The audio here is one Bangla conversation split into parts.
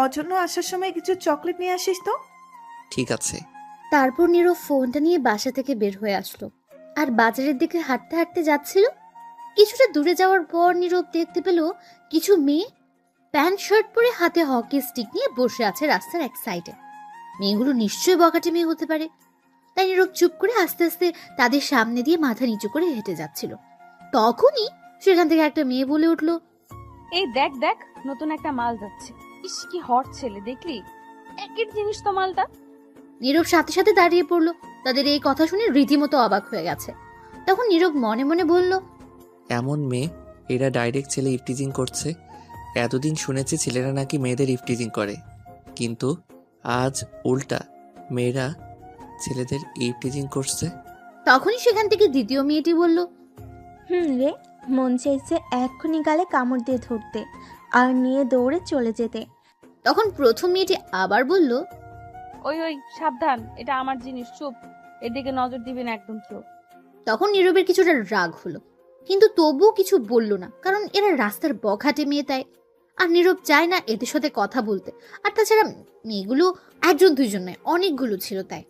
অজন্য আসার সময় কিছু চকলেট নিয়ে আসিস তো। ঠিক আছে। তারপর নীরব ফোনটা নিয়ে বাসা থেকে বের হয়ে আসলো আর বাজারের দিকে হাঁটতে হাঁটতে যাচ্ছিল। কিছুটা দূরে যাওয়ার পর নীরব দেখতে পেল কিছু মেয়ে প্যান্ট শার্ট পরে হাতে হকি স্টিক নিয়ে বসে আছে রাস্তার এক সাইডে। মেয়েগুলো নিশ্চয়ই বখাটে মেয়ে হতে পারে, তাই নীরব চুপ করে আস্তে আস্তে তাদের সামনে দিয়ে মাথা নিচু করে হেঁটে যাচ্ছিল। তখনই সেখান থেকে একটা মেয়ে বলে উঠলো, এই দেখ দেখ, নতুন একটা মাল যাচ্ছে। ইস কি হট ছেলে, দেখলি? একের জিনিস তো মালটা। নীরব সাথে সাথে দাঁড়িয়ে পড়লো। তাদের এই কথা শুনে রীতিমতো অবাক হয়ে গেছে। তখন নীরব মনে মনে বলল, এমন মেয়ে, এরা ডাইরেক্ট ছেলে ইফটিজিং করছে। এতদিন শুনেছি ছেলেরা নাকি মেয়েদের ইফটিজিং করে, কিন্তু আজ উল্টা মেয়েরা ছেলেদের ইফটিজিং করছে। তখনই সেখান থেকে দ্বিতীয় মেয়েটি বলল, রে, মন চাইছে এক্ষুনি গালে কামড় দিয়ে ধরতে আর নিয়ে দৌড়ে চলে যেতে। তখন প্রথম মেয়েটি আবার বলল, ওই ওই সাবধান, এটা আমার জিনিস, চুপ, এদিকে নজর দিবি না একদম কেউ। তখন নীরবের কিছুটা রাগ হলো, কিন্তু তবুও কিছু বলল না, কারণ এরা রাস্তার বখাটে মেয়ে তাই। আর নীরব চায় না এদের সাথে কথা বলতে। আর তাছাড়া মেয়েগুলো একজন দুইজন নয়, অনেকগুলো ছিল তাই।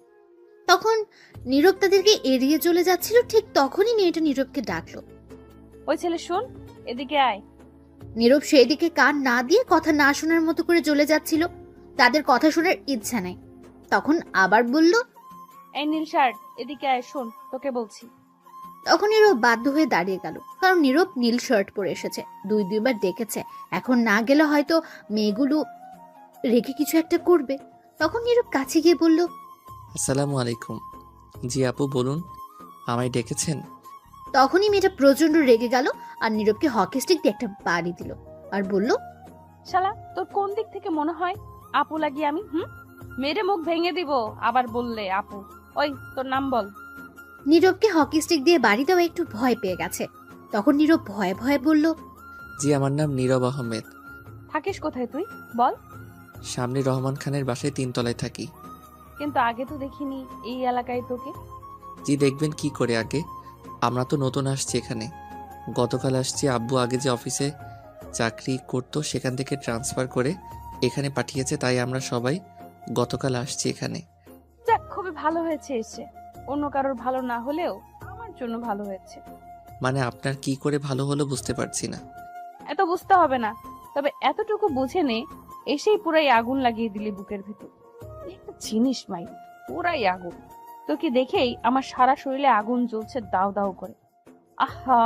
তখন নীরব তাদেরকে এড়িয়ে চলে যাচ্ছিল, ঠিক তখনই মেয়েটা নীরবকে ডাকলো। ওই ছেলে শোন, এদিকে আয়। নীরব সেই দিকে কান না দিয়ে কথা না শোনার মতো করে চলে যাচ্ছিল, তাদের কথা শোনার ইচ্ছা নাই। তখন আবার বলল, এই নীল শার্ট, এদিকে আয়, শোন তোকে বলছি। তখন নীরব বাধ্য হয়ে দাঁড়িয়ে গেল, কারণ নীরব নীল শার্ট পরে এসেছে, দুইবার দেখেছে। এখন না গেলে হয়তো মেয়েগুলো রেখে কিছু একটা করবে। তখন নীরব কাছে গিয়ে বলল, আসসালামু আলাইকুম। জি আপু বলুন, আমায় ডেকেছেন? তখনই মেয়েটা প্রচন্ড রেগে গেল আর নীরবকে হকি স্টিক দিয়ে একটা বাড়ি দিল আর বলল, শালা, তোর কোন দিক থেকে মনে হয় আপু লাগি আমি? মেরে মুখ ভেঙে দিব আবার বললে আপু। ওই তোর নাম বল। নীরবকে হকি স্টিক দিয়ে বাড়ি দেওয়া একটু ভয় পেয়ে গেছে। তখন নীরব ভয়ে ভয়ে বলল, জি আমার নাম নীরব আহমেদ। থাকিস কোথায় তুই বল? সামনে রহমান খানের বাসায় 3 তলায় থাকি। কিন্তু আগে তো দেখিনি এই এলাকায় তোকে। জি দেখবেন কি করে আগে, আমরা তো নতুন আসছি এখানে। গতকাল আসছি, আব্বু আগে যে অফিসে চাকরি করতো সেখান থেকে ট্রান্সফার করে এখানে পাঠিয়েছে, তাই আমরা সবাই গতকাল আসছি এখানে। যাক, খুবই ভালো হয়েছে এসে। অন্য কারোর ভালো না হলেও আমার জন্য ভালো হয়েছে। মানে আপনার কি করে ভালো হলো বুঝতে পারছি না। এত বুঝতে হবে না, তবে এতটুকু বুঝে নে, এসেই পুরাই আগুন লাগিয়ে দিলি বুকের ভিতর। একটা জিনিস মাই, পুরাই আগুন। তোকে দেখেই আমার সারা শরীরে আগুন জ্বলছে দাউ দাউ করে। আহা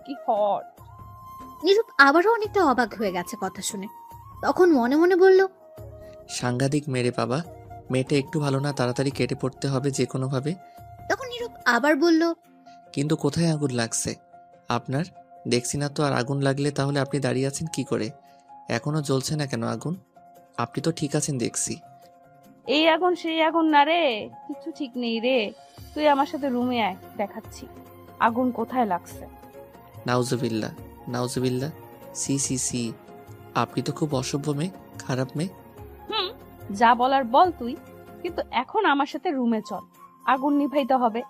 কি হট। নীরব আবারও অনেকটা অবাক হয়ে গেছে কথা শুনে। তখন মনে মনে বলল, সাংঘাতিক মেরে বাবা, মেয়েটা একটু ভালো না, তাড়াতাড়ি কেটে পড়তে হবে যে কোনো ভাবে। তখন নীরব আবার বলল, কিন্তু কোথায় আগুন লাগছে আপনার? দেখছি না তো। আর আগুন লাগলে তাহলে আপনি দাঁড়িয়ে আছেন কি করে? এখনো জ্বলছে না কেন আগুন? আপনি তো ঠিক আছেন দেখছি। এই আগুন সেই আগুন না রে, কিছু ঠিক নেই রে। তুই আমার সাথে রুমে আয়, দেখাচ্ছি আগুন কোথায় লাগছে। নাউজুবিল্লাহ, নাউজুবিল্লাহ। সি সি সি, আপনি তো খুব অসভ্য মেয়ে, খারাপ মেয়ে। যা বলার বল তুই, কিন্তু এখন আমার সাথে রুমে চল। আগুন নিভাইতে হবে,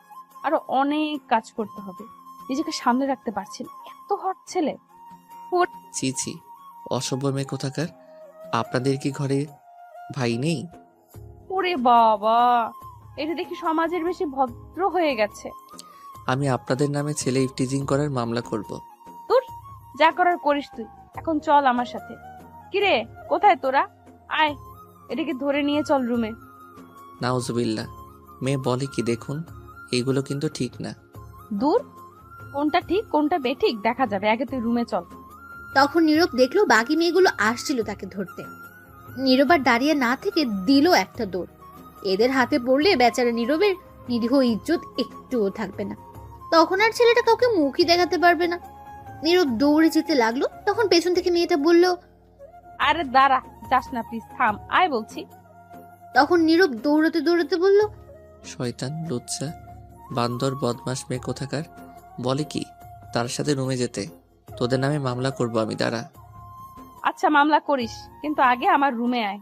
আরো অনেক কাজ করতে হবে। নিজেকে সামনে রাখতে পারছি না, এত হট ছেলে। ছি ছি, অসভ্য মেয়ে কোথাকার। আপনাদের কি ঘরে ভাই নেই? ওরে বাবা, এটা দেখি সমাজের বেশি ভদ্র হয়ে গেছে। আমি আপনাদের নামে ছেলে ইফটিজিং করার মামলা করব। তোর যা করার করিস তুই, এখন চল আমার সাথে। কিরে, কোথায় তোরা? আয়, এটাকে ধরে নিয়ে চল রুমে। নাউজুবিল্লাহ, মেয়ে বলে কি দেখুন, এইগুলো কিন্তু ঠিক না। দূর, কোনটা ঠিক কোনটা বেঠিক দেখা যাবে, আগে তুই রুমে চল। তখন নীরব দেখলো বাকি মেয়েগুলো আসছিল তাকে ধরতে। নীরব আর দাঁড়িয়ে না থেকে দিল একটা দৌড়। এদের হাতে পড়লে বেচারা নীরবের নিরীহ ইজ্জত একটুও থাকবে না। তখন আর ছেলেটা কাউকে মুখই দেখাতে পারবে না। নীরব দৌড়ে যেতে লাগলো। তখন পেছন থেকে মেয়েটা বলল, আরে দাঁড়া, যাস না প্লিজ, থাম, আয় বলছি। তখন নীরব দৌড়াতে দৌড়াতে বলল, শয়তান, লুচ্চা, বান্দর, বদমাস মেয়ে কোথাকার। বলে কি তার সাথে রুমে যেতে? তোদের নামে মামলা করব আমি, দাঁড়া। আচ্ছা মামলা করিস, কিন্তু আগে আমার রুমে আয়।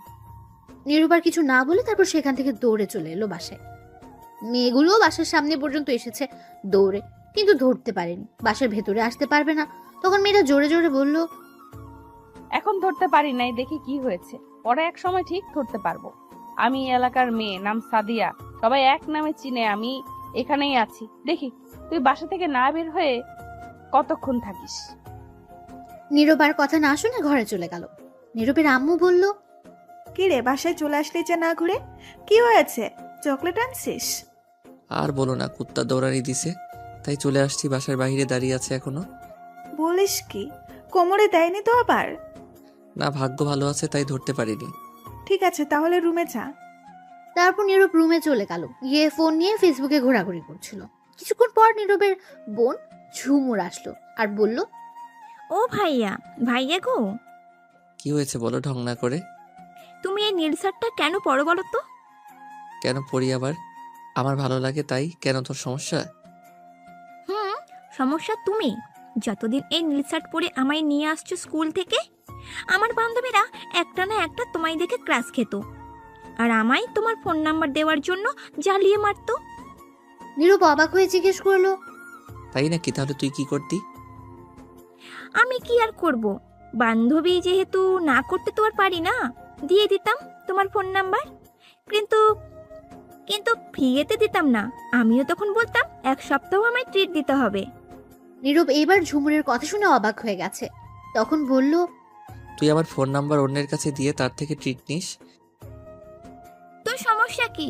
নীরব আর কিছু না বলে তারপর সেখান থেকে দৌড়ে চলে এলো বাসায়। মেয়েগুলোও বাসার সামনে পর্যন্ত এসেছে দৌড়ে, কিন্তু ধরতে পারেনি। বাসার ভেতরে আসতে পারবে না। তখন মেয়েটা জোরে জোরে বলল, এখন ধরতে পারি নাই, দেখি কি হয়েছে, পরে এক সময় ঠিক ধরতে পারবো। আমি এই এলাকার মেয়ে, নাম সাদিয়া, সবাই এক নামে চিনে। আমি এখানেই আছি, দেখি তুই বাসা থেকে না বের হয়ে কতক্ষণ থাকিস। নীরব আর কথা না শুনে ঘরে চলে গেল। নীরবের আম্মু বলল, কি রে, বাসায় চলে আসলি যে না ঘুরে? কি হয়েছে, চকলেট আনছিস? আর বলো না, কুত্তা দৌড়ানি দিছে, তাই চলে আসছি। বাসার বাইরে দাঁড়িয়ে আছে এখনো। বলিস কি, কোমরে দেয়নি তো আবার? না, ভাগ্য ভালো আছে তাই ধরতে পারিনি। ঠিক আছে, তাহলে রুমে যা। তারপর নীরব রুমে চলে গেল, গিয়ে ফোন নিয়ে ফেসবুকে ঘোরাঘুরি করছিল। কিছুক্ষণ পর নীরবের বোন ঝুমুর আসলো আর বলল, ও ভাইয়া, ভাইয়া গো, কি হয়েছে বলো ঢং না করে। তুমি এই নীল শার্টটা কেন পরো বলো তো? কেন পড়ি আবার? আমার ভালো লাগে তাই। কেন, তোর সমস্যা? হুম, সমস্যা তুমি। যতদিন এই নীল শার্ট পরে আমায় নিয়ে আসছো স্কুল থেকে, আমার বান্ধবীরা একটা না একটা তোমায় দেখে ক্লাস খেত, আর আমায় তোমার ফোন নাম্বার দেওয়ার জন্য জ্বালিয়ে মারতো। নীরব অবাক হয়ে জিজ্ঞেস করলো, তাই নাকি? তাহলে তুই কি করতি? আমি কি আর করব, বান্ধবী যেহেতু, না করতে তো আর পারি না, দিয়ে দিতাম তোমার ফোন নাম্বার। কিন্তু কিন্তু ফ্রিতে দিতাম না, আমিও তখন বলতাম এক সপ্তাহ আমায় ট্রিট দিতে হবে। নীরব এবার ঝুমুরের কথা শুনে অবাক হয়ে গেছে। তখন বলল, তুই আমার ফোন নাম্বার অন্যের কাছে দিয়ে তার থেকে ট্রিট নিস? তোর সমস্যা কি?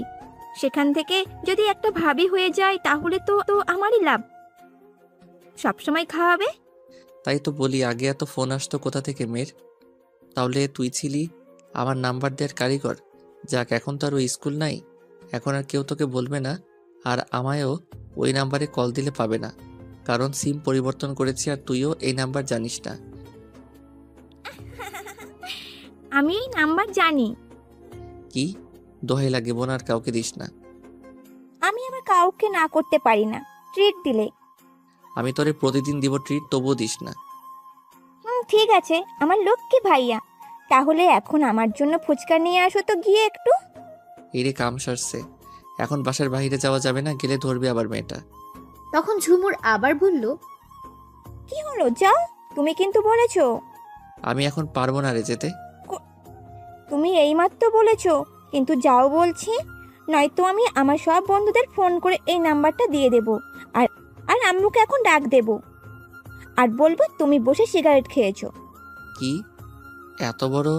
সেখান থেকে যদি একটা ভাবি হয়ে যায় তাহলে তো তো আমারই লাভ। সবসময় খাওয়াবে। তাই তো বলি, আগে এত ফোন আসতো কোথা থেকে মেয়ের? তাহলে তুই ছিলি আমার নাম্বার দেওয়ার কারিগর। যাক, এখন তো আর ওই স্কুল নাই, এখন আর কেউ তোকে বলবে না, আর আমায়ও ওই নাম্বারে কল দিলে পাবে না, কারণ সিম পরিবর্তন করেছি আর তুইও এই নাম্বার জানিস না। আমি এই নাম্বার জানি। কি? দোহাই লাগে বোন, আর কাউকে দিস না। আমি আবার কাউকে না করতে পারি না ট্রিট দিলে। আমি তোরে প্রতিদিন দিব ট্রিট, তবুও দিস না। ঠিক আছে আমার লক্ষ্মী ভাইয়া, তাহলে এখন আমার জন্য ফুচকা নিয়ে আসো তো গিয়ে একটু। এরে কাম সারছে, এখন বাসার বাইরে যাওয়া যাবে না, গেলে ধরবে আবার মেয়েটা। তখন ঝুমুর আবার বলল, কি হলো, যাও। তুমি কিন্তু বলেছো। আমি এখন পারবো না রে যেতে। তুমি এইমাত্র বলেছো, কিন্তু যাও বলছি, নয়তো আমি আমার সব বন্ধুদের ফোন করে এই নাম্বারটা দিয়ে দেব, আর আর আম্মুকে এখন ডাক দেব, আর বলবো তুমি বসে সিগারেট খেয়েছো। কি এত বড়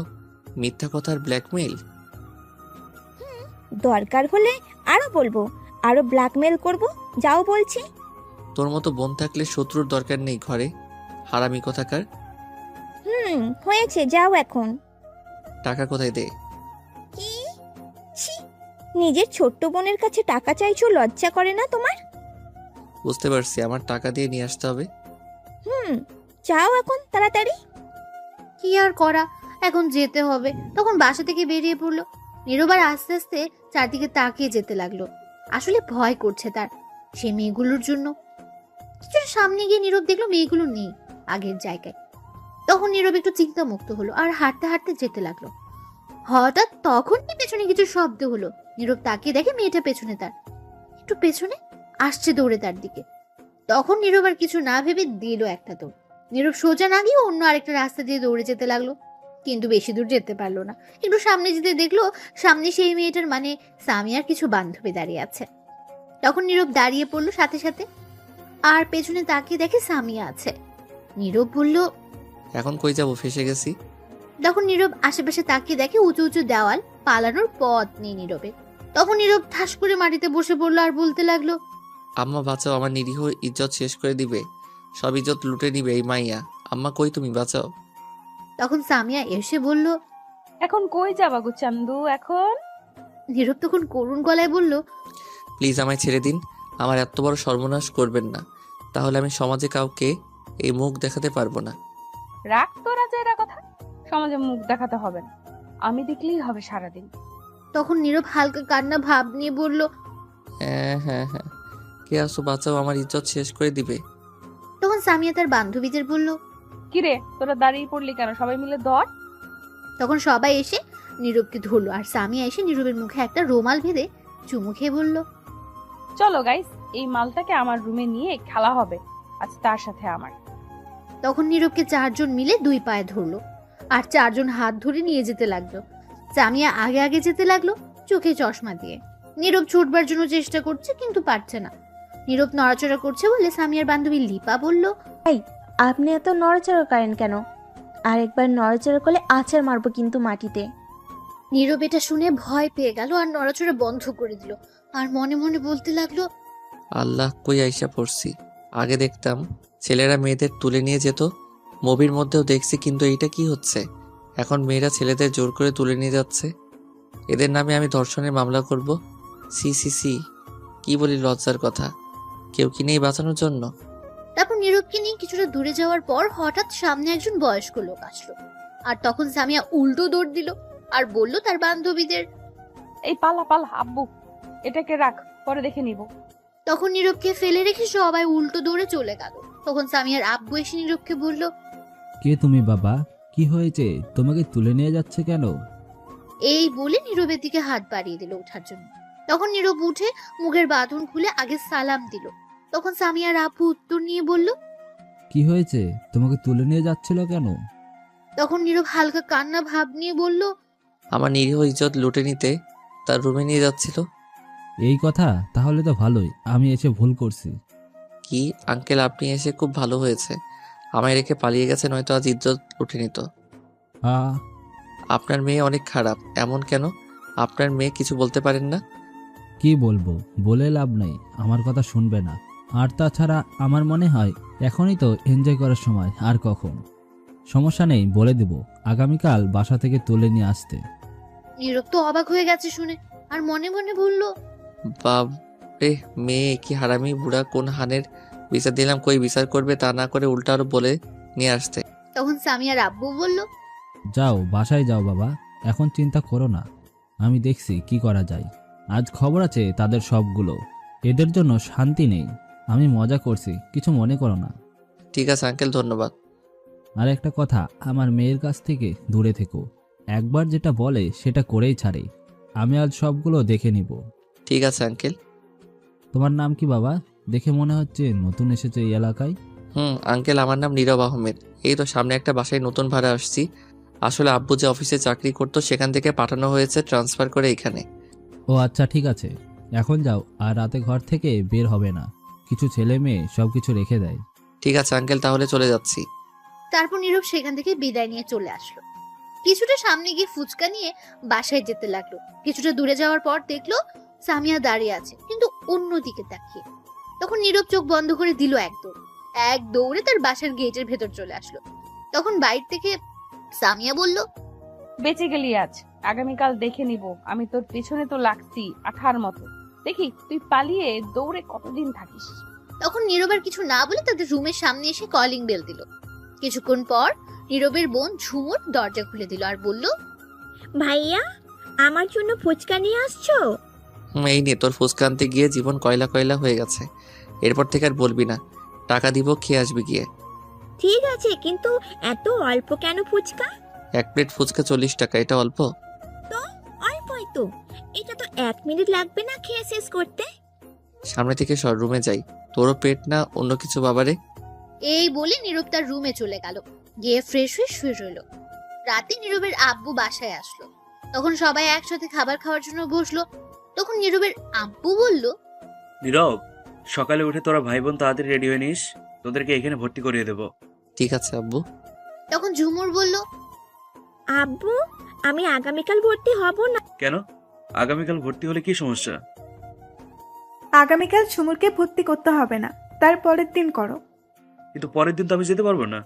মিথ্যা কথার ব্ল্যাকমেইল? দরকার হলে আরো বলবো, আরো ব্ল্যাকমেল করব, যাও বলছি। তোর মতো বোন থাকলে শত্রুর দরকার নেই ঘরে, হারামি কোথাকার। হয়েছে, যাও এখন। টাকা কোথায়? দে। কি? ছি, নিজের ছোট্ট বোনের কাছে টাকা চাইছো, লজ্জা করে না তোমার? বুঝতে পারছি, আমার টাকা দিয়ে নিয়ে আসতে হবে। যাও এখন তাড়াতাড়ি। কি আর করা, এখন যেতে হবে। তখন বাসা থেকে বেরিয়ে পড়লো। নীরব আর আস্তে আস্তে চারদিকে তাকিয়ে যেতে লাগলো। আসলে ভয় করছে তার, সে মেয়েগুলোর জন্য। কিছুটা সামনে গিয়ে নীরব দেখলো মেয়েগুলো নেই আগের জায়গায়। তখন নীরব একটু চিন্তামুক্ত হলো আর হাঁটতে হাঁটতে যেতে লাগলো। হঠাৎ তখনই পেছনে কিছু শব্দ হলো। নীরব তাকিয়ে দেখে মেয়েটা পেছনে, তার একটু পেছনে আসছে দৌড়ে তার দিকে। তখন নীরব আর কিছু না ভেবে দিল একটা দৌড়। নীরব সোজা না গিয়ে অন্য আরেকটা রাস্তা দিয়ে দৌড়ে যেতে লাগলো, কিন্তু বেশি দূর যেতে পারলো না। একটু সামনে যেতে দেখলো সামনে সেই মেয়েটার মানে সামিয়ার কিছু বান্ধবী দাঁড়িয়ে আছে। তখন নীরব দাঁড়িয়ে পড়লো সাথে সাথে, আর পেছনে তাকিয়ে দেখে সামিয়া আছে। নীরব বলল, এখন কই যাব, ফেসে গেছি। তখন নীরব আশেপাশে তাকিয়ে দেখে উঁচু উঁচু দেওয়াল, পালানোর পথ নেই নীরবের। তখন নীরব ঠাস করে মাটিতে বসে পড়লো আর বলতে লাগলো, আম্মা বাঁচাও, আমার নিরীহ ইজ্জত শেষ করে দিবে, সব ইজ্জত লুটে নিবে এই মাইয়া। আম্মা কই তুমি, বাঁচাও। তখন সামিয়া এসে বলল, এখন কই যাবা গো চান্দু এখন? নীরব তখন করুণ গলায় বলল, প্লিজ আমায় ছেড়ে দিন, আমার এত বড় সর্বনাশ করবেন না, তাহলে আমি সমাজে কাউকে এই মুখ দেখাতে পারবো না। রাখ তোরা যেটা কথা, সমাজে মুখ দেখাতে হবে না, আমি দেখলেই হবে সারাদিন। তখন নীরব হালকা কান্না ভাব নিয়ে বলল, হ্যাঁ হ্যাঁ হ্যাঁ, কে আসো, বাঁচাও, আমার ইজ্জত শেষ করে দিবে। তখন সামিয়া তার বান্ধবীদের বলল, কিরে তোরা দাঁড়িয়ে পড়লি কেন, সবাই মিলে ধর। তখন সবাই এসে নীরবকে ধরলো, আর সামিয়া এসে নীরবের মুখে একটা রুমাল বেঁধে চুমু খেয়ে বলল, চলো গাইস, এই মালটাকে আমার রুমে নিয়ে খেলা হবে আজ তার সাথে আমার। তখন নীরবকে চারজন মিলে দুই পায়ে ধরলো আর 4 জন হাত ধরে নিয়ে যেতে লাগলো। সামিয়া আগে আগে যেতে লাগলো, চোখে চশমা দিয়ে। নীরব ছুটবার জন্য চেষ্টা করছে, কিন্তু পারছে না। নীরব নড়াচড়া করছে বলে সামিয়ার বান্ধবী লিপা বলল, আপনি এত নড়াচড়া করেন কেন? আর একবার নড়াচড়া করলে আছাড় মারবো কিন্তু মাটিতে। নীরব এটা শুনে ভয় পেয়ে গেল আর নড়াচড়া বন্ধ করে দিল। আর মনে মনে বলতে লাগলো, আল্লাহ, কই আইসা পড়ছি। আগে দেখতাম ছেলেরা মেয়েদের তুলে নিয়ে যেত, মুভির মধ্যেও দেখছি, কিন্তু এইটা কি হচ্ছে? এখন মেয়েরা ছেলেদের জোর করে তুলে নিয়ে যাচ্ছে। এদের নামে আমি ধর্ষণের মামলা করব। সি সি সি, কি বলি লজ্জার কথা। কেউ কি নেই বাঁচানোর জন্য? তারপর নীরবকে নিয়ে কিছুটা দূরে যাওয়ার পর হঠাৎ সামনে একজন বয়স্ক লোক আসলো। আর তখন সামিয়া উল্টো দৌড় দিল আর বলল তার বান্ধবীদের, এই পালা পালা আব্বু, এটাকে রাখ, পরে দেখে নিব। তখন নীরবকে ফেলে রেখে সবাই উল্টো দৌড়ে চলে গেল। তখন সামিয়ার আব্বু এসে নীরবকে বলল, কে তুমি বাবা? কি হয়েছে? তোমাকে তুলে নিয়ে যাচ্ছে কেন? এই বলে নীরবের দিকে হাত বাড়িয়ে দিল ওঠার জন্য। তখন নীরব উঠে মুখের বাঁধন খুলে আগে সালাম দিল। তখন সামিয়ার আব্বু উত্তর নিয়ে বলল, কি হয়েছে? তোমাকে তুলে নিয়ে যাচ্ছিল কেন? তখন নীরব হালকা কান্না ভাব নিয়ে বলল, আমার নিরীহ ইজ্জত লুটে নিতে তার রুমে নিয়ে যাচ্ছিল। এই কথা? তাহলে তো ভালোই, আমি এসে ভুল করছি। কি আঙ্কেল, আপনি এসে খুব ভালো হয়েছে। আমায় রেখে পালিয়ে গেছে, নয়তো আজ ইজ্জত লুটে নিত। আ আপনার মেয়ে অনেক খারাপ। এমন কেন? আপনার মেয়ে কিছু বলতে পারেন না? কি বলবো, বলে লাভ নেই, আমার কথা শুনবে না। আর তাছাড়া আমার মনে হয় এখনই তো এনজয় করার সময়, আর কখন। সমস্যা নেই, বলে দেব আগামীকাল বাসা থেকে তুলে নিয়ে আসতে। নীরব তো অবাক হয়ে গেছে শুনে, আর মনে মনে বলল, বাপ রে, মেয়ে কি হারামি বুড়া, কোন হানের বিচার দিলাম, কই বিচার করবে, তা না করে উল্টা আরো বলে নিয়ে আসতে। তখন সামিয়ার আব্বু বলল, যাও বাসায় যাও বাবা, এখন চিন্তা করো না, আমি দেখছি কি করা যায়। আজ খবর আছে তাদের সবগুলো, এদের জন্য শান্তি নেই। আমি মজা করছি, কিছু মনে করো না। ঠিক আছে আঙ্কেল, ধন্যবাদ। আর একটা কথা, আমার মেয়ের কাছ থেকে দূরে থেকো। একবার যেটা বলে সেটা করেই ছাড়ে। আমি আজ সবগুলো দেখে নিব। ঠিক আছে আঙ্কেল। তোমার নাম কি বাবা? দেখে মনে হচ্ছে নতুন এসেছে এই এলাকায়। আঙ্কেল, আমার নাম নীরব আহমেদ। এই তো সামনে একটা বাসায় নতুন ভাড়া আসছি। আসলে আব্বু যে অফিসে চাকরি করতো সেখান থেকে পাঠানো হয়েছে ট্রান্সফার করে এখানে। ও আচ্ছা, ঠিক আছে, এখন যাও, আর রাতে ঘর থেকে বের হবে না। কিছু ছেলে মেয়ে সবকিছু রেখে দেয়। ঠিক আছে আঙ্কেল, তাহলে চলে যাচ্ছি। তারপর নীরব সেখান থেকে বিদায় নিয়ে চলে আসলো। কিছুটা সামনে গিয়ে ফুচকা নিয়ে বাসায় যেতে লাগলো। কিছুটা দূরে যাওয়ার পর দেখলো সামিয়া দাঁড়িয়ে আছে, কিন্তু অন্যদিকে তাকিয়ে। তখন নীরব চোখ বন্ধ করে দিল এক দৌড়ে তার বাসার গেটের ভেতর চলে আসলো। তখন বাইরে থেকে সামিয়া বলল, বেঁচে গেলি আজ, আগামীকাল দেখে নিব। আমি তোর পিছনে তো লাগছি আঠার মতো, দেখি তুই পালিয়ে দৌড়ে কতদিন থাকিস। তখন নীরবের কিছু না বলে তাদের রুমের সামনে এসে কলিং বেল দিল। কিছুক্ষণ পর নীরবের বোন ঝুমুর দরজা খুলে দিল আর বলল, ভাইয়া, আমার জন্য ফুচকা নিয়ে আসছো? এই নিয়ে তোর ফুচকা আনতে গিয়ে জীবন কয়লা কয়লা হয়ে গেছে। এরপর থেকে আর বলবি না। টাকা দিব, খেয়ে আসবি গিয়ে। ঠিক আছে, কিন্তু এত অল্প কেন ফুচকা? এক প্লেট ফুচকা 40 টাকা, এটা অল্প? তো অল্পই তো, এটা তো 1 মিনিট লাগবে না খেয়ে শেষ করতে। সামনে থেকে সর, রুমে যাই। তোরও পেট না অন্য কিছু বাবারে। এই বলে নীরব তার রুমে চলে গেল, গিয়ে ফ্রেশ হয়ে শুয়ে রইল। রাতে নীরবের আব্বু বাসায় আসলো। তখন সবাই একসাথে খাবার খাওয়ার জন্য বসলো। তখন নীরবের আব্বু বলল, নীরব, সকালে উঠে তোরা ভাই বোন তাড়াতাড়ি রেডি হয়ে নিস, তোদেরকে এখানে ভর্তি করিয়ে দেবো। ঠিক আছে আব্বু। তখন ঝুমুর বলল, আব্বু, আমি আগামীকাল ভর্তি হব না। কেন? আগামীকাল ভর্তি হলে কি সমস্যা? আগামীকাল ঝুমুরকে ভর্তি করতে হবে না, তার পরের দিন করো। কিন্তু পরের দিন তো আমি যেতে পারবো না।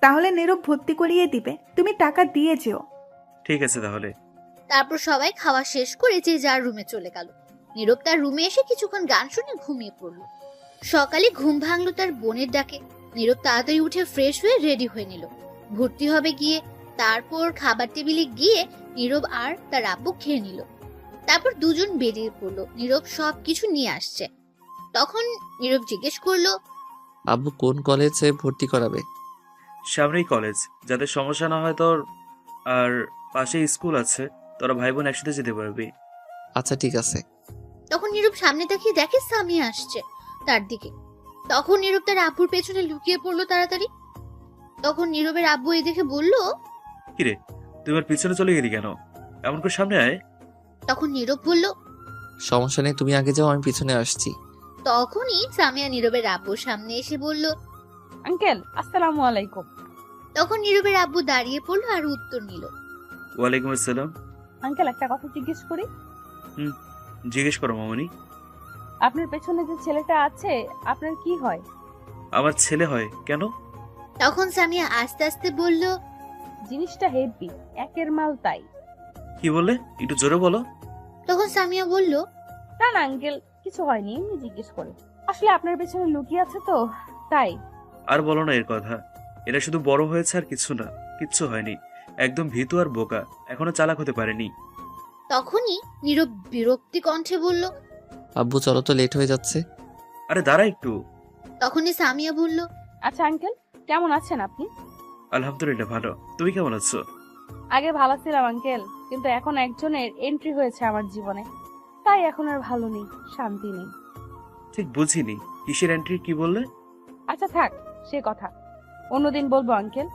তাহলে নীরব ভর্তি করিয়ে দিবে, তুমি টাকা দিয়ে যেও। ঠিক আছে তাহলে। তারপর সবাই খাওয়া শেষ করে যে যার রুমে চলে গেল। নীরব তার রুমে এসে কিছুক্ষণ গান শুনে ঘুমিয়ে পড়লো। সকালে ঘুম ভাঙলো তার বোনের ডাকে। নীরব তাড়াতাড়ি উঠে ফ্রেশ হয়ে রেডি হয়ে নিল, ভর্তি হবে গিয়ে। তারপর খাবার টেবিলে গিয়ে নীরব আর তার আব্বু খেয়ে নিল। তারপর দুজন বেরিয়ে পড়লো, নীরব সবকিছু নিয়ে আসছে। তখন নীরব জিজ্ঞেস করলো, আব্বু কোন কলেজে ভর্তি করাবে? সামনেই কলেজ, যাতে সমস্যা না হয় তোর। আর পাশেই স্কুল আছে, তোরা ভাই বোন একসাথে যেতে পারবি। আচ্ছা ঠিক আছে। তখন নীরব সামনে তাকিয়ে দেখে সামিয়া আসছে তার দিকে। তখন নীরব তার আব্বুর পেছনে লুকিয়ে পড়লো তাড়াতাড়ি। তখন নীরবের আব্বু এই দেখে বলল, কিরে, তুই আমার পিছনে চলে গেলি কেন? এমন করে সামনে আয়। তখন নীরব বলল। সমস্যা নেই, তুমি আগে যাও, আমি পিছনে আসছি। তখনই সামিয়া নীরবের আব্বুর সামনে এসে বলল। আঙ্কেল আসসালামু আলাইকুম। তখন নীরবের আব্বু দাঁড়িয়ে পড়লো আর উত্তর নিল। ওয়ালাইকুম আসসালাম। আঙ্কেল একটা কথা জিজ্ঞেস করি? জিজ্ঞেস করো মামনি। আপনার পেছনে যে ছেলেটা আছে আপনার কি হয়? আমার ছেলে হয় কেন? তখন সামিয়া আস্তে আস্তে বলল। জিনিসটা হেভি, একের মাল তাই। কি বললে, একটু জোরে বলো। তখন সামিয়া বলল। না না আঙ্কেল, কিছু হয়নি, এমনি জিজ্ঞেস করে। আসলে আপনার পেছনে লুকিয়ে আছে তো তাই। আর বলো না এর কথা। এরা শুধু বড় হয়েছে আর কিছু না, কিচ্ছু হয়নি। একদম ভীতু আর বোকা, এখনো চালাক হতে পারেনি। তখনই নীরব বিরক্তি কণ্ঠে বলল। আব্বু চলো তো, লেট হয়ে যাচ্ছে। আরে দাঁড়া একটু। তখনই সামিয়া বলল। আচ্ছা আঙ্কেল, কেমন আছেন আপনি? আলহামদুলিল্লাহ ভালো, তুমি কেমন আছো? আগে ভালো ছিলাম আঙ্কেল, কিন্তু এখন একজনের এন্ট্রি হয়েছে আমার জীবনে, তাই এখন আর ভালো নেই, শান্তি নেই। ঠিক বুঝিনি, কিসের এন্ট্রি, কি বললে? আচ্ছা থাক সে কথা, অন্যদিন বলবো আঙ্কেল।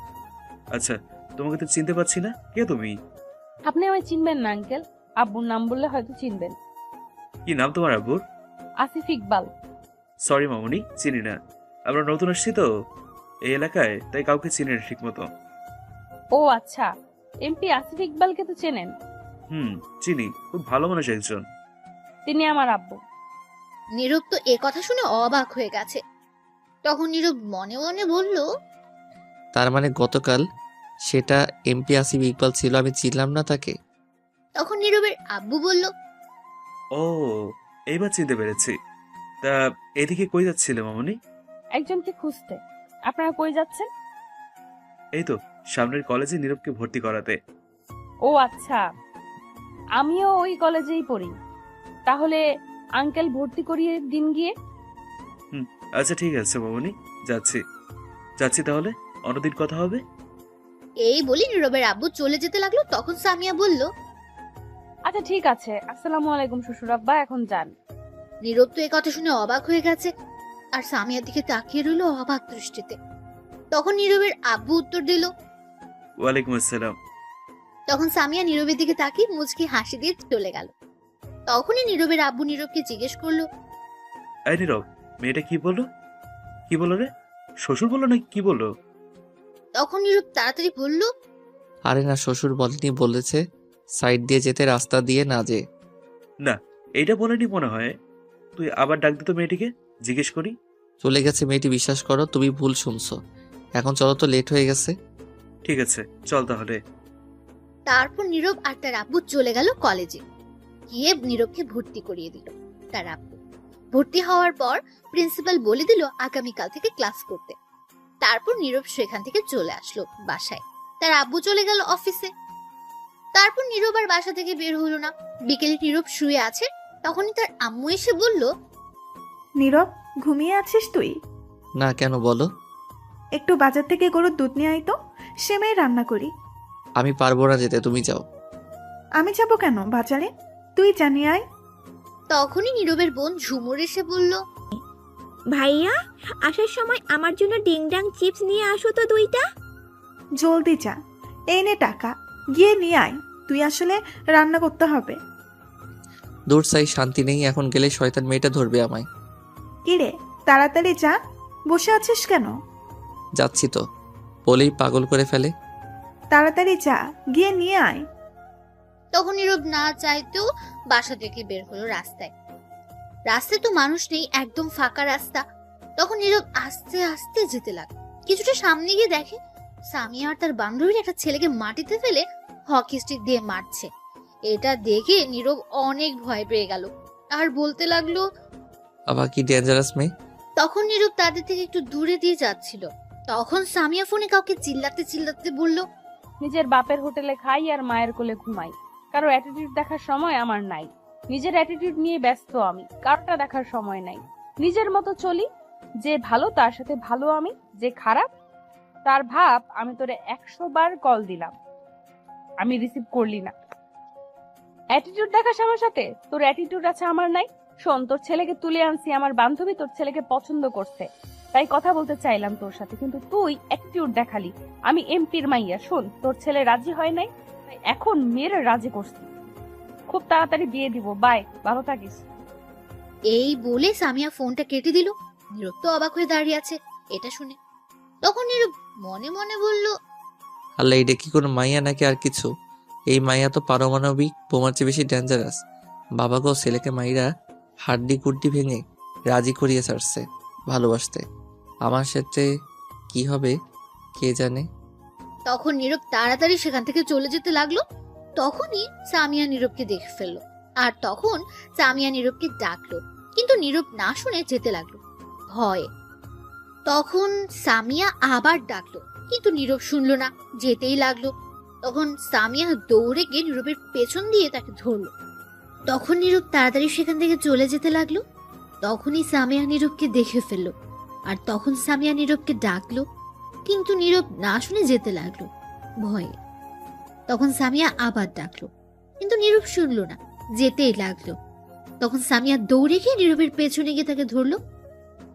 আচ্ছা, তোমাকে তো চিনতে পারছি না, কে তুমি? আপনি আমায় চিনবেন না আঙ্কেল, আব্বুর নাম বললে হয়তো চিনবেন। কি নাম তোমার আব্বুর? আসিফ ইকবাল। সরি মামুনি, চিনি না। আমরা নতুন আসছি তো এই এলাকায়, তাই কাউকে চিনি না ঠিক মতো। ও আচ্ছা, এমপি আসিফ ইকবালকে তো চেনেন? চিনি, খুব ভালো মানুষ একজন। তিনি আমার আব্বু। নীরব তো এ কথা শুনে অবাক হয়ে গেছে। তখন নীরব মনে মনে বলল। তার মানে গতকাল সেটা এমপি আসিফ ইকবাল ছিল, আমি চিনলাম না তাকে। তখন নীরবের আব্বু বলল। ও, এইবার চিনতে পেরেছি। তা এদিকে কই যাচ্ছিলে মামুনি? একজনকে খুঁজতে। আপনারা কই যাচ্ছেন? এই তো সামনের কলেজে নীরবকে ভর্তি করাতে। ও আচ্ছা, আমিও ওই কলেজেই পড়ি। তাহলে আঙ্কেল ভর্তি করিয়ে দিন গিয়ে। আচ্ছা ঠিক আছে মামুনি, যাচ্ছি যাচ্ছি তাহলে, অন্যদিন কথা হবে। এই বলি নীরবের আব্বু চলে যেতে লাগলো। তখন সামিয়া বলল। আচ্ছা ঠিক আছে, আসসালামু আলাইকুম শ্বশুর আব্বা, এখন যান। নীরব তো এ কথা শুনে অবাক হয়ে গেছে আর সামিয়ার দিকে তাকিয়ে রইল অবাক দৃষ্টিতে। তখন নীরবের আব্বু উত্তর দিল। ওয়ালাইকুম আসসালাম। তখন সামিয়া নীরবের দিকে তাকিয়ে মুচকি হাসি দিয়ে চলে গেল। তখনই নীরবের আব্বু নীরবকে জিজ্ঞেস করলো। এই নীরব, মেয়েটা কি বললো? কি বললো রে? শ্বশুর বললো নাকি কি বললো? তখন নীরব তাড়াতাড়ি বলল। আরে না, শ্বশুর বলেনি, বলেছে সাইড দিয়ে যেতে, রাস্তা দিয়ে না যে। না, এইটা বলেনি মনে হয়। তুই আবার ডাক দিত মেয়েটিকে, জিজ্ঞেস করি। চলে গেছে মেয়েটি, বিশ্বাস করো, তুমি ভুল শুনছো। এখন চলো তো, লেট হয়ে গেছে। ঠিক আছে চল তাহলে। তারপর নীরব আর তার আব্বু চলে গেল কলেজে। গিয়ে নীরবকে ভর্তি করিয়ে দিল তার আব্বু। ভর্তি হওয়ার পর প্রিন্সিপাল বলে দিল আগামীকাল থেকে ক্লাস করতে। তারপর নীরব সেখান থেকে চলে আসলো বাসায়। তার আব্বু চলে গেল অফিসে। তারপর নীরব আর বাসা থেকে বের হলো না। বিকেলে নীরব শুয়ে আছে, তখনই তার আম্মু এসে বলল। নীরব, ঘুমিয়ে আছিস তুই? না, কেন বলো? একটু বাজার থেকে গরুর দুধ নিয়ে আয় তো, সেমাই রান্না করি। আমি পারবো না যেতে, তুমি যাও। আমি যাব কেন বাজারে? তুই জানিয়ে আয়। তখনই নীরবের বোন ঝুমুর এসে বলল। ভাইয়া, আসার সময় আমার জন্য ডিংডাং চিপস নিয়ে আসো তো 2টা। জলদি যা, এই নে টাকা, গিয়ে নিয়ে আয়। তুই আসলে রান্না করতে হবে। দূর চাই, শান্তি নেই, এখন গেলে শয়তান মেয়েটা ধরবে আমায়। কিরে, তাড়াতাড়ি যা, বসে আছিস কেন? যাচ্ছি তো, বলেই পাগল করে ফেলে। তাড়াতাড়ি যা, গিয়ে নিয়ে আয়। তখন নীরব না চাইতেও বাসা থেকে বের হলো রাস্তায়। রাস্তায় তো মানুষ নেই, একদম ফাঁকা রাস্তা। তখন নীরব আস্তে আস্তে যেতে লাগলো। কিছুটা সামনে গিয়ে দেখে সামিয়া আর তার বান্ধবীর একটা ছেলেকে মাটিতে ফেলে হকি স্টিক দিয়ে মারছে। এটা দেখে নীরব অনেক ভয় পেয়ে গেল আর বলতে লাগলো। আবার কি ডেঞ্জারাস মেয়ে। তখন নীরব তাদের থেকে একটু দূরে দিয়ে যাচ্ছিল। তখন সামিয়া ফোনে কাউকে চিল্লাতে চিল্লাতে বলল। নিজের বাপের হোটেলে খাই আর মায়ের কোলে ঘুমাই, কারো অ্যাটিটিউড দেখার সময় আমার নাই। নিজের অ্যাটিটিউড নিয়ে ব্যস্ত আমি, কারোটা দেখার সময় নাই। নিজের মতো চলি, যে ভালো তার সাথে ভালো আমি, যে খারাপ তার ভাব। আমি তোরে 100 বার কল দিলাম, আমি রিসিভ করলি না। অ্যাটিটিউড দেখাস আমার সাথে, তোর অ্যাটিটিউড আছে আমার নাই। শোন, তোর ছেলেকে তুলে আনছি, আমার বান্ধবী তোর ছেলেকে পছন্দ করছে, তাই কথা বলতে চাইলাম তোর সাথে, কিন্তু তুই অ্যাটিটিউড দেখালি। আমি এমপির মাইয়া, শোন, তোর ছেলে রাজি হয় নাই, তাই এখন মেয়ের রাজি করছি। খুব তাড়াতাড়ি বিয়ে দিব, বাই, ভালো থাকিস। এই বলে সামিয়া ফোনটা কেটে দিল। নীরব তো অবাক হয়ে দাঁড়িয়ে আছে এটা শুনে। তখন নীরব মনে মনে বলল, আল্লাহ, এটা কি কোনো মাইয়া নাকি আর কিছু? এই মাইয়া তো পারমাণবিক বোমার চেয়ে বেশি ডেঞ্জারাস। বাবাকেও ছেলেকে মাইরা হাড্ডি কুড্ডি ভেঙে রাজি করিয়ে ছাড়ছে ভালোবাসতে। আমার সাথে কি হবে কে জানে। তখন নীরব তাড়াতাড়ি সেখান থেকে চলে যেতে লাগলো। তখনই সামিয়া নীরবকে দেখে ফেললো, আর তখন সামিয়া নীরবকে ডাকলো, কিন্তু নীরব না শুনে যেতে লাগলো ভয়ে। তখন সামিয়া আবার ডাকলো, কিন্তু নীরব শুনলো না, যেতেই লাগলো। তখন সামিয়া দৌড়ে গিয়ে নীরবের পেছন দিয়ে তাকে ধরলো। তখন নীরব তাড়াতাড়ি সেখান থেকে চলে যেতে লাগলো। তখনই সামিয়া নীরবকে দেখে ফেললো, আর তখন সামিয়া নীরবকে ডাকলো, কিন্তু নীরব না শুনে যেতে লাগলো ভয়ে। তখন সামিয়া আবার ডাকলো, কিন্তু নীরব শুনলো না, যেতেই লাগলো। তখন সামিয়া দৌড়ে গিয়ে নীরবের পেছনে গিয়ে তাকে ধরলো,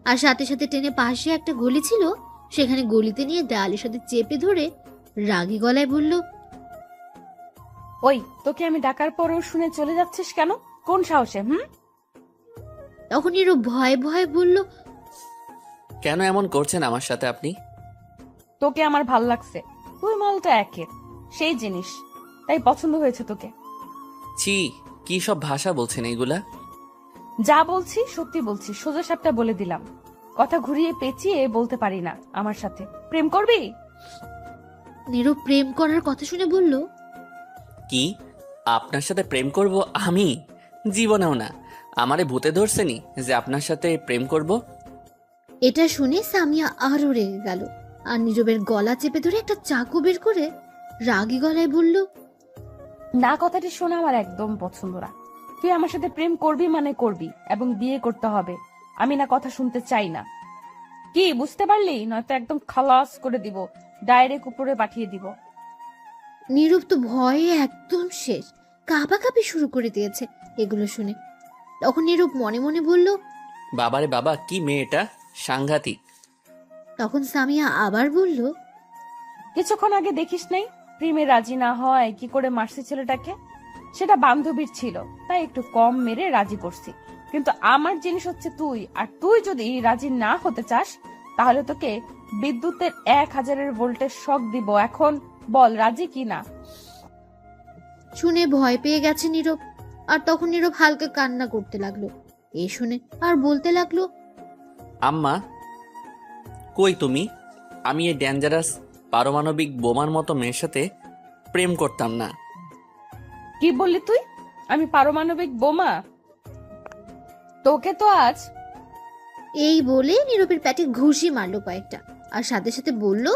আর সাথে সাথে টেনে পাশে একটা গলি ছিল, সেখানে গলিতে নিয়ে দেয়ালের সাথে চেপে ধরে রাগী গলায় বলল, ওই, তোকে আমি ডাকার পরেও শুনে চলে যাচ্ছিস কেন? কোন সাহসে? তখন নীরব ভয়ে ভয়ে বলল, কেন এমন করছেন আমার সাথে আপনি? তোকে আমার ভাল লাগছে, তুই মালটা একের সেই জিনিস, তাই পছন্দ হয়েছে তোকে। ছি, কি সব ভাষা বলছেন এইগুলা? যা বলছি সত্যি বলছি, সোজা সাপটা বলে দিলাম, কথা ঘুরিয়ে পেঁচিয়ে বলতে পারি না। আমার সাথে প্রেম করবি? নীরব প্রেম করার কথা শুনে বলল, কি, আপনার সাথে প্রেম করব আমি? জীবনেও না। আমারে ভূতে ধরছেনি যে আপনার সাথে প্রেম করব? এটা শুনে সামিয়া আরো রেগে গেল, আর নীরবের গলা চেপে ধরে একটা চাকু বের করে রাগী গলায় বলল, না, কথাটি শোনা আমার একদম পছন্দ না। তুই আমার সাথে প্রেম করবি মানে করবি, এবং বিয়ে করতে হবে। আমি না কথা শুনতে চাই না। কি বুঝতে পারলি? নয়তো একদম খালাস করে দিব, ডাইরেক্ট উপরে পাঠিয়ে দিব। নীরব তো ভয়ে একদম শেষ, কাঁপাকাঁপি শুরু করে দিয়েছে এগুলো শুনে। তখন নীরব মনে মনে বলল, বাবারে বাবা, কি মেয়েটা, সাংঘাতিক। তখন সামিয়া আবার বলল, কিছুক্ষণ আগে দেখিস নাই প্রেমে রাজি না হয় কি করে মারছি ছেলেটাকে? সেটা বান্ধবীর ছিল, তাই একটু কম মেরে রাজি করছি। কিন্তু আমার জিনিস হচ্ছে তুই, আর তুই যদি রাজি না হতে চাস তাহলে তোকে বিদ্যুতের 1000 ভোল্টের শক দিব। এখন বল রাজি কি না? শুনে ভয় পেয়ে গেছে নীরব, আর তখন নীরব হালকা কান্না করতে লাগলো। এই শুনে আর বলতে লাগলো, আম্মা, কই তুমি? আমি এই ডেঞ্জারাস পারমাণবিক বোমার মতো মেয়ের সাথে প্রেম করতাম না। কি বললি তুই? আমি পারমাণবিক বোমা? তোকে তো আজ। এই বলে নীরবের পেটে ঘুষি মারলো কয়েকটা, আর সাথে সাথে বলল,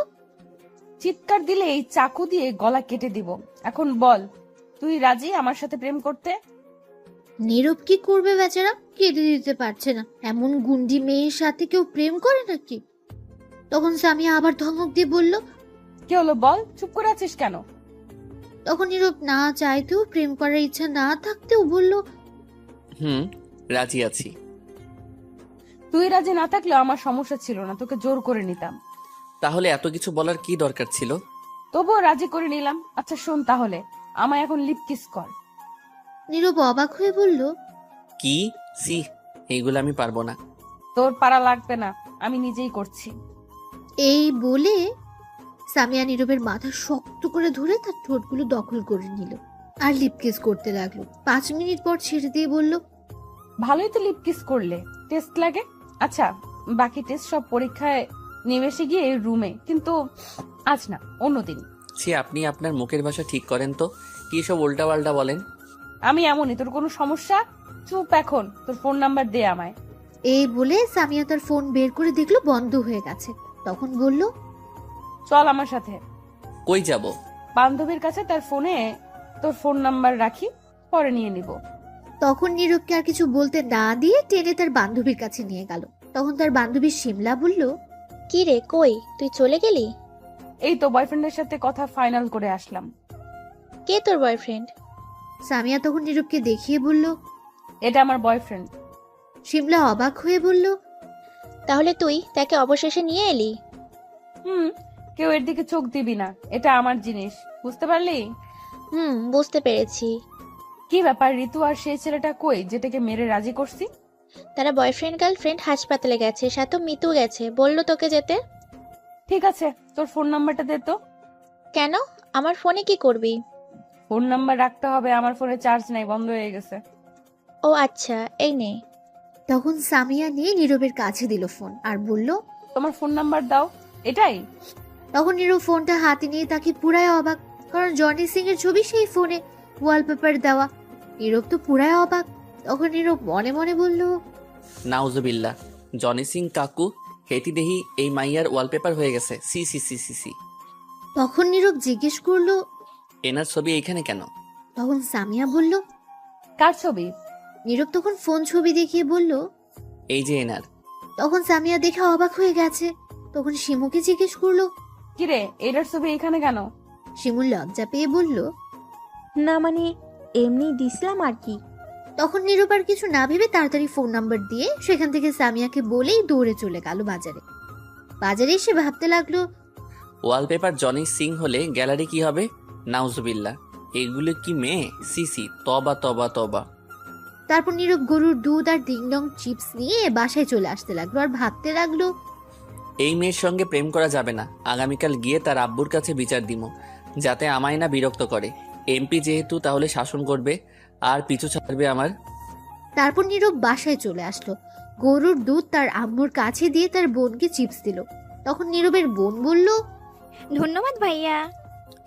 চিৎকার দিলে এই চাকু দিয়ে গলা কেটে দিব। এখন বল, তুই রাজি আমার সাথে প্রেম করতে? নীরব কি করবে বেচারা, কেটে দিতে পারছে না। এমন গুন্ডি মেয়ের সাথে কেউ প্রেম করে নাকি? তখন সামিয়া আবার ধমক দিয়ে বলল, কি হলো বল, চুপ করে আছিস কেন? তখন নীরব না চাইতেও প্রেম করার ইচ্ছা না থাকতেও বলল, রাজি আছি। তুই রাজি না থাকলে আমার সমস্যা ছিল না, তোকে জোর করে নিতাম। তাহলে এত কিছু বলার কি দরকার ছিল? তবুও রাজি করে নিলাম। আচ্ছা শোন তাহলে, আমায় এখন লিপ কিস কর। নীরব অবাক হয়ে বলল, কি? সি, এইগুলো আমি পারবো না। তোর পারা লাগবে না, আমি নিজেই করছি। এই বলে সামিয়া নীরবের মাথা শক্ত করে ধরে তার ঠোঁটগুলো দখল করে নিল, আর লিপকিস করতে লাগলো। 5 মিনিট পর ছেড়ে দিয়ে বলল, ভালোই তো লিপ কিস করলে, টেস্ট লাগে। আচ্ছা, বাকি টেস্ট সব পরীক্ষায় নিমেষে গিয়ে রুমে, কিন্তু আজ না, অন্যদিন। ছি, আপনি আপনার মুখের ভাষা ঠিক করেন তো। কি সব উল্টা পাল্টা বলেন? আমি এমনই, তোর কোনো সমস্যা? চুপ এখন, তোর ফোন নাম্বার দে আমায়। এই বলে সামিয়া তার ফোন বের করে দেখলো বন্ধ হয়ে গেছে। তখন বলল, চল আমার সাথে। কই যাব? বান্ধবীর কাছে তার ফোনে তোর ফোন নাম্বার রাখি, পরে নিয়ে নিব। তখন নীরবকে আর কিছু বলতে না দিয়ে টেনে তার বান্ধবীর কাছে নিয়ে গেল। তখন তার বান্ধবী শিমলা বলল, কি রে, কই তুই চলে গেলি? এই তো বয়ফ্রেন্ডের সাথে কথা ফাইনাল করে আসলাম। কে তোর বয়ফ্রেন্ড? সামিয়া তখন নীরবকে দেখিয়ে বলল, এটা আমার বয়ফ্রেন্ড। শিমলা অবাক হয়ে বলল, তাহলে তুই তাকে অবশেষে নিয়ে এলি? হুম, কেউ এর দিকে চোখ দিবি না, এটা আমার জিনিস, বুঝতে পারলি? বুঝতে পেরেছি। কি ব্যাপার ঋতু আর সেই ছেলেটা কই যেটাকে মেরে রাজি করছি? তারা বয়ফ্রেন্ড গার্লফ্রেন্ড হাসপাতালে গেছে, সাথে মিতু গেছে, বললো তোকে যেতে। ঠিক আছে, তোর ফোন নাম্বারটা দে তো। কেন? আমার ফোনে কি করবি? ফোন নাম্বার রাখতে হবে, আমার ফোনে চার্জ নাই, বন্ধ হয়ে গেছে। ও আচ্ছা, এই নে। তখন সামিয়া নিয়ে নীরবের কাছে দিল ফোন আর বলল, তোমার ফোন নাম্বার দাও। এটাই? তখন নীরব ফোনটা হাতে নিয়ে তাকে পুরাই অবাক, কারণ জনি সিং এর ছবি সেই ফোনে ওয়ালপেপার দেওয়া। নীরব তো পুরাই অবাক। তখন নীরব মনে মনে বলল, নাউজুবিল্লাহ, জনি সিং কাকু হেটি দেহি এই মাইয়ার ওয়ালপেপার হয়ে গেছে। সি সি সি সি সি। তখন নীরব জিজ্ঞেস করলো, এনার ছবি এইখানে কেন? তখন সামিয়া বলল, কার ছবি? নীরব তখন ফোন ছবি দেখিয়ে বলল, এই যে এনার। তখন সামিয়া দেখে অবাক হয়ে গেছে। তখন শিমুকে জিজ্ঞেস করলো, কিরে, এটার ছবি এখানে কেন? শিমু লজ্জা পেয়ে বলল, না মানে এমনি দিছিলাম আর কি। তখন নীরব আর কিছু না ভেবে তাড়াতাড়ি ফোন নাম্বার দিয়ে সেখান থেকে সামিয়াকে বলেই দৌড়ে চলে গেল বাজারে। বাজারে এসে ভাবতে লাগলো, ওয়ালপেপার জনি সিং হলে গ্যালারি কি হবে? নাউজুবিল্লাহ, এগুলো কি মেয়ে? সি সি, তবা তবা তবা। তারপর নীরব গরুর দুধ আর ডিংডং চিপস নিয়ে বাসায় চলে আসতে লাগলো আর ভাবতে লাগলো, এই মেয়ের সঙ্গে প্রেম করা যাবে না। আগামীকাল গিয়ে তার আব্বুর কাছে বিচার দিব, যাতে আমায় না বিরক্ত করে। এমপি যেহেতু, তাহলে শাসন করবে আর পিছু ছাড়বে আমার। তারপর নীরব বাসায় চলে আসলো। গরুর দুধ তার আম্মুর কাছে দিয়ে তার বোনকে চিপস দিল। তখন নীরবের বোন বলল, ধন্যবাদ ভাইয়া।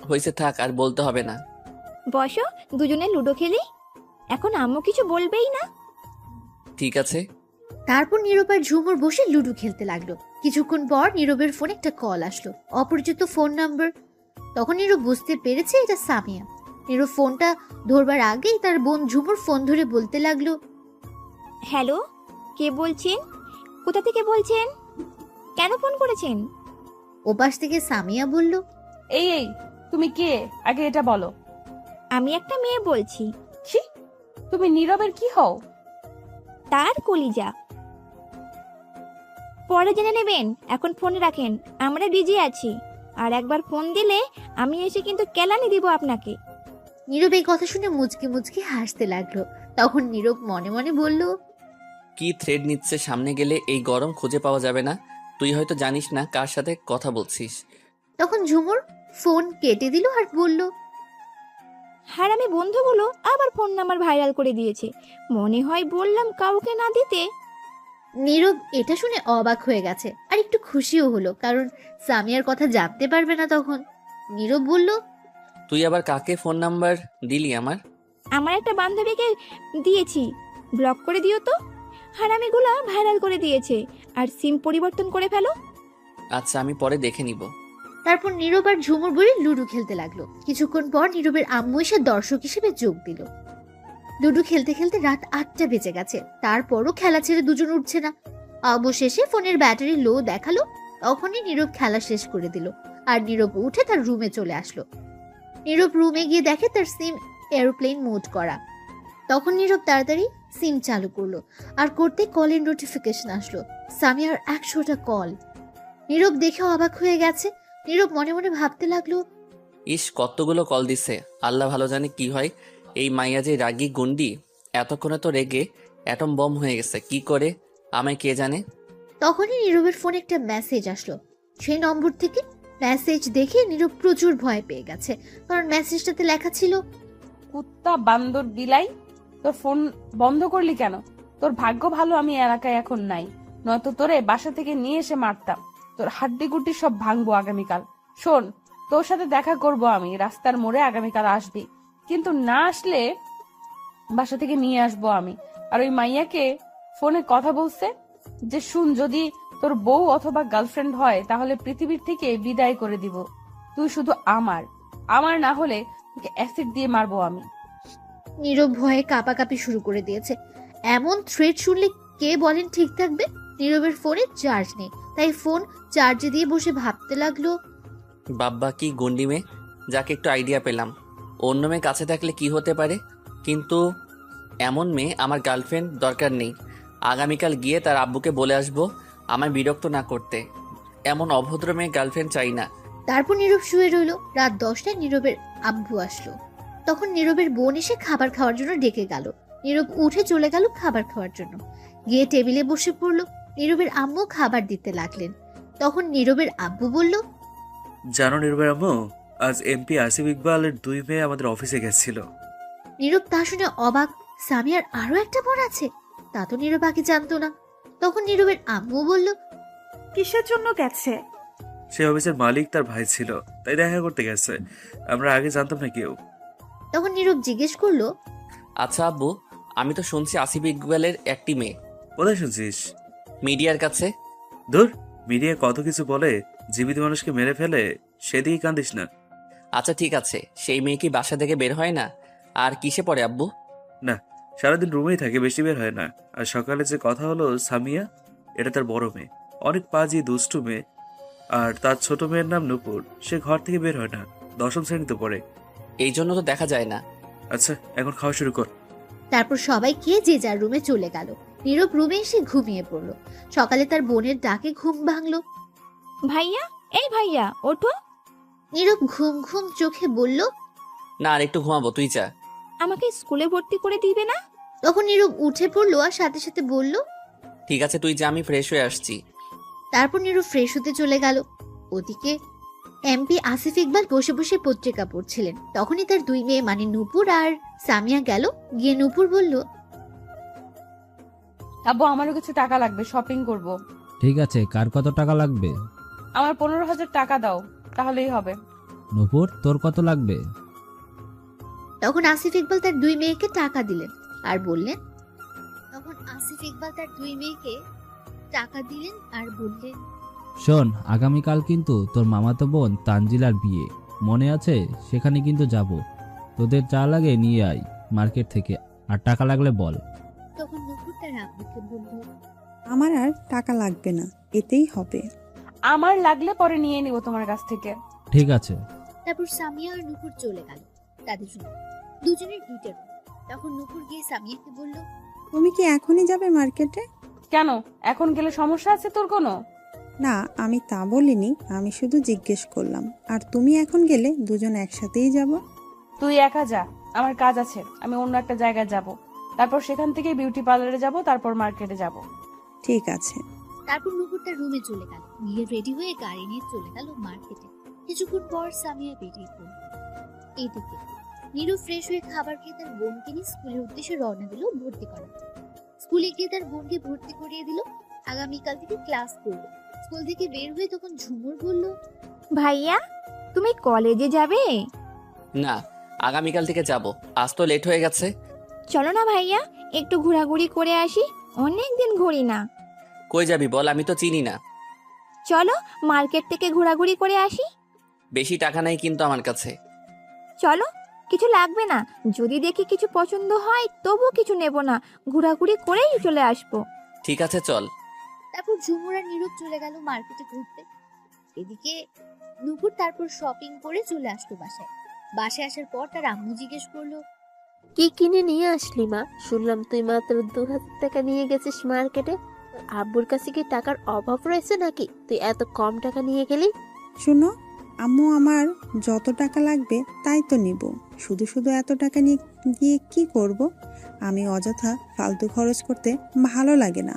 হয়েছে, থাক, আর বলতে হবে না। বসো, দুজনে লুডো খেলি। এখন আম্মু কিছু বলবেই না। ঠিক আছে। তারপর নীরব আর ঝুমুর বসে লুডো খেলতে লাগলো। কিছুক্ষণ পর নীরবের ফোনে একটা কল আসলো, অপরিচিত ফোন নাম্বার। তখন নীরব বুঝতে পেরেছে এটা সামিয়া। নীরব ফোনটা ধরবার আগেই তার বোন ঝুমুর ফোন ধরে বলতে লাগলো, হ্যালো, কে বলছেন? কোথা থেকে বলছেন? কেন ফোন করেছেন? ওপাশ থেকে সামিয়া বলল, এই এই, তুমি কে আগে এটা বলো। আমি একটা মেয়ে বলছি। কি? তুমি নীরবের কি হও? তার কলিজা। পরে জেনে নেবেন, এখন ফোন রাখেন, আমরা বিজি আছি। আর একবার ফোন দিলে আমি এসে কিন্তু কেলানি দিব আপনাকে। নীরব এই কথা শুনে মুচকি মুচকি হাসতে লাগলো। তখন নীরব মনে মনে বলল, কি থ্রেড নিচ্ছে, সামনে গেলে এই গরম খুঁজে পাওয়া যাবে না। তুই হয়তো জানিস না কার সাথে কথা বলছিস। তখন ঝুমুর ফোন কেটে দিল আর বলল, হারামি বন্ধুগুলো আবার ফোন নাম্বার ভাইরাল করে দিয়েছে। মনে হয় বললাম কাউকে না দিতে। নীরব এটা শুনে অবাক হয়ে গেছে আর একটু খুশিও হলো, কারণ সামিয়ার কথা জানতে পারবে না তখন। নীরব বলল, তুই আবার কাকে ফোন নাম্বার দিলি আমার? আমার একটা বান্ধবীকে দিয়েছি, ব্লক করে দিও তো। হারামিগুলা ভাইরাল করে দিয়েছে, আর সিম পরিবর্তন করে ফেলো। আচ্ছা, আমি পরে দেখে নিব। তারপর নীরব আর ঝুমুর বলে লুডো খেলতে লাগলো। কিছুক্ষণ পর নীরবের আম্মু এসে দর্শক হিসেবে যোগ দিল। লুডো খেলতে খেলতে রাত 8টা বেজে গেছে, তারপরও খেলা ছেড়ে দুজন উঠছে না। অবশেষে ফোনের ব্যাটারি লো দেখালো। তখনই নীরব খেলা শেষ করে দিল আর নীরব উঠে তার রুমে চলে আসলো। নীরব রুমে গিয়ে দেখে তার সিম এরোপ্লেন মোড করা। তখন নীরব তাড়াতাড়ি সিম চালু করলো আর করতে কলের নোটিফিকেশন আসলো। সামিয়ার 100টা কল। নীরব দেখে অবাক হয়ে গেছে। নীরব মনে মনে ভাবতে লাগলো, ইস, কতগুলো কল দিছে, আল্লাহ ভালো জানে কি হয়। এই মাইয়া যে রাগী গুন্ডি, এতক্ষণে তো রেগে অ্যাটম বম হয়ে গেছে। কি করে আমায় কে জানে। তখনই নীরবের ফোনে একটা মেসেজ আসলো। সেই নম্বর থেকে মেসেজ দেখে নীরব প্রচুর ভয় পেয়ে গেছে, কারণ মেসেজটাতে লেখা ছিল, কুত্তা বান্দর বিলাই, তোর ফোন বন্ধ করলি কেন? তোর ভাগ্য ভালো আমি এলাকায় এখন নাই, নয়তো তোরে বাসা থেকে নিয়ে এসে মারতাম। তোর হাড্ডি গুড্ডি সব ভাঙবো আগামীকাল। শোন, তোর সাথে দেখা করব আমি রাস্তার মোড়ে, আগামীকাল আসবি, কিন্তু না আসলে বাসা থেকে নিয়ে আসবো আমি। আর ওই মাইয়াকে ফোনে কথা বলছে যে, শুন, যদি তোর বউ অথবা গার্লফ্রেন্ড হয় তাহলে পৃথিবীর থেকে বিদায় করে দিব। তুই শুধু আমার না হলে তোকে অ্যাসিড দিয়ে মারবো আমি। নীরব ভয়ে কাঁপাকাঁপি শুরু করে দিয়েছে। এমন থ্রেট শুনলে কে বলেন ঠিক থাকবে? নীরবের ফোনে চার্জ নেই, তাই ফোন চার্জে দিয়ে বসে ভাবতে লাগলো, বাব্বা কি গুন্ডি মেয়ে, যাকে একটু আইডিয়া পেলাম। অন্য মেয়ে কাছে থাকলে কি হতে পারে, কিন্তু এমন মেয়ে আমার গার্লফ্রেন্ড দরকার নেই। আগামীকাল গিয়ে তার আব্বুকে বলে আসবো আমায় বিরক্ত না করতে। এমন অভদ্র মেয়ে গার্লফ্রেন্ড চাই না। তারপর নীরব শুয়ে রইল। রাত 10টায় নীরবের আব্বু আসলো। তখন নীরবের বোন এসে খাবার খাওয়ার জন্য ডেকে গেল। নীরব উঠে চলে গেল খাবার খাওয়ার জন্য। গিয়ে টেবিলে বসে পড়লো। নীরবের আম্মু খাবার দিতে লাগলেন। তখন নীরবের আব্বু বলল, জানো নির্ভয় আম্মু, আজ এমপি আসিফ ইকবালের 2 মেয়ে আমাদের অফিসে গেছিল। নীরব তা শুনে অবাক। সামিয়ার আরো একটা বোন আছে? তা তো নীরব আগে জানতো না। তখন নীরবের আম্মু বলল, কিসের জন্য গেছে? সেই অফিসের মালিক তার ভাই ছিল, তাই দেখা করতে গেছে। আমরা আগে জানতাম না কেউ। তখন নীরব জিজ্ঞেস করলো, আচ্ছা আব্বু, আমি তো শুনছি আসিফ ইকবালের একটি মেয়ে। কোথায় শুনছিস? মিডিয়ার কাছে। ধুর, মিডিয়া কত কিছু বলে, জীবিত মানুষকে মেরে ফেলে, সেদিকে কান্দিস না। আচ্ছা ঠিক আছে, সেই মেয়ে কি বাসা থেকে বের হয় না? আর কিসে পড়ে আব্বু? না, সারাদিন রুমেই থাকে, বেশি বের হয় না। আর সকালে যে কথা হলো সামিয়া, এটা তার বড় মেয়ে, অনেক পাজি দুষ্টু মেয়ে। আর তার ছোট মেয়ের নাম নূপুর, সে ঘর থেকে বের হয় না, 10ম শ্রেণীতে পড়ে। এই জন্য তো দেখা যায় না। আচ্ছা, এখন খাওয়া শুরু কর। তারপর সবাই খেয়ে যে যার রুমে চলে গেল। নীরব রুমে এসে ঘুমিয়ে পড়লো। সকালে তার বোনের ডাকে ঘুম ভাঙলো। ভাইয়া, এই ভাইয়া ওঠো। নীরব ঘুম ঘুম চোখে বলল, না, আর একটু ঘুমাবো, তুই যা। আমাকে স্কুলে ভর্তি করে দিবে না? তখন নীরব উঠে পড়লো আর সাথে সাথে বলল, ঠিক আছে তুই যা, আমি ফ্রেশ হয়ে আসছি। তারপর নীরব ফ্রেশ হতে চলে গেল। ওদিকে এমপি আসিফ ইকবাল বসে বসে পত্রিকা পড়ছিলেন। তখনই তার 2 মেয়ে মানে নূপুর আর সামিয়া গেল। গিয়ে নূপুর বলল, আব্বু আমারও কিছু টাকা লাগবে, শপিং করব। ঠিক আছে, কার কত টাকা লাগবে? আমার 15,000 টাকা দাও, তাহলেই হবে। নূপুর, তোর কত লাগবে? তখন আসিফ ইকবাল তার 2 মেয়েকে টাকা দিলেন আর বললেন, শোন, আগামীকাল কিন্তু তোর মামাতো বোন তানজিলার বিয়ে, মনে আছে? সেখানে কিন্তু যাব। তোদের যা লাগে নিয়ে আয় মার্কেট থেকে, আর টাকা লাগলে বল। তখন নূপুর তার আব্বুকে বলল, আমার আর টাকা লাগবে না, এতেই হবে। আমার লাগলে পরে নিয়ে নিব তোমার কাছ থেকে। ঠিক আছে। তারপর সামিয়া আর নূপুর চলে গেল তাদের রুমে। দুজনের 2টা রুম। তখন নূপুর গিয়ে সামিয়াকে বলল, তুমি কি এখনই যাবে মার্কেটে? কেন, এখন গেলে সমস্যা আছে তোর কোনো? না, আমি তা বলিনি, আমি শুধু জিজ্ঞেস করলাম। আর তুমি এখন গেলে দুজন একসাথেই যাব? তুই একা যা, আমার কাজ আছে, আমি অন্য একটা জায়গায় যাব। তারপর সেখান থেকে বিউটি পার্লারে যাব, তারপর মার্কেটে যাব। ঠিক আছে। তারপর নূপুর তার রুমে চলে গেল। গিয়ে রেডি হয়ে গাড়ি নিয়ে চলে গেল মার্কেটে। কিছুক্ষণ পর সামিয়া বেরিয়ে পড়ল। এইদিকে নীরব ফ্রেশ হয়ে খাবার খেয়ে তার বোনকে নিয়ে স্কুলের উদ্দেশ্যে রওনা দিল ভর্তি করার। স্কুলে গিয়ে তার বোনকে ভর্তি করিয়ে দিল। আগামীকাল থেকে ক্লাস করবে। স্কুল থেকে বের হয়ে তখন ঝুমুর বলল, ভাইয়া, তুমি কলেজে যাবে? না, আগামীকাল থেকে যাব, আজ তো লেট হয়ে গেছে। চলো না ভাইয়া, একটু ঘোরাঘুরি করে আসি, অনেক দিন ঘুরি না। কই যাবি বল, আমি তো চিনি না। চলো মার্কেট থেকে ঘোরাঘুরি করে আসি। বেশি টাকা নাই কিন্তু আমার কাছে। চলো, কিছু লাগবে না, যদি দেখি কিছু পছন্দ হয় তবু কিছু নেব না, ঘোরাঘুরি করেই চলে আসবো। ঠিক আছে চল। তারপর ঝুমুর আর নীরব চলে গেল মার্কেটে ঘুরতে। এদিকে নূপুর তারপর শপিং করে চলে আসলো বাসায়। বাসায় আসার পর তার আম্মু জিজ্ঞেস করলো, কি কিনে নিয়ে আসলি মা? শুনলাম তুই মাত্র 2,000 টাকা নিয়ে গেছিস মার্কেটে। আব্বুর কাছে কি টাকার অভাব রয়েছে নাকি তুই এত কম টাকা নিয়ে গেলি? শোনো আম্মু, আমার যত টাকা লাগবে তাই তো নিব। শুধু শুধু এত টাকা নিয়ে গিয়ে কি করব? আমি অযথা ফালতু খরচ করতে ভালো লাগে না।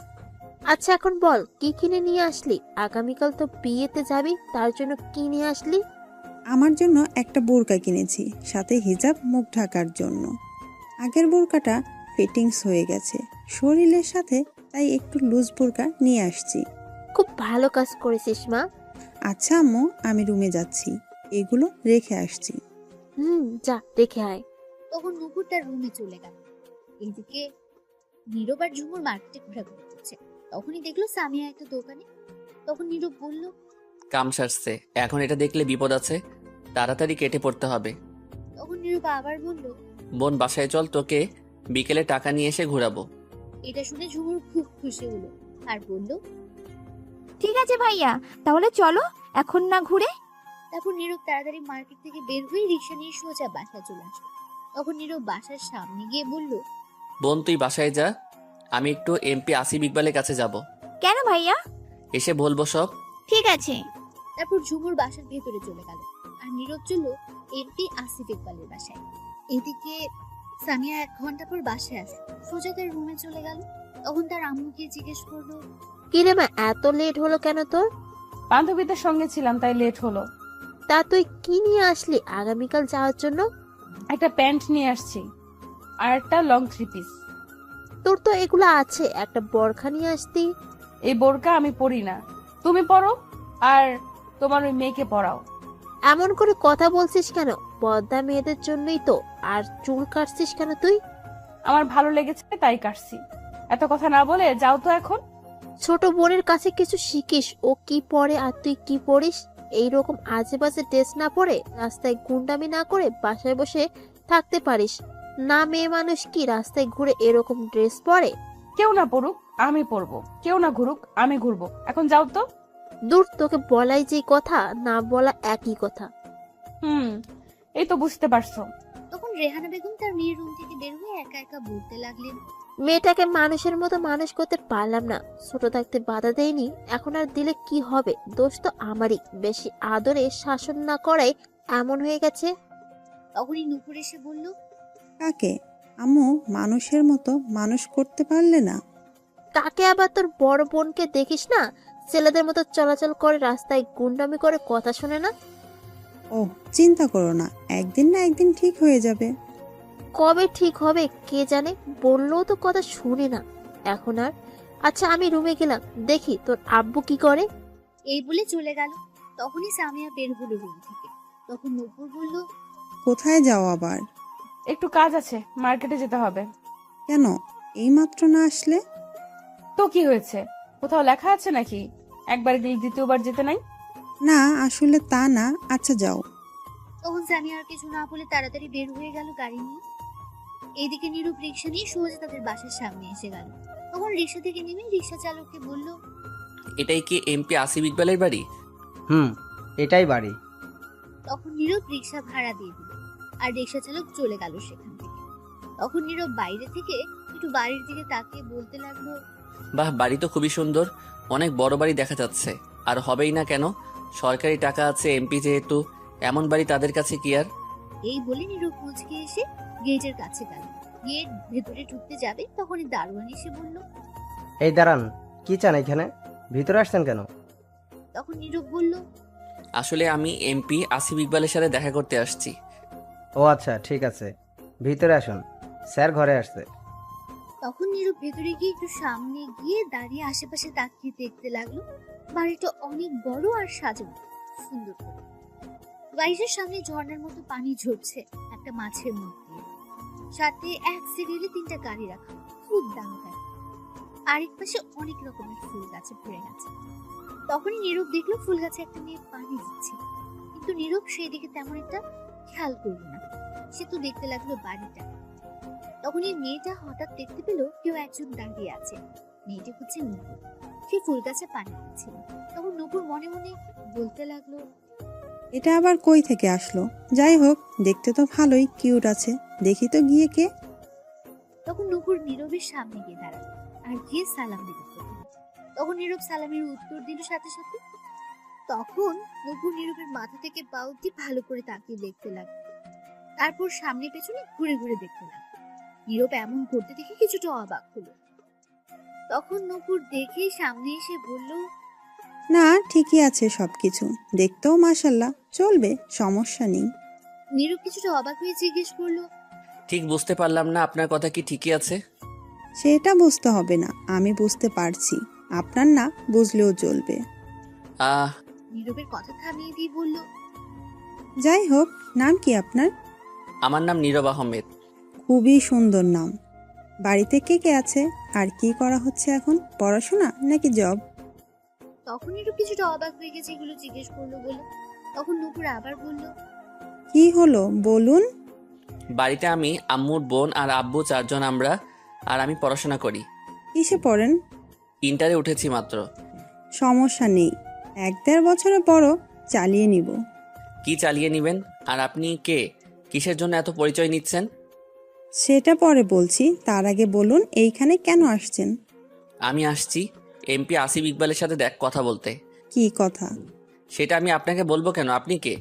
আচ্ছা এখন বল, কি কিনে নিয়ে আসলি? আগামীকাল তো বিয়েতে যাবি, তার জন্য কি নিয়ে আসলি? আমার জন্য একটা বোরকা কিনেছি, সাথে হিজাব মুখ ঢাকার জন্য। আগের বোরকাটা ফিটিংস হয়ে গেছে শরীরের সাথে, তাই একটু লুজ বোরকা নিয়ে আসছি। খুব ভালো কাজ করেছিস মা। আচ্ছা আম্মু, আমি রুমে যাচ্ছি, এগুলো রেখে আসছি। যা রেখে আয়। তখন নূপুর তার রুমে চলে গেল। এদিকে নীরব আর ঝুমুর মার্কেটে ঘোরাঘুরি করছে। তখনই দেখলো সামিয়া একটা দোকানে। তখন নীরব বলল, কাম সারছে, এখন এটা দেখলে বিপদ আছে, তাড়াতাড়ি কেটে পড়তে হবে। তখন নীরব আবার বলল, বোন বাসায় চল, তোকে বিকেলে টাকা নিয়ে এসে ঘুরাবো। এটা শুনে ঝুমুর খুব খুশি হলো আর বলল, ঠিক আছে ভাইয়া, তাহলে চলো এখন না ঘুরে। তারপর নীরব তাড়াতাড়ি মার্কেট থেকে বের হয়ে রিক্সা নিয়ে সোজা বাসায় চলে আসলো। তখন নীরব বাসার সামনে গিয়ে বলল, বোন তুই বাসায় যা, আমি একটু এমপি আসিফ ইকবালের কাছে যাব। কেন ভাইয়া? এসে বলবো সব। ঠিক আছে। তারপর ঝুমুর বাসার ভেতরে চলে গেল আর নীরব চলল এমপি আসিফ ইকবালের বাসায়। এদিকে সামিয়া 1 ঘন্টা পর বাসায় আসলো, সোজা তার রুমে চলে গেল। তখন তার আম্মুকে জিজ্ঞেস করলো, কি রে মা, এত লেট হলো কেন তোর? বান্ধবীদের সঙ্গে ছিলাম তাই লেট হলো। তা তুই কি নিয়ে আসলি আগামীকাল যাওয়ার জন্য? একটা প্যান্ট নিয়ে আসছি আর একটা লং 3 পিস। তোর তো এগুলো আছে, একটা বরখা নিয়ে আসতি। এই বোরকা আমি পরি না, তুমি পরো আর তোমার ওই মেয়েকে পরাও। এমন করে কথা বলছিস কেন? বদ্দা মেয়েদের জন্যই তো। আর চুল কাটছিস কেন তুই? আমার ভালো লেগেছে তাই কাটছি। এত কথা না বলে যাও তো এখন। ছোট বোনের কাছে কিছু শিখিস, ও কি পরে আর তুই কি পড়িস। এইরকম আজে বাজে ড্রেস না পরে, রাস্তায় গুন্ডামি না করে বাসায় বসে থাকতে পারিস না। মেয়ে মানুষ কি রাস্তায় ঘুরে এরকম ড্রেস পরে? কেউ না পড়ুক আমি পরবো, কেউ না ঘুরুক আমি ঘুরবো। এখন যাও তো। দূর, তোকে বলাই যে কথা, না বলা একই কথা। এই তো বুঝতে পারছো। তখন রেহানা বেগম তার মেয়ের রুম থেকে বের হয়ে একা একা বলতে লাগলেন, মেয়েটাকে মানুষের মতো মানুষ করতে পারলাম না। ছোট থাকতে বাধা দেয়নি, এখন আর দিলে কি হবে? দোষ তো আমারই। বেশি আদরে শাসন না করাই এমন হয়ে গেছে। তখনই নুপুর এসে বলল, কাকে? আম্মু মানুষের মতো মানুষ করতে পারলে না? কাকে? আবার তোর বড় বোনকে দেখিস না, ছেলেদের মতো চলাচল করে, রাস্তায় গুন্ডামি করে, কথা শোনে না। ও চিন্তা করো না, একদিন না একদিন ঠিক হয়ে যাবে। কবে ঠিক হবে কে জানে, বললেও তো কথা শুনে না এখন আর। আচ্ছা আমি রুমে গেলাম, দেখি তোর আব্বু কি করে। এই বলে চলে গেল। তখনই সামিয়া বের হলো রুম থেকে। তখন নুপুর বলল, কোথায় যাও আবার? একটু কাজ আছে, মার্কেটে যেতে হবে। কেন এইমাত্র না আসলে? তো কি হয়েছে, কোথাও লেখা আছে নাকি একবার গেলে দ্বিতীয়বার যেতে নাই? না আসলে তা না। আচ্ছা যাও। তখন সামিয়া আর কিছু না বলে তাড়াতাড়ি বের হয়ে গেল গাড়ি নিয়ে। এদিকে নীরব রিক্সা নিয়ে সোজা তাদের বাসার সামনে এসে গেল। তখন রিক্সা থেকে নেমে রিক্সা চালককে বলল, এটাই কি এমপি আসিফ ইকবালের বাড়ি? এটাই বাড়ি। তখন নীরব রিক্সা ভাড়া দিয়ে দিল আর রিক্সা চালক চলে গেল সেখান থেকে। তখন নীরব বাইরে থেকে একটু বাড়ির দিকে তাকিয়ে বলতে লাগলো, বাহ, বাড়ি তো খুবই সুন্দর, অনেক বড় বাড়ি দেখা যাচ্ছে। আর হবেই না কেন, সরকারি টাকা আছে, এমপি যেহেতু, এমন বাড়ি তাদের কাছে কি আর। এই বলে নীরব মুচকে এসে গেটের কাছে গেল। গেট ভেতরে ঢুকতে যাবে তখনই দারোয়ান এসে বলল, এই দাঁড়ান, কি চান এখানে? ভিতরে আসছেন কেন? তখন নীরব বলল, আসলে আমি এমপি আসিফ ইকবালের সাথে দেখা করতে আসছি। ও আচ্ছা, ঠিক আছে, ভিতরে আসুন, স্যার ঘরে আসছে। তখন নীরব ভেতরে গিয়ে একটু সামনে গিয়ে দাঁড়িয়ে আশেপাশে তাকিয়ে দেখতে লাগলো। বাড়িটা অনেক বড় আর সাজানো সুন্দর করে। বাড়িটার সামনে ঝর্ণার মতো পানি ঝরছে একটা মাছের মুখ দিয়ে। সাথে এক সিরিয়ালে 3টা গাড়ি রাখা, খুব দামি গাড়ি। আরেক পাশে অনেক রকমের ফুল গাছে ভরে গেছে। তখনই নীরব দেখলো ফুল গাছে একটা মেয়ে পানি দিচ্ছে, কিন্তু নীরব সেই দিকে তেমন একটা খেয়াল করলো না। সে তো দেখতে লাগলো বাড়িটা। তখন এই মেয়েটা হঠাৎ দেখতে পেল কেউ একজন দাঁড়িয়ে আছে। মেয়েটি হচ্ছে নুপুর। সে ফুল গাছে পানি দিচ্ছিল। তখন নুপুর মনে মনে বলতে লাগলো, এটা আবার কই থেকে আসলো? যাই হোক, দেখতে তো ভালোই কিউট আছে, দেখি তো গিয়ে কে। তখন নুপুর নীরবের সামনে গিয়ে দাঁড়ালো আর গিয়ে সালাম দিতে লাগলো। তখন নীরব সালামের উত্তর দিল সাথে সাথে। তখন নুপুর নীরবের মাথা থেকে পা অবধি ভালো করে তাকিয়ে দেখতে লাগলো। তারপর সামনে পেছনে ঘুরে ঘুরে দেখতে লাগলো। নীরব এমন করতে দেখে কিছুটা অবাক হলো। তখন নুপুর দেখে সামনে এসে বলল, না ঠিকই আছে সবকিছু, দেখতেও মাশাল্লাহ, চলবে, সমস্যা নেই। নীরব কিছুটা অবাক হয়ে জিজ্ঞেস করলো, ঠিক বুঝতে পারলাম না, আপনার কথা কি ঠিকই আছে? সেটা বুঝতে হবে না, আমি বুঝতে পারছি, আপনার না বুঝলেও চলবে। নীরবের কথা থামিয়ে দিয়ে বলল, যাই হোক, নাম কি আপনার? আমার নাম নীরব আহমেদ। খুবই সুন্দর নাম। বাড়িতে কে কে আছে আর কি করা হচ্ছে এখন? পড়াশোনা নাকি জব? তখন নীরব কিছুটা অবাক হয়ে গেছে এগুলো জিজ্ঞেস করলো বলে। তখন নুপুর আবার বলল, কি হলো বলুন। বাড়িতে আমি, আম্মুর বোন আর আব্বু 4 জন আমরা, আর আমি পড়াশোনা করি। কিসে পড়েন? ইন্টারে উঠেছি মাত্র। সমস্যা নেই, 1-1.5 বছরে বড় চালিয়ে নিব। কি চালিয়ে নিবেন? আর আপনি কে, কিসের জন্য এত পরিচয় নিচ্ছেন? সেটা পরে বলছি, তার আগে বলুন এইখানে কেন আসছেন? আমি আসছি এমপি আসিফ ইকবালের সাথে কথা বলতে। কি কথা? সেটা আমি আপনাকে বলবো কেন? আপনি কে?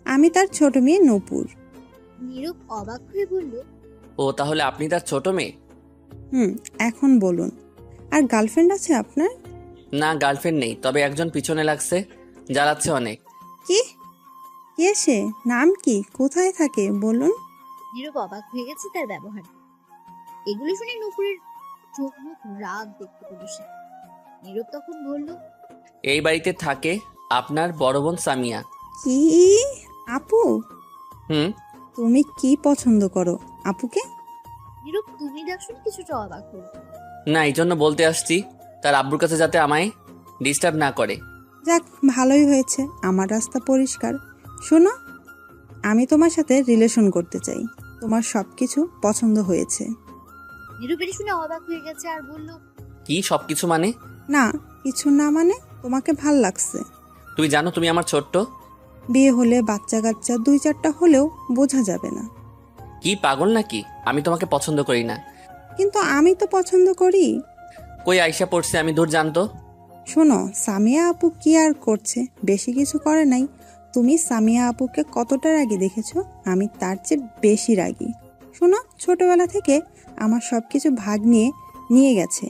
আমি তার ছোট মেয়ে নূপুর। নীরব অবাক হয়ে বলল, ও তাহলে আপনি তার ছোট মেয়ে? এখন বলুন, আর গার্লফ্রেন্ড আছে আপনার? না, গার্লফ্রেন্ড নেই, তবে একজন পিছনে লাগছে, জ্বালাচ্ছে অনেক। কি? কে সে? নাম কি? কোথায় থাকে বলুন? নীরব অবাক হয়ে গেছে তার ব্যবহার। এগুলো শুনে নুপুরের চোখ মুখ রাগ দেখতে পেল সে। নীরব তখন বলল, এই বাড়িতে থাকে আপনার বড় বোন সামিয়া। কি? আপু? তুমি কি পছন্দ করো আপুকে? নীরব তুমি ডাক শুনে কিছুটা অবাক হল। না, এই জন্য বলতে আসছি তার আব্বুর কাছে যাতে আমায় ডিস্টার্ব না করে। যাক, ভালোই হয়েছে, আমার রাস্তা পরিষ্কার। শোনো, আমি তোমার সাথে রিলেশন করতে চাই। তোমার সবকিছু পছন্দ হয়েছে। নীরব এটা শুনে অবাক হয়ে গেছে আর বলল, কি সবকিছু মানে? না, কিছু না মানে তোমাকে ভাল লাগছে। তুমি জানো তুমি আমার ছোট্ট। বিয়ে হলে বাচ্চা কাচ্চা 2-4টা হলেও বোঝা যাবে না। কি পাগল নাকি? আমি তোমাকে পছন্দ করি না। কিন্তু আমি তো পছন্দ করি। কই আইসা পড়ছে, আমি দূর জানতো। শোনো, সামিয়া আপু কি আর করছে? বেশি কিছু করে নাই। তুমি সামিয়া আপুকে কতটা রাগী দেখেছো? আমি তার চেয়ে বেশি রাগী। শোনো, ছোটবেলা থেকে আমার সব কিছু ভাগ নিয়ে গেছে।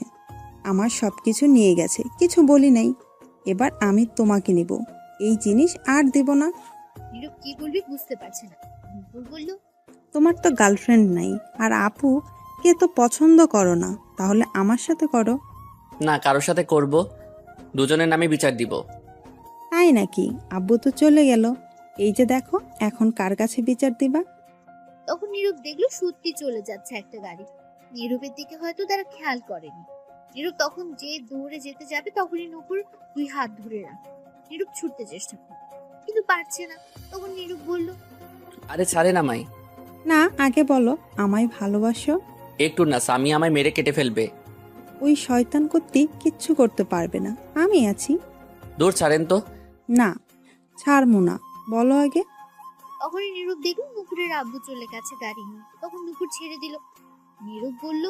আমার সব কিছু নিয়ে গেছে, কিছু বলি নাই। এবার আমি তোমাকে নিব, এই জিনিস আর দেব না। নীরব কি বলবি বুঝতে পারছে না। নুপুর বলল, তোমার তো গার্লফ্রেন্ড নাই, আর আপু কে তো পছন্দ করো না, তাহলে আমার সাথে করো। না, কারোর সাথে করব, দুজনের নামে বিচার দিব। তাই নাকি? আব্বু তো চলে গেল, এই যে দেখো, এখন কার কাছে বিচার দিবা? তখন নীরব দেখলো সত্যি চলে যাচ্ছে একটা গাড়ি। নীরবের দিকে হয়তো তারা খেয়াল করেনি। নীরব তখন যে দৌড়ে যেতে যাবে তখনই নুপুর 2 হাত ধরে রাখে। নীরব ছুটতে চেষ্টা করে কিন্তু পারছে না। তখন নীরব বলল, আরে ছাড়ে না মাই। না, আগে বলো আমায় ভালোবাসো। একটু না, স্বামী আমায় মেরে কেটে ফেলবে। ওই শয়তান কর্তৃক কিচ্ছু করতে পারবে না, আমি আছি। দূর ছাড়েন তো। না, ছাড়বো না, বলো আগে। তখনই নীরব দেখলো নুপুরের আব্বু চলে গেছে গাড়ি নিয়ে। তখন নুপুর ছেড়ে দিল। নীরব বলল,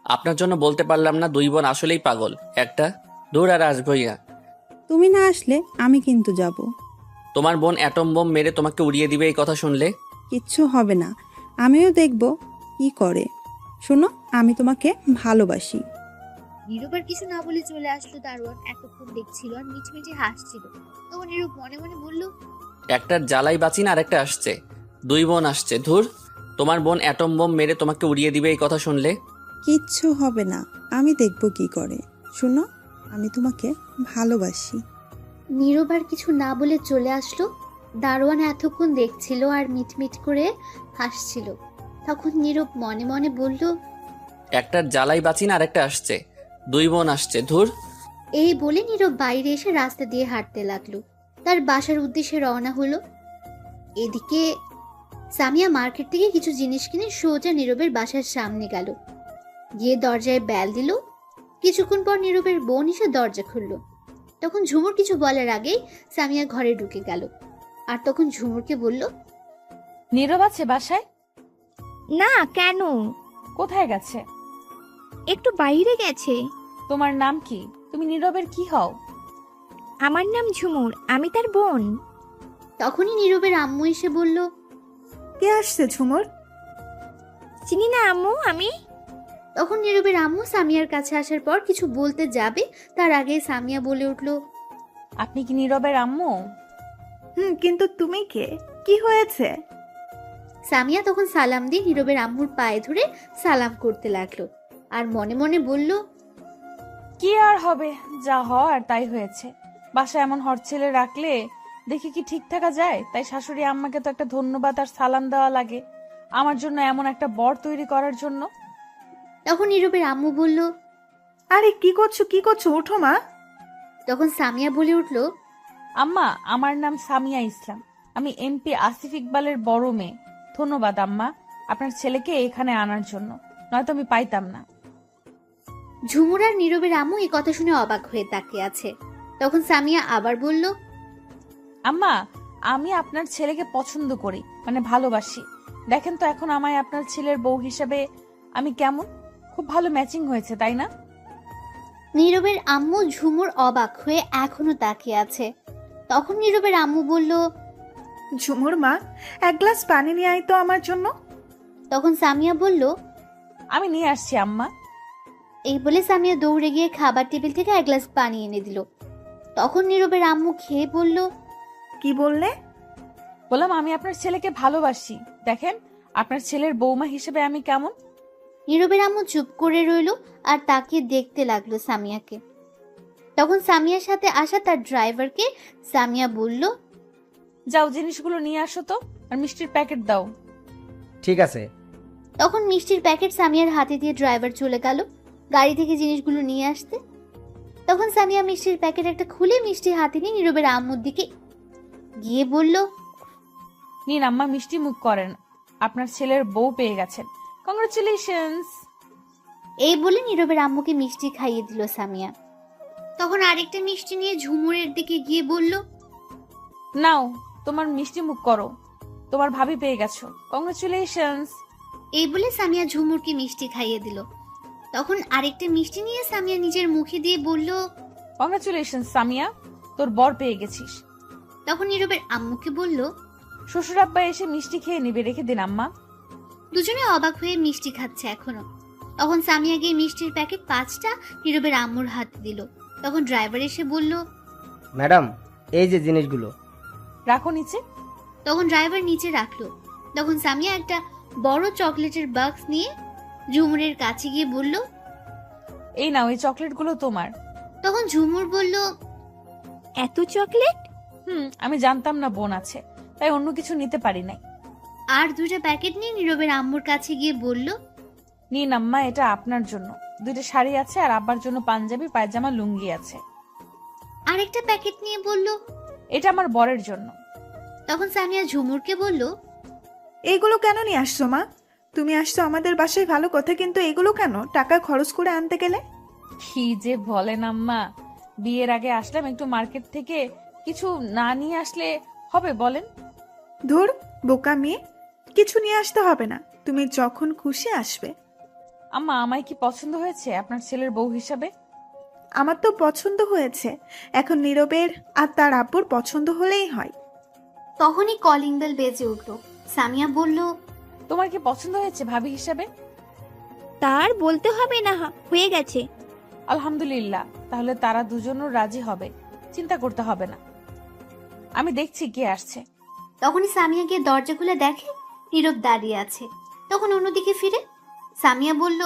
আপনার জন্য বলতে পারলাম না, 2 বোন আসলেই পাগল একটা। দূর আর আসবই না। তুমি না আসলে আমি কিন্তু যাব। তোমার বোন অ্যাটম বোম মেরে তোমাকে উড়িয়ে দিবে এই কথা শুনলে। কিচ্ছু হবে না, আমিও দেখব কি করে। শোনো, আমি তোমাকে ভালোবাসি। নীরব আর কিছু না বলে চলে আসলো দারোয়ান। এতক্ষণ দেখছিল আর মিটমিটে হাসছিল। তখন নীরব মনে মনে বলল, একটার জ্বালাই বাঁচি না, আর একটা আসছে। 2 বোন আসছে। ধুর, তোমার বোন অ্যাটম বোম মেরে তোমাকে উড়িয়ে দিবে এই কথা শুনলে। কিচ্ছু হবে না, আমি দেখব কি করে। শোনো, আমি তোমাকে ভালোবাসি। নীরব আর কিছু না বলে চলে আসলো। দারোয়ান এতক্ষণ দেখছিল আর মিটমিট করে হাসছিল। তখন নীরব মনে মনে বলল, একটার জ্বালাই বাঁচি না, আর একটা আসছে। 2 বোন আসছে। ধুর। এই বলে নীরব বাইরে এসে রাস্তা দিয়ে হাঁটতে লাগলো। তার বাসার উদ্দেশ্যে রওনা হলো। এদিকে সামিয়া মার্কেট থেকে কিছু জিনিস কিনে সোজা নীরবের বাসার সামনে গেল। গিয়ে দরজায় বেল দিল। কিছুক্ষণ পর নীরবের বোন এসে দরজা খুলল। তখন ঝুমুর কিছু বলার আগেই সামিয়া ঘরে ঢুকে গেল। আর তখন ঝুমুরকে বলল, নীরব আছে বাসায়? না, কেন? কোথায় গেছে? একটু বাইরে গেছে। তোমার নাম কি? তুমি নীরবের কি হও? আমার নাম ঝুমুর, আমি তার বোন। তখনই নীরবের আম্মু এসে বলল, কে আসছে ঝুমুর? চিনি না আম্মু আমি। তখন নীরবের আম্মু সামিয়ার কাছে আসার পর কিছু বলতে যাবে তার আগে সামিয়া বলে উঠল, আপনি কি নীরবের আম্মু? কিন্তু তুমি কে? কি হয়েছে? সামিয়া তখন সালাম দিয়ে নীরবের আম্মুর পায়ে ধরে সালাম করতে লাগলো আর মনে মনে বলল, কি আর হবে, যা হওয়ার তাই হয়েছে। বাসায় এমন হরছেলে রাখলে দেখি কি ঠিক থাকা যায়? তাই শাশুড়ি আম্মাকে তো একটা ধন্যবাদ আর সালাম দেওয়া লাগে আমার জন্য এমন একটা বর তৈরি করার জন্য। তখন নীরবের আম্মু বলল, আরে কি করছো, ওঠো মা। তখন সামিয়া বলে উঠল, আম্মা, আমার নাম সামিয়া ইসলাম, আমি এমপি আসিফ ইকবালের বড় মেয়ে। ধন্যবাদ আম্মা আপনার ছেলেকে এখানে আনার জন্য, নয়তো আমি পাইতাম না। ঝুমুর আর নীরবের আম্মু এই কথা শুনে অবাক হয়ে তাকিয়ে আছে। তখন সামিয়া আবার বলল, আম্মা, আমি আপনার ছেলেকে পছন্দ করি, মানে ভালোবাসি। দেখেন তো এখন আমায় আপনার ছেলের বউ হিসেবে আমি কেমন? খুব ভালো ম্যাচিং হয়েছে, তাই না? নীরবের আম্মু ঝুমুর অবাক হয়ে এখনো তাকিয়ে আছে। তখন নীরবের আম্মু বলল, ঝুমুর মা, এক গ্লাস পানি নিয়ে আয় তো আমার জন্য। তখন সামিয়া বলল, আমি নিয়ে আসছি আম্মা। এই বলে সামিয়া দৌড়ে গিয়ে খাবার টেবিল থেকে এক গ্লাস পানি এনে দিল। তখন নীরবের আম্মু খেয়ে বলল, কি বললে? বললাম আমি আপনার ছেলেকে ভালোবাসি, দেখেন আপনার ছেলের বৌমা হিসেবে আমি কেমন। নীরবের আম্মু চুপ করে রইল আর তাকিয়ে দেখতে লাগলো সামিয়াকে। তখন সামিয়ার সাথে আসা তার ড্রাইভারকে সামিয়া বলল, যাও জিনিসগুলো নিয়ে আসো তো, আর মিষ্টির প্যাকেট দাও। ঠিক আছে। তখন মিষ্টির প্যাকেট সামিয়ার হাতে দিয়ে ড্রাইভার চলে গেল গাড়ি থেকে জিনিসগুলো নিয়ে আসতে। তখন সামিয়া মিষ্টির প্যাকেট একটা খুলে মিষ্টি হাতে নিয়ে নীরবের আম্মুর দিকে গিয়ে বলল, নিন আম্মা, মিষ্টি মুখ করেন, আপনার ছেলের বউ পেয়ে গেছেন, কংগ্রেচুলেশনস। এই বলে নীরবের আম্মুকে মিষ্টি খাইয়ে দিল সামিয়া। তখন আরেকটা মিষ্টি নিয়ে ঝুমুরের দিকে গিয়ে বলল, নাও তোমার মিষ্টি মুখ করো, তোমার ভাবি পেয়ে গেছো, কংগ্রেচুলেশনস। এই বলে সামিয়া ঝুমুরকে মিষ্টি খাইয়ে দিল। তখন আরেকটা মিষ্টি নিয়ে সামিয়া নিজের মুখে দিয়ে বলল, কংগ্রেচুলেশনস সামিয়া, তোর বর পেয়ে গেছিস। তখন নীরবের আম্মুকে বলল, শ্বশুর আব্বা এসে মিষ্টি খেয়ে নিবে, রেখে দিন আম্মা। দুজনে অবাক হয়ে মিষ্টি খাচ্ছে এখনো। তখন সামিয়া গিয়ে মিষ্টির প্যাকেট 5টা নীরবের আম্মুর হাতে দিল। তখন ড্রাইভার এসে বলল, ম্যাডাম, এই যে জিনিসগুলো। রাখো নিচে। তখন ড্রাইভার নিচে রাখলো। তখন সামিয়া একটা বড় চকলেটের বাক্স নিয়ে ঝুমুরের কাছে গিয়ে বলল, এই নাও, এই চকলেটগুলো তোমার। তখন ঝুমুর বলল, এত চকলেট? আমি জানতাম না বোন আছে, তাই অন্য কিছু নিতে পারি নাই। আর 2টা প্যাকেট নিয়ে নীরবের আম্মুর কাছে গিয়ে বলল, নিন আম্মা, এটা আপনার জন্য। 2টা শাড়ি আছে আর আব্বার জন্য পাঞ্জাবি, পায়জামা, লুঙ্গি আছে। আরেকটা প্যাকেট নিয়ে বলল, এটা আমার বরের জন্য। তখন সামিয়া ঝুমুরকে বলল, এগুলো কেন নিয়ে আসছো মা? তুমি আসছো আমাদের বাসায় ভালো কথা, কিন্তু এগুলো কেন টাকা খরচ করে আনতে গেলে? কি যে বলেন আম্মা, বিয়ের আগে আসলাম একটু মার্কেট থেকে, কিছু না নিয়ে আসলে হবে বলেন? ধুর বোকা মেয়ে, কিছু নিয়ে আসতে হবে না, তুমি যখন খুশি আসবে। আম্মা, আমায় কি পছন্দ হয়েছে আপনার ছেলের বউ হিসাবে? আমার তো পছন্দ হয়েছে, এখন নীরবের আর তার আব্বুর পছন্দ হলেই হয়। তখনই কলিং বেল বেজে উঠল। সামিয়া বলল, তোমার কি পছন্দ হয়েছে ভাবি হিসাবে? তার বলতে হবে না, হয়ে গেছে। আলহামদুলিল্লাহ, তাহলে তারা দুজনও রাজি হবে, চিন্তা করতে হবে না। আমি দেখছি কে আসছে। তখনই সামিয়া গিয়ে দরজা খুলে দেখে নীরব দাঁড়িয়ে আছে। তখন অন্যদিকে ফিরে সামিয়া বলল,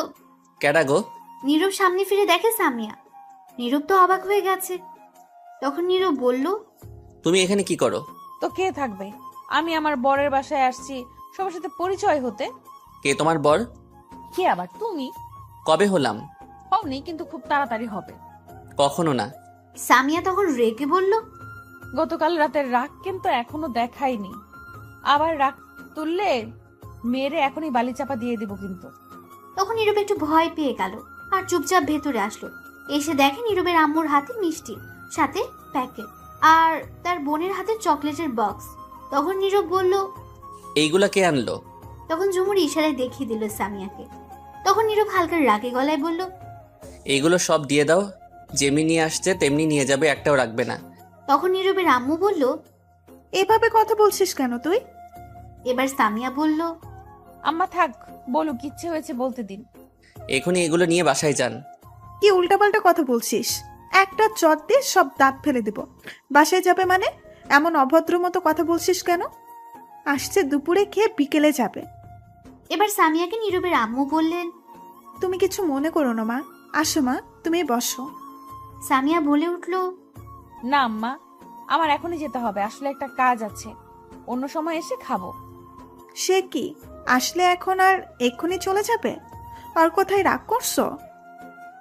কেডা গো? নীরব সামনে ফিরে দেখে সামিয়া। নীরব তো অবাক হয়ে গেছে। তখন নীরব বলল, তুমি এখানে কি করো? তো কে থাকবে, আমি আমার বরের বাসায় আসছি সবার সাথে পরিচয় হতে। কে তোমার বর? কে আবার তুমি? কবে হলাম? হওনি, কিন্তু খুব তাড়াতাড়ি হবে। কখনো না। সামিয়া তখন রেগে বলল, গতকাল রাতের রাগ কিন্তু এখনো দেখাইনি, আবার রাগ তুললে মেরে এখনই বালি চাপা দিয়ে দিব কিন্তু। তখন নীরব একটু ভয় পেয়ে গেল আর চুপচাপ ভেতরে আসলো। এসে দেখে নীরবের আম্মুর হাতে মিষ্টি, সাথে প্যাকেট, আর তার বোনের হাতে চকলেটের বক্স। তখন নীরব বলল, এইগুলা কে আনলো? তখন ঝুমুর ইশারায় দেখিয়ে দিল সামিয়াকে। তখন নীরব হালকা রাগে গলায় বলল, এইগুলো সব দিয়ে দাও, যেমনি নিয়ে আসছে তেমনি নিয়ে যাবে, একটাও রাখবে না। তখন নীরবের আম্মু বলল, এভাবে কথা বলছিস কেন তুই? এবার সামিয়া বলল, আম্মা থাক, বলুক, ইচ্ছে হয়েছে বলতে দিন। এখনই এগুলো নিয়ে বাসায় যান। কি উল্টাপাল্টা কথা বলছিস? একটা চট দিয়ে সব দাঁত ফেলে দেব। বাসায় যাবে মানে? এমন অভদ্র মতো কথা বলছিস কেন? আসছে দুপুরে খেয়ে বিকেলে যাবে। এবার সামিয়াকে নীরবের আম্মু বললেন, তুমি কিছু মনে করো না মা, আসো মা, তুমি বসো। সামিয়া বলে উঠল, না আম্মা, আমার এখনই যেতে হবে, আসলে একটা কাজ আছে, অন্য সময় এসে খাবো। সে কি, আসলে এখন আর এক্ষুনি চলে যাবে? আর কোথায় রাগ করছো?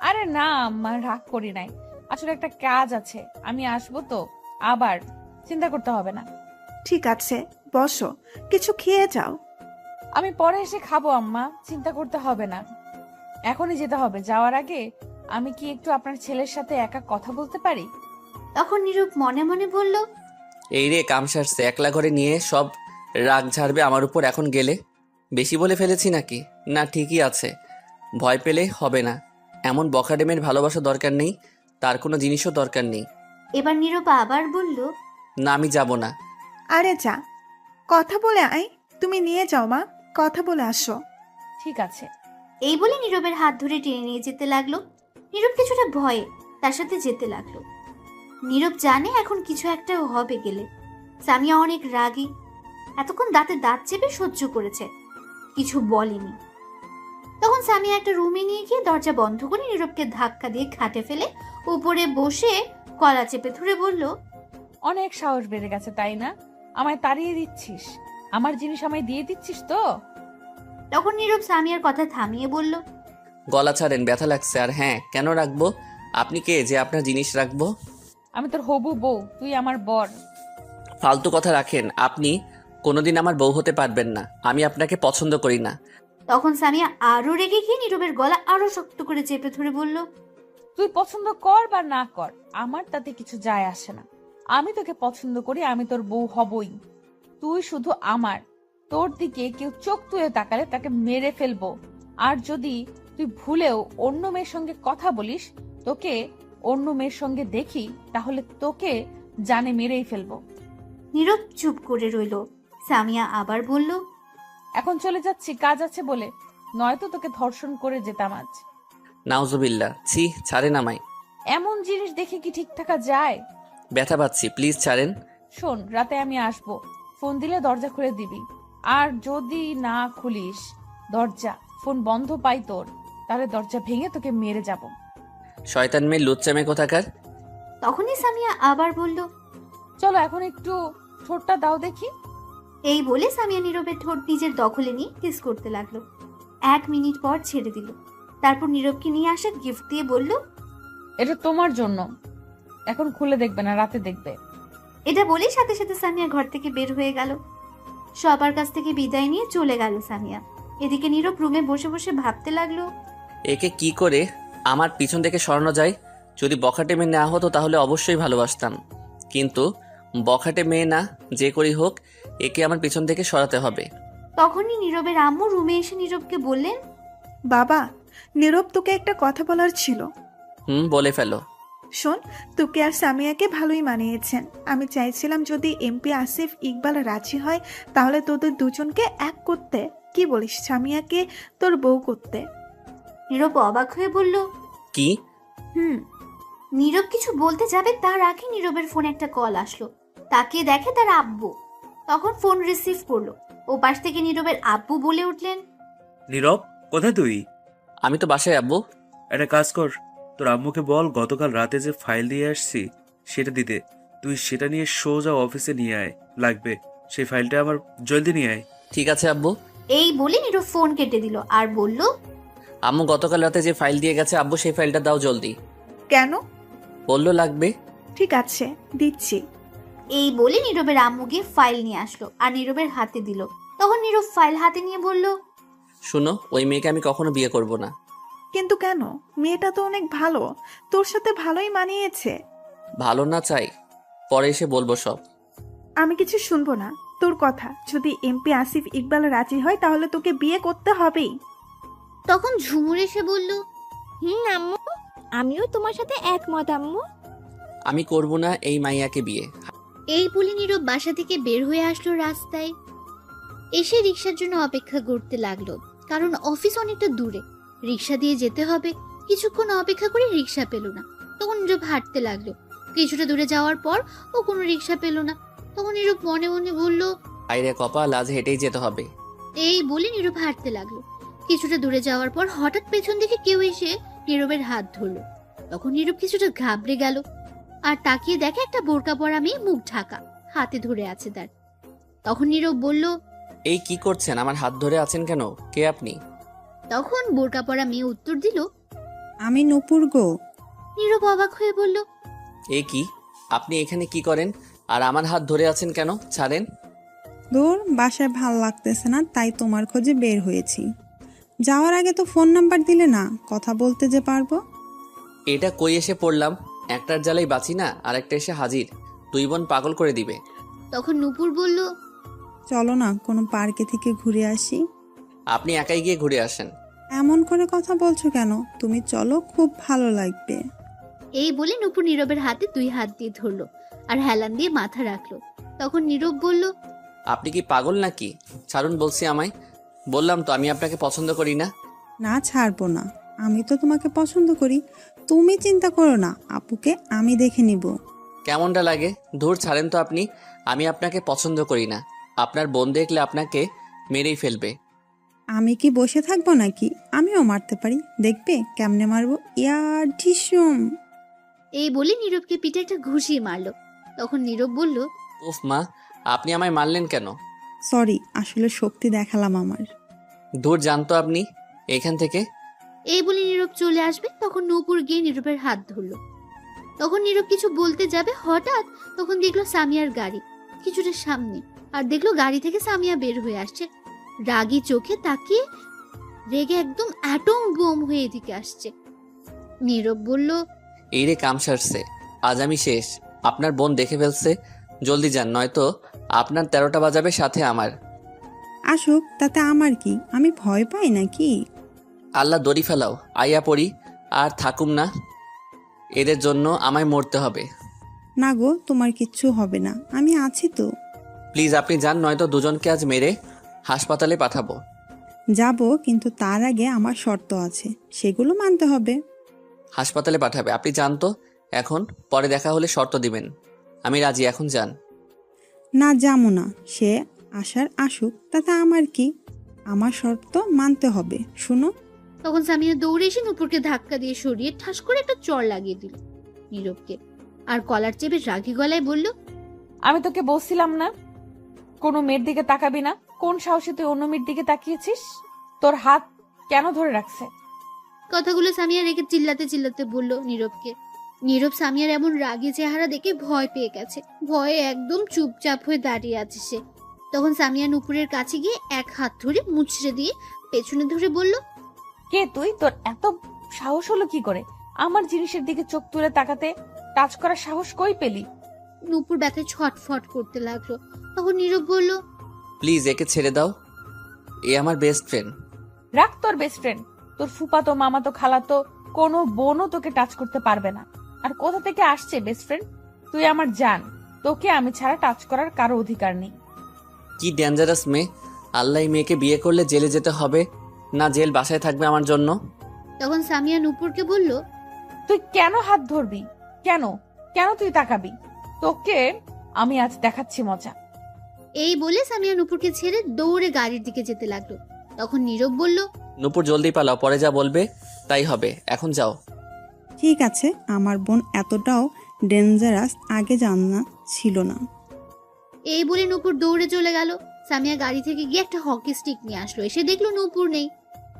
আরে না আম্মা, রাগ করি নাই, আসলে একটা কাজ আছে, আমি আসবো তো, আবার চিন্তা করতে হবে না। ঠিক আছে, বসো, কিছু খেয়ে যাও। আমি পরে এসে খাবো আম্মা, চিন্তা করতে হবে না। এখনই যেতে হবে, যাওয়ার আগে আমি কি একটু আপনার ছেলের সাথে একা কথা বলতে পারি? তখন নীরব মনে মনে বলল, এই রে, কাম সারছে, একলা ঘরে নিয়ে সব রাগ ঝাড়বে আমার উপর এখন গেলে। বেশি বলে ফেলেছি নাকি? না ঠিকই আছে, ভয় পেলে হবে না। এমন বখাটেমের ভালোবাসা দরকার নেই, তার কোনো জিনিসও দরকার নেই। এবার নীরব আবার বলল, না, আমি যাব না। আরে যা, কথা বলে আয়। তুমি নিয়ে যাও মা, কথা বলে আসো। ঠিক আছে। এই বলে নীরবের হাত ধরে টেনে নিয়ে যেতে লাগলো। নীরব কিছুটা ভয়ে তার সাথে যেতে লাগলো। নীরব জানে এখন কিছু একটা হবে গেলে। সামিয়া অনেক রাগী, এতক্ষণ দাঁতে দাঁত চেপে সহ্য করেছে, কিছু বলেনি। তখন সামিয়া একটা রুমে নিয়ে গিয়ে দরজা বন্ধ করে নীরবকে ধাক্কা দিয়ে খাটে ফেলে উপরে বসে গলা চেপে ধরে বলল, অনেক সাহস বেড়ে গেছে তাই না? আমায় তাড়িয়ে দিচ্ছিস? আমার জিনিস আমায় দিয়ে দিচ্ছিস তো? তখন নীরব সামিয়ার কথা থামিয়ে বলল, গলা ছাড়েন, ব্যথা লাগছে। আর হ্যাঁ, কেন রাখবো? আপনি কে যে আপনার জিনিস রাখবো? আমি তোর হবু বউ, তুই আমার বর। ফালতু কথা রাখেন। আপনি কোনোদিন আমার বউ হতে পারবেন না। আমি আপনাকে পছন্দ করি না। তখন সামিয়া আরো রেগে গিয়ে নীরবের গলা আরো শক্ত করে চেপে ধরে বলল, তুই পছন্দ কর বা না কর, আমার তাতে কিছু যায় আসে না। আমি তোকে পছন্দ করি, আমি তোর বউ হবই। তুই শুধু আমার। তোর দিকে কেউ চোখ তুলে তাকালে তাকে মেরে ফেলবো। আর যদি তুই ভুলেও অন্য মেয়ের সঙ্গে কথা বলিস, তোকে অন্য মেয়ের সঙ্গে দেখি, তাহলে তোকে জানে মেরেই ফেলবো। নীরব চুপ করে রইল। সামিয়া আবার বলল, এখন চলে যাচ্ছি, কাজ আছে বলে, নয়তো তোকে ধর্ষণ করে যেতাম আজ। নাউজুবিল্লাহ, ছি, ছাড়েন আমায়। এমন জিনিস দেখে কি ঠিক থাকা যায়? ব্যথা পাচ্ছি, প্লিজ ছাড়েন। শোন, রাতে আমি আসবো, ফোন দিলে দরজা খুলে দিবি। আর যদি না খুলিস দরজা, ফোন বন্ধ পাই তোর, তাহলে দরজা ভেঙে তোকে মেরে যাব। শয়তান মেয়ে, লুচ্চামে কোথাকার। তখনই সামিয়া আবার বলল, চলো এখন একটু ঠোঁটটা দাও দেখি। এই বলে সামিয়া নীরবের ঠোঁট নিজের দখলে নিয়ে কিস করতে লাগলো। 1 মিনিট পর ছেড়ে দিল। তারপর নীরবকে নিয়ে আসে গিফট দিয়ে বলল, এটা তোমার জন্য, এখন খুলে দেখবে না, রাতে দেখবে। এটা বলেই সাথে সাথে সামিয়া ঘর থেকে বের হয়ে গেল। সবার কাছ থেকে বিদায় নিয়ে চলে গেল সামিয়া। এদিকে নীরব রুমে বসে বসে ভাবতে লাগলো, একে কি করে আমার পিছন থেকে সরানো যায়। যদি বখাটে মেয়ে না হতো তাহলে অবশ্যই ভালোবাসতাম, কিন্তু বখাটে মেয়ে না, যে করি হোক একে আমার পিছন থেকে সরাতে হবে। তখনই নীরবের আম্মু রুমে এসে নীরবকে বললেন, বাবা, নীরব তোকে একটা কথা বলার ছিল। বলে ফেলো। শোন, তোকে আর সামিয়াকে ভালোই মানিয়েছেন। আমি চাইছিলাম যদি এমপি আসিফ ইকবাল রাজি হয় তাহলে তোদের দুজনকে এক করতে। কি বলিস সামিয়াকে তোর বউ করতে? নীরব অবাক হয়ে বলল, কি? নীরব কিছু বলতে যাবে তার আগে নীরবের ফোনে একটা কল আসলো। তাকে দেখে তার আব্বু। তখন ফোন রিসিভ করলো। ও পাশ থেকে নীরবের আব্বু বলে উঠলেন, নীরব, কোথায় তুই? আমি তো বাসায় আব্বু। একটা কাজ কর, তোর আম্মুকে বল গতকাল রাতে যে ফাইল দিয়ে আসছি সেটা দিতে। তুই সেটা নিয়ে সোজা অফিসে নিয়ে আয়, লাগবে সেই ফাইলটা আমার, জলদি নিয়ে আয়। ঠিক আছে আব্বু। এই বলে নীরব ফোন কেটে দিল আর বলল, আম্মু গতকাল রাতে যে ফাইল দিয়ে গেছে, আব্বু সেই ফাইলটা দাও জলদি। কেন? বললো লাগবে। ঠিক আছে, দিচ্ছি। এই বলে নীরবের আম্মু গিয়ে ফাইল নিয়ে আসলো আর নীরবের হাতে দিল। তখন নীরব ফাইল হাতে নিয়ে বলল, শুনো, ওই মেয়েকে আমি কখনো বিয়ে করব না। কিন্তু কেন? মেয়েটা তো অনেক ভালো, তোর সাথে ভালোই মানিয়েছে। ভালো না চাই, পরে এসে বলবো সব। আমি কিছু শুনবো না তোর কথা। যদি এমপি আসিফ ইকবাল রাজি হয় তাহলে তোকে বিয়ে করতে হবেই। তখন ঝুমুর এসে বলল, আম্মু, আমিও তোমার সাথে একমত আম্মু। আমি করব না এই মাইয়াকে বিয়ে। এই বলে নীরব বাসা থেকে বের হয়ে আসলো রাস্তায়। এসে রিক্সার জন্য অপেক্ষা করতে লাগলো, কারণ অফিস অনেকটা দূরে, রিক্সা দিয়ে যেতে হবে। কিছুক্ষণ অপেক্ষা করে রিক্সা পেল না। তখন নীরব হাঁটতে লাগলো। কিছুটা দূরে যাওয়ার পর ও কোনো রিক্সা পেল না। তখন নীরব মনে মনে বলল, আইরে কপাল, আজ হেঁটেই যেতে হবে। এই বলে নীরব হাঁটতে লাগলো। কিছুটা দূরে যাওয়ার পর হঠাৎ পেছন থেকে কেউ এসে নীরবের হাত ধরলো। তখন নীরব কিছুটা ঘাবড়ে গেল আর তাকিয়ে দেখে একটা বোরকা পরা মেয়ে, মুখ ঢাকা, হাতে ধরে আছে তার। তখন নীরব বলল, এই কি করছেন? আমার হাত ধরে আছেন কেন? কে আপনি? তখন বোরকা পরা মেয়ে উত্তর দিল, আমি নূপুর গো। নীরব অবাক হয়ে বলল, এ কি? আপনি এখানে কি করেন? আর আমার হাত ধরে আছেন কেন? ছাড়েন। দূর, বাসায় ভাল লাগতেছে না, তাই তোমার খোঁজে বের হয়েছি। যাওয়ার আগে তো ফোন নাম্বার দিলে না, কথা বলতে যে পারবো। এটা কই এসে পড়লাম? একটার জ্বালাই বাঁচি না, আর একটা এসে হাজির। দুই বোন পাগল করে দিবে। তখন নূপুর বলল, চলো না কোনো পার্কে থেকে ঘুরে আসি। আপনি একাই গিয়ে ঘুরে আসেন। এমন করে কথা বলছো কেন? তুমি চলো, খুব ভালো লাগবে। এই বলে নূপুর নীরবের হাতে 2 হাত দিয়ে ধরলো আর হেলান দিয়ে মাথা রাখলো। তখন নীরব বলল, আপনি কি পাগল নাকি? ছাড়ুন বলছি আমায়। বললাম তো আমি আপনাকে পছন্দ করি না। না, ছাড়বো না। আমি তো তোমাকে পছন্দ করি। তুমি চিন্তা করো না, আপুকে আমি দেখে নিব। কেমনটা লাগে? ধুর ছাড়েন তো আপনি। আমি আপনাকে পছন্দ করি না। আপনার বোন দেখলে আপনাকে মেরেই ফেলবে। আমি কি বসে থাকবো নাকি? আমিও মারতে পারি, দেখবে কেমনে মারবো। ইয়ার ঢিসুম। এই বলে নীরবকে পিঠে একটা ঘুষি মারলো। তখন নীরব বলল, উফ মা, আপনি আমায় মারলেন কেন? সরি, আসলে শক্তি দেখালাম আমার। দূর জানতো আপনি এখান থেকে। এই বলে নীরব চলে আসবে তখন নূপুর গিয়ে নীরবের হাত ধরলো। তখন নীরব কিছু বলতে যাবে, হঠাৎ তখন দেখলো সামিয়ার গাড়ি কিছুটা সামনে, আর দেখলো গাড়ি থেকে সামিয়া বের হয়ে আসছে। রাগী চোখে তাকিয়ে রেগে একদম অ্যাটম বোম হয়ে এদিকে আসছে। নীরব বলল, এই রে কাম সারছে, আজ আমি শেষ। আপনার বোন দেখে ফেলছে, জলদি যান নয়তো আপনার 13টা বাজাবে সাথে আমার। আসুক, তাতে আমার কি? আমি ভয় পাই নাকি? আল্লাহ দড়ি ফেলাও, আইয়া পড়ি আর থাকুম না। এদের জন্য আমায় মরতে হবে। না গো, তোমার কিচ্ছু হবে না, আমি আছি তো। প্লিজ আপনি যান, নয়তো দুজনকে আজ মেরে হাসপাতালে পাঠাবো। যাব, কিন্তু তার আগে আমার শর্ত আছে, সেগুলো মানতে হবে। হাসপাতালে পাঠাবে? আপনি যান তো এখন, পরে দেখা হলে শর্ত দিবেন। আমি রাজি, এখন যান। না, যাবো না। সে আসার আসুক, তাতে আমার কি? আমার শর্ত মানতে হবে, শুনো। তখন সামিয়া দৌড়ে এসে নূপুরকে ধাক্কা দিয়ে সরিয়ে ঠাস করে একটা চড় লাগিয়ে দিল নীরবকে, আর কলার চেপে রাগী গলায় বলল, আমি তোকে বলছিলাম না কোনো মেয়ের দিকে তাকাবি না? কোন সাহসে তুই অন্য মেয়ের দিকে তাকিয়েছিস? তোর হাত কেন ধরে রাখছে? কথাগুলো সামিয়া রেগে চিল্লাতে চিল্লাতে বলল নীরবকে। নীরব সামিয়ার এমন রাগী চেহারা দেখে ভয় পেয়ে গেছে। ভয়ে একদম চুপচাপ হয়ে দাঁড়িয়ে আছে সে। তখন সামিয়া নূপুরের কাছে গিয়ে এক হাত ধরে মুচড়ে দিয়ে পেছনে ধরে বলল, কে তুই? তোর এত সাহস হলো কি করে আমার জিনিসের দিকে চোখ তুলে তাকাতে? টাচ করার সাহস কই পেলি? নূপুর ব্যথায় ছটফট করতে লাগলো। তখন নীরব বলল, প্লিজ একে ছেড়ে দাও, এ আমার বেস্ট ফ্রেন্ড। রাখ তোর বেস্ট ফ্রেন্ড। তোর ফুপাতো মামাতো খালাতো কোনো বোনও তোকে টাচ করতে পারবে না। আর কোথা থেকে আসছে বেস্ট ফ্রেন্ড? তুই আমার জান, তোকে আমি ছাড়া টাচ করার কারো অধিকার নেই। কি ডেঞ্জারাস মেয়ে! আল্লাহ, এই মেয়েকে বিয়ে করলে জেলে যেতে হবে না জেল বাসায় থাকবে আমার জন্য। তখন সামিয়া নূপুরকে বলল, তুই কেন হাত ধরবি? কেন কেন তুই তাকাবি? তোকে আমি আজ দেখাচ্ছি মজা। এই বলে সামিয়া নূপুরকে ছেড়ে দৌড়ে গাড়ির দিকে যেতে লাগলো। তখন নীরব বলল, নূপুর জলদি পালাও, পরে যা বলবে তাই হবে, এখন যাও। ঠিক আছে, আমার বোন এতটাও ডেঞ্জারাস আগে জানা ছিল না। এই বলে নূপুর দৌড়ে চলে গেল। সামিয়া গাড়ি থেকে গিয়ে একটা হকি স্টিক নিয়ে আসলো। এসে দেখলো নূপুর নেই।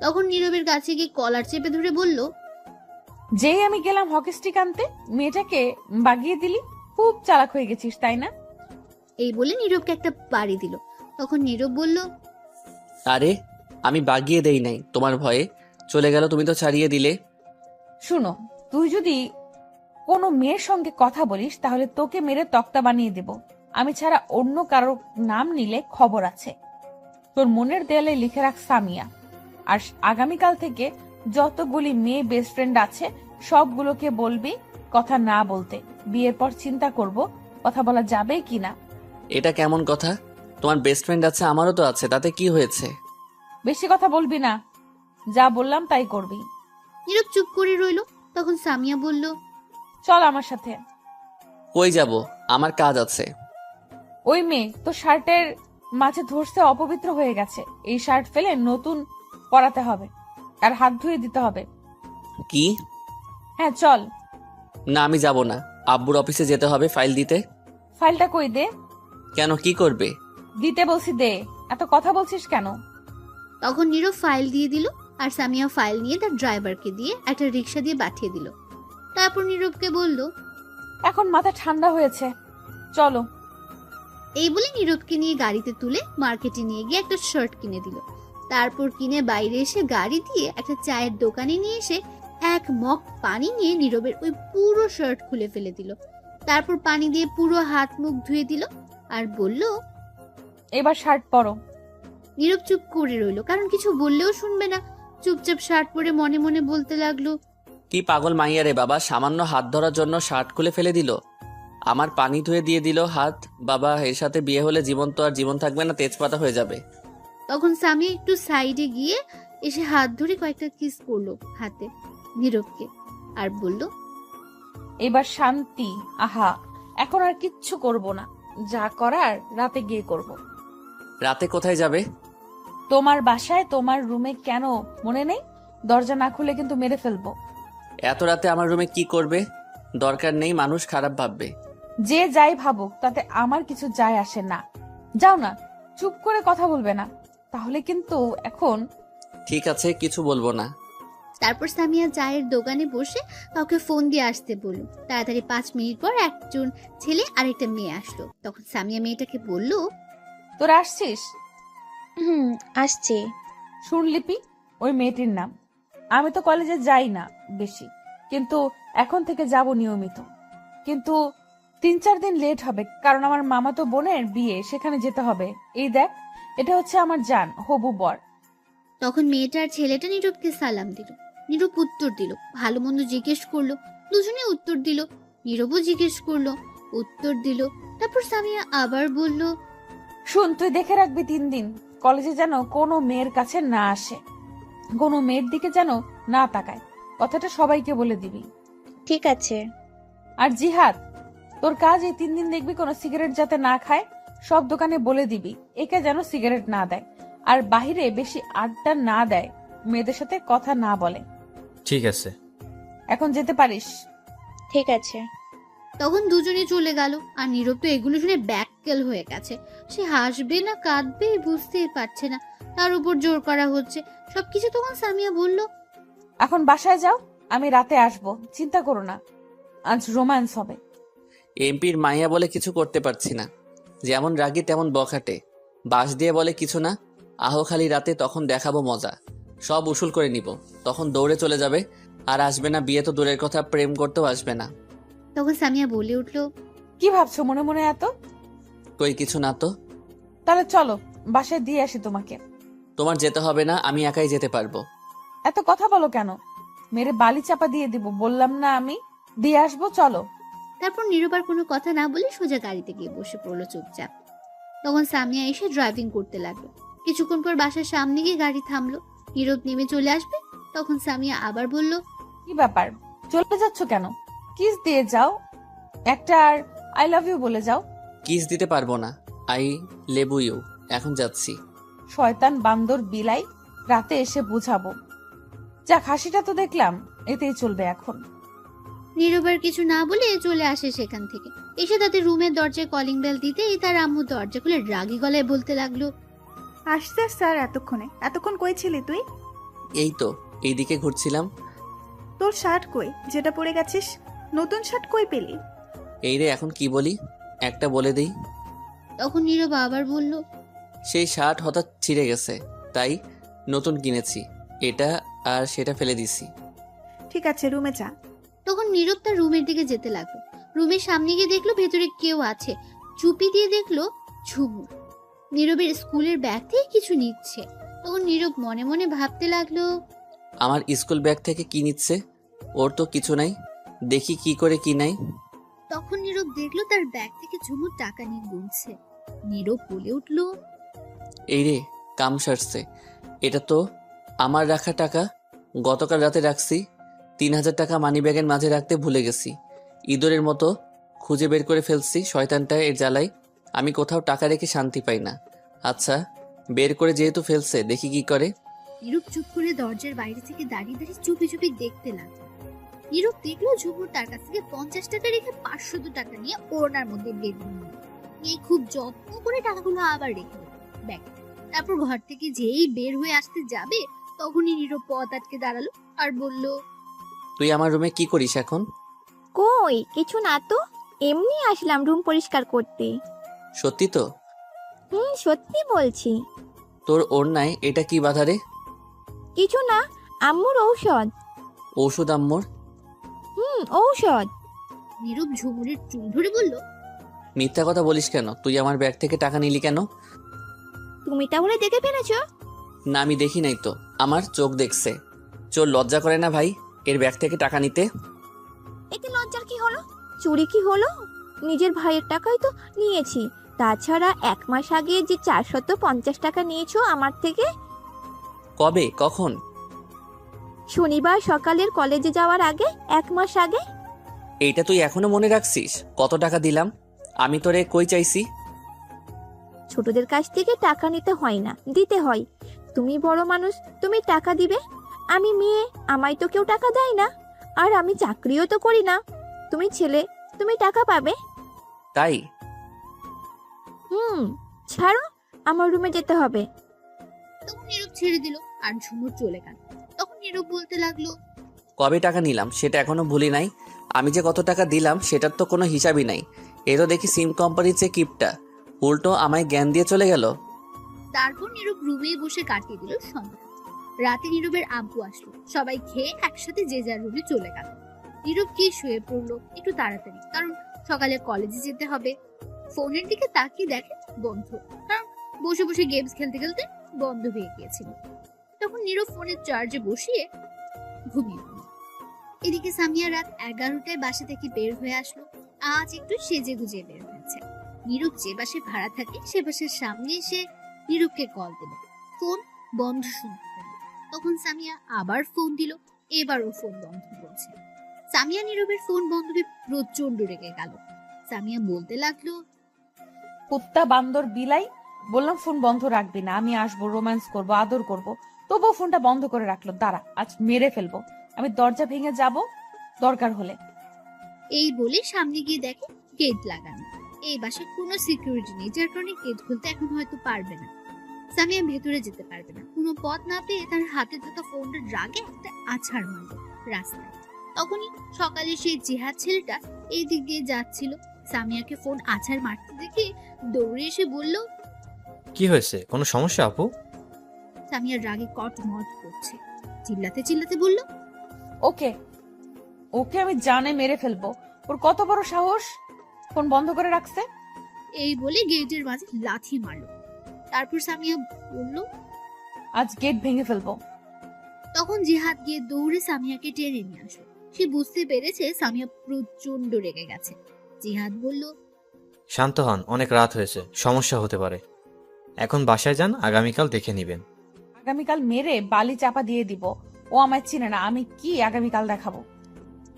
তখন নীরবের কাছে গিয়ে কলার চেপে ধরে বলল, যেই আমি গেলাম হকি স্টিক আনতে, মেয়েটাকে বাগিয়ে দিলি। খুব চালাক হয়ে গেছিস তাই না? এই বলে নীরবকে একটা বাড়ি দিল। তখন নীরব বলল, আরে আমি বাগিয়ে দেই নাই, তোমার ভয়ে চলে গেল, তুমি তো ছাড়িয়ে দিলে। শুনো, তুই যদি কোনো মেয়ের সঙ্গে কথা বলিস তাহলে তোকে মেরে তক্তা বানিয়ে দেব। আমি ছাড়া অন্য কারো নাম নিলে খবর আছে। তোর মনের দেয়ালে লিখে রাখ সামিয়া। আর আগামীকাল থেকে যতগুলি মেয়ে বেস্ট ফ্রেন্ড আছে সবগুলোকে বলবি কথা না বলতে। বিয়ের পর চিন্তা করব কথা বলা যাবে কিনা। এটা কেমন কথা? তোমার বেস্ট ফ্রেন্ড আছে, আমারও তো আছে, তাতে কি হয়েছে? বেশি কথা বলবি না, যা বললাম তাই করবি। নীরব চুপ করে রইল। তখন সামিয়া বলল, চল আমার সাথে। কই যাব? আমার কাজ আছে। ওই মেয়ে তো শার্টের মাঝে ধরছে, অপবিত্র হয়ে গেছে। এই শার্ট ফেলে নতুন পরাতে হবে আর হাত ধুয়ে দিতে হবে। কি? হ্যাঁ চল। না আমি যাব না, আব্বুর অফিসে যেতে হবে ফাইল দিতে। ফাইলটা কই দে। কেন, কি করবে? দিতে বলছি দে, এত কথা বলছিস কেন? তখন নীরব ফাইল দিয়ে দিল। আর সামিয়া ফাইল নিয়ে তার ড্রাইভারকে দিয়ে একটা রিক্সা দিয়ে পাঠিয়ে দিল। তারপর নীরবকে বলল, এখন মাথা ঠান্ডা হয়েছে, চলো। এই বলে নীরবকে নিয়ে গাড়িতে তুলে মার্কেটে নিয়ে গিয়ে একটা শার্ট কিনে দিল। তারপর কিনে বাইরে এসে গাড়ি দিয়ে একটা চায়ের দোকানে নিয়ে এসে এক মগ পানি নিয়ে নীরবের ওই পুরো শার্ট খুলে ফেলে দিল। তারপর পানি দিয়ে পুরো হাত মুখ ধুয়ে দিল আর বলল, এবার শার্ট পরো। নীরব চুপ করে রইল, কারণ কিছু বললেও শুনবে না। চুপচাপ শার্ট পরে মনে মনে বলতে লাগলো, কি পাগল মাইয়া রে বাবা, সামান্য হাত ধরার জন্য শার্ট খুলে ফেলে দিল। আমার পানি ধুয়ে দিয়ে দিল হাত। বাবা, এর সাথে বিয়ে হলে জীবন তো আর জীবন থাকবে না, তেজপাতা হয়ে যাবে। তখন সামিয়া একটু সাইডে গিয়ে এসে হাত ধরে কয়েকটা কিস করলো হাতে নীরবকে, আর বলল, এবার শান্তি। আহা, এখন আর কিচ্ছু করব না, যা করার রাতে গিয়ে করব। রাতে কোথায় যাবে? তোমার বাসায়, তোমার রুমে। কেন মনে নেই? দরজা না খুলে কিন্তু মেরে ফেলবো। এত রাতে আমার রুমে কি করবে? দরকার নেই, মানুষ খারাপ ভাববে। যে যাই ভাবুক তাতে আমার কিছু যায় আসে না। যাও না, চুপ করে কথা বলবে না, তাহলে কিন্তু এখন। ঠিক আছে, কিছু বলবো না। তারপর সামিয়া চায়ের দোকানে বসে কাউকে ফোন দিয়ে আসতে বলল। তাড়াতাড়ি 5 মিনিট পর একজন ছেলে আর একটা মেয়ে আসলো। তখন সামিয়া মেয়েটাকে বলল, তোরা আসছিস? আসছি। শুন লিপি, ওই মেয়েটির নাম। আমি তো কলেজে যাই না বেশি, কিন্তু এখন থেকে যাব নিয়মিত। কিন্তু 3-4 দিন লেট হবে, কারণ আমার মামাতো বোনের বিয়ে, সেখানে যেতে হবে। এই দেখ, এটা হচ্ছে আমার জান হবু বর। তখন মেয়েটা আর ছেলেটা নীরবকে সালাম দিল। নীরব উত্তর দিল, ভালো মন্দ জিজ্ঞেস করলো, দুজনে উত্তর দিল। নীরবও জিজ্ঞেস করলো, উত্তর দিল। তারপর সামিয়া আবার বলল, শুন, তুই দেখে রাখবি 3 দিন কলেজে যেন কোনো মেয়ের কাছে না আসে, কোনো মেয়ের দিকে যেন না তাকায়। কথাটা সবাইকে বলে দিবি। ঠিক আছে। আর জিহাদ, তোর কাজ এই 3 দিন দেখবি কোনো সিগারেট যাতে না খায়। সব দোকানে বলে দিবি একে যেন সিগারেট না দেয়, আর বাহিরে বেশি আড্ডা না দেয়, মেয়েদের সাথে কথা না বলে। ঠিক আছে। এখন যেতে পারিস। ঠিক আছে। তখন দুজনে চলে গেল। আর নীরব তো এগুলো শুনে ব্যাককেল হয়ে গেছে। সে হাসবে না কাঁদবে বুঝতেই পারছে না, তার উপর জোর করা হচ্ছে সবকিছু। তখন সামিয়া বলল, এখন বাসায় যাও, আমি রাতে আসবো, চিন্তা করো না, আজ রোম্যান্স হবে। এমপির মাইয়া বলে কিছু করতে পারছি না, যেমন রাগি তেমন বখাটে। বাস দিয়ে বলে কিছু না, আহো খালি রাতে, তখন দেখাবো মজা। সব উসুল করে নিব, তখন দৌড়ে চলে যাবে, আর আসবে না। বিয়ে তো দূরের কথা, প্রেম করতেও আসবে না। তখন সামিয়া বলে উঠল, কি ভাবছো মনে মনে এত? কই কিছু না তো। তাহলে চলো, বাসায় দিয়ে আসি তোমাকে। তোমার যেতে হবে না, আমি একাই যেতে পারবো। এত কথা বলো কেন? মেরে বালি চাপা দিয়ে দিব, বললাম না আমি দিয়ে আসবো, চলো। তারপর নীরব আর কোনো কথা না বলে সোজা গাড়িতে গিয়ে বসে পড়লো চুপচাপ। তখন সামিয়া এসে ড্রাইভিং করতে লাগলো। কিছুক্ষণ পর বাসার সামনে গিয়ে গাড়ি থামলো। নীরব নেমে চলে আসবে। তখন সামিয়া আবার বলল, কি ব্যাপার, চলে যাচ্ছ কেন? কিস দিয়ে যাও একটা, আর আই লাভ ইউ বলে যাও। কিস দিতে পারবো না, আই লেবু ইউ। এখন যাচ্ছি। শয়তান বান্দর বিলাই, রাতে এসে বুঝাবো। যা হাসিটা তো দেখলাম, এতেই চলবে এখন। নীরব আর কিছু না বলে চলে আসে সেখান থেকে। এসে তাদের রুমের দরজায় কলিং বেল দিতেই তার আম্মু দরজা খুলে রাগী গলায় বলতে লাগলো, আসছে স্যার এতক্ষণে। এতক্ষণ কই ছিলি তুই? এই তো এইদিকে ঘুরছিলাম। তোর শার্ট কই, যেটা পরে গেছিস? নতুন শার্ট কই পেলি? এই রে, এখন কি বলি, একটা বলে দিই। তখন নীরব আবার বলল, সেই শার্ট হঠাৎ ছিঁড়ে গেছে, তাই নতুন কিনেছি। এটা আর সেটা ফেলে দিছি। ঠিক আছে, রুমে যা। তখন নীরব তার রুমের দিকে যেতে লাগলো। রুমের সামনে গিয়ে দেখলো ভেতরে কেউ আছে। চুপি দিয়ে দেখলো ঝুমুর নীরবের স্কুলের ব্যাগ থেকে কিছু নিচ্ছে। তখন নীরব মনে মনে ভাবতে লাগলো, আমার স্কুল ব্যাগ থেকে কি নিচ্ছে? ওর তো কিছু নাই, দেখি কি করে কি নাই। তখন নীরব দেখলো তার ব্যাগ থেকে ঝুমুর টাকা নিয়ে গুনছে। নীরব বলে উঠলো, এই রে, কাম সারছে। এটা তো আমার রাখা টাকা, গতকাল রাতে রাখছি। 3000 টাকা মানি ব্যাগের মাঝে রাখতে ভুলে গেছি। ইঁদুরের মতো খুঁজে বের করে ফেলছি। শয়তানটা এর জ্বালাই আমি কোথাও টাকা রেখে শান্তি পাই না। আচ্ছা, বের করে যেহেতু ফেলছে, দেখি কি করে। নীরব চুপ করে দরজার বাইরে থেকে দাঁড়িয়ে দাঁড়িয়ে চুপি চুপি দেখতে লাগলো। নীরব দেখলো ঝুমুর তার কাছ থেকে 50 টাকা রেখে 500 টাকা নিয়ে ওড়নার মধ্যে বেঁধে নিল। নিয়ে খুব যত্ন করে টাকাগুলো আবার রেখে দিল ব্যাগে। তারপর ঘর থেকে যেই বের হয়ে আসতে যাবে, তখনই নীরব পথ আটকে দাঁড়ালো আর বলল, তুই আমার রুমে কি করিস এখন? কই কিছু না তো, এমনি আসলাম রুম পরিষ্কার করতে। সত্যি তো? সত্যি বলছি। তোর ওড়নায় এটা কি বাধা রে? কিছু না, আম্মুর ঔষধ। ঔষধ আম্মুর? ঔষধ। নীরব ঝুমুরের চুল ধরে বলল, মিথ্যা কথা বলিস কেন? তুই আমার ব্যাগ থেকে টাকা নিলি কেন? তুমি তাহলে দেখে ফেলেছো? না, আমি দেখি নাই তো। আমার চোখ দেখছে। চোর লজ্জা করে না ভাই এর ব্যাগ থেকে টাকা নিতে? এতে লজ্জার কি হলো? চুরি কি হলো? নিজের ভাইয়ের টাকাই তো নিয়েছি। তাছাড়া 1 মাস আগে যে 450 টাকা নিয়েছো আমার থেকে, কবে, কখন? শনিবার সকালের কলেজে যাওয়ার আগে, 1 মাস আগে। এইটা তুই এখনো মনে রাখছিস? কত টাকা দিলাম আমি তোরে, কই চাইছি? ছোটদের কাছ থেকে টাকা নিতে হয় না, দিতে হয়। তুমি বড় মানুষ, তুমি টাকা দিবে। আমি মেয়ে, আমায় তো কেউ টাকা দেয় না। আর আমি চাকরিও তো করি না। তুমি ছেলে, তুমি টাকা পাবে। তাই? ছাড়ো, আমার রুমে যেতে হবে। তখন নীরব ছেড়ে দিল আর ঝুমুর চলে গেল। তখন নীরব বলতে লাগলো, কবে টাকা নিলাম সেটা এখনো ভুলি নাই। আমি যে কত টাকা দিলাম সেটার তো কোনো হিসাবই নাই। এ তো দেখি সিম কোম্পানির চেয়ে কিপটা, উল্টো আমায় জ্ঞান দিয়ে চলে গেল। তারপর নীরব রুমেই বসে কাটিয়ে দিল সন্ধ্যা। রাতে নীরবের আব্বু আসলো, সবাই খেয়ে একসাথে যে যার রুমে চলে গেল। নীরব গিয়ে শুয়ে পড়লো একটু তাড়াতাড়ি, কারণ সকালে কলেজে যেতে হবে। ফোনের দিকে তাকিয়ে দেখে বন্ধ, কারণ বসে বসে গেমস খেলতে খেলতে বন্ধ হয়ে গিয়েছিল। তখন নীরব ফোনের চার্জে বসিয়ে ঘুমিয়ে পড়ল। এদিকে সামিয়া রাত 11টায় বাসা থেকে বের হয়ে আসলো। আজ একটু সেজে গুজে বের হয়েছে। নীরব যে বাসে ভাড়া থাকে সে বাসের সামনে এসে নীরবকে কল দিল। ফোন বন্ধ শুনতে পেল। তখন সামিয়া আবার ফোন দিল, এবারও ফোন বন্ধ করছে। সামিয়া নীরবের ফোন বন্ধ হয়ে প্রচন্ড রেগে গেল। সামিয়া বলতে লাগলো, কুত্তা বান্দর বিলাই, বললাম ফোন বন্ধ রাখবি না, আমি আসবো, রোম্যান্স করব, আদর করব, তবুও ফোনটা বন্ধ করে রাখলো। দাঁড়া, আজ মেরে ফেলবো, আমি দরজা ভেঙে যাব দরকার হলে। এই বলে সামনে গিয়ে দেখে গেট লাগানো। এই বাসায় কোনো সিকিউরিটি নেই, যার কারণে গেট খুলতে এখন হয়তো পারবে না। সামিয়া ভেতরে যেতে পারবে না। কোনো পথ না পেয়ে তার হাতে থাকা ফোনটা রাগে একটা আছাড় মারল রাস্তায়। তখনই সকালে সেই জিহাদ ছেলেটা এই দিক দিয়ে যাচ্ছিল। সামিয়াকে ফোন আছাড় মারতে দেখে দৌড়ে এসে বলল, কি হয়েছে, কোনো সমস্যা আপু? সামিয়ার রাগে কটমট করছে, চিল্লাতে চিল্লাতে বলল, ওকে ওকে আমি জানে মেরে ফেলবো, ওর কত বড় সাহস, ফোন বন্ধ করে রাখছে। এই বলে গেটের মাঝে লাথি মারলো। তারপর সামিয়া বলল, আজ গেট ভেঙে ফেলবো। তখন জিহাদ গিয়ে দৌড়ে সামিয়াকে টেনে নিয়ে আসলো। সে বুঝতে পেরেছে সামিয়া প্রচন্ড রেগে গেছে। জিহাদ বলল, শান্ত হন, অনেক রাত হয়েছে, সমস্যা হতে পারে। এখন বাসায় যান, আগামীকাল দেখে নেবেন। আগামীকাল মেরে বালি চাপা দিয়ে দিব, ও আমায় চিনে না, আমি কি আগামীকাল দেখাবো।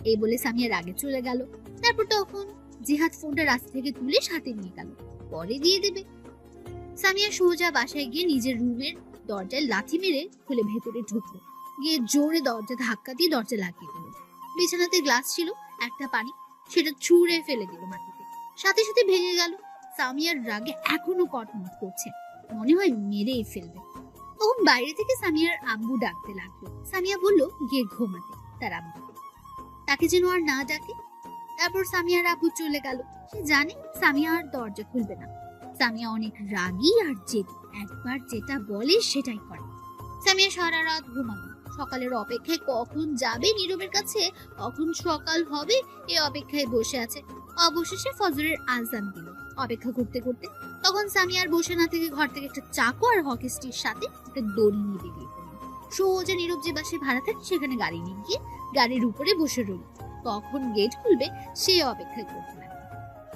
এই বলে সামিয়া রাগে চলে গেল। তারপর তখন জিহাদ ফোনটা রাস্তা থেকে তুলে সাথে নিয়ে গেল, পরে দিয়ে দেবে। সামিয়া সোজা বাসায় গিয়ে নিজের রুমের দরজায় লাথি মেরে খুলে ভেতরে ঢুকলো। গিয়ে জোরে দরজা ধাক্কা দিয়ে দরজা লাগিয়ে দিল। বিছানাতে গ্লাস ছিল, একটা পানি, সেটা ছুঁড়ে ফেলে দিল মাটিতে, সাথে সাথে ভেঙে গেল। সামিয়ার রাগে এখনো কটমট করছে, মনে হয় মেরেই ফেলবে। তখন বাইরে থেকে সামিয়ার আব্বু ডাকতে লাগলো। সামিয়া বলল গিয়ে ঘুমাতে তার আব্বুকে, তাকে যেন আর না ডাকে। তারপর সামিয়ার আব্বু চলে গেল। সে জানে সামিয়া আর দরজা খুলবে না। সামিয়া অনেক রাগী আর জেদি, একবার যেটা বলে সেটাই করে। সামিয়া সারা রাত ঘুমালো। সকালের অপেক্ষায় কখন যাবে নীরবের কাছে, কখন সকাল হবে এই অপেক্ষায় বসে আছে। অবশেষে ফজরের আজান দিল। অপেক্ষা করতে করতে তখন সামিয়া আর বসে না থেকে ঘর থেকে একটা চাকু আর হকি স্টির সাথে একটা দড়ি নিয়ে বেরিয়ে পড়ল। সোজা নীরব যে বাসে ভাড়া থাকে সেখানে গাড়ি নিয়ে গিয়ে গাড়ির উপরে বসে রইল। কখন গেট খুলবে সেই অপেক্ষায় করতে লাগলো।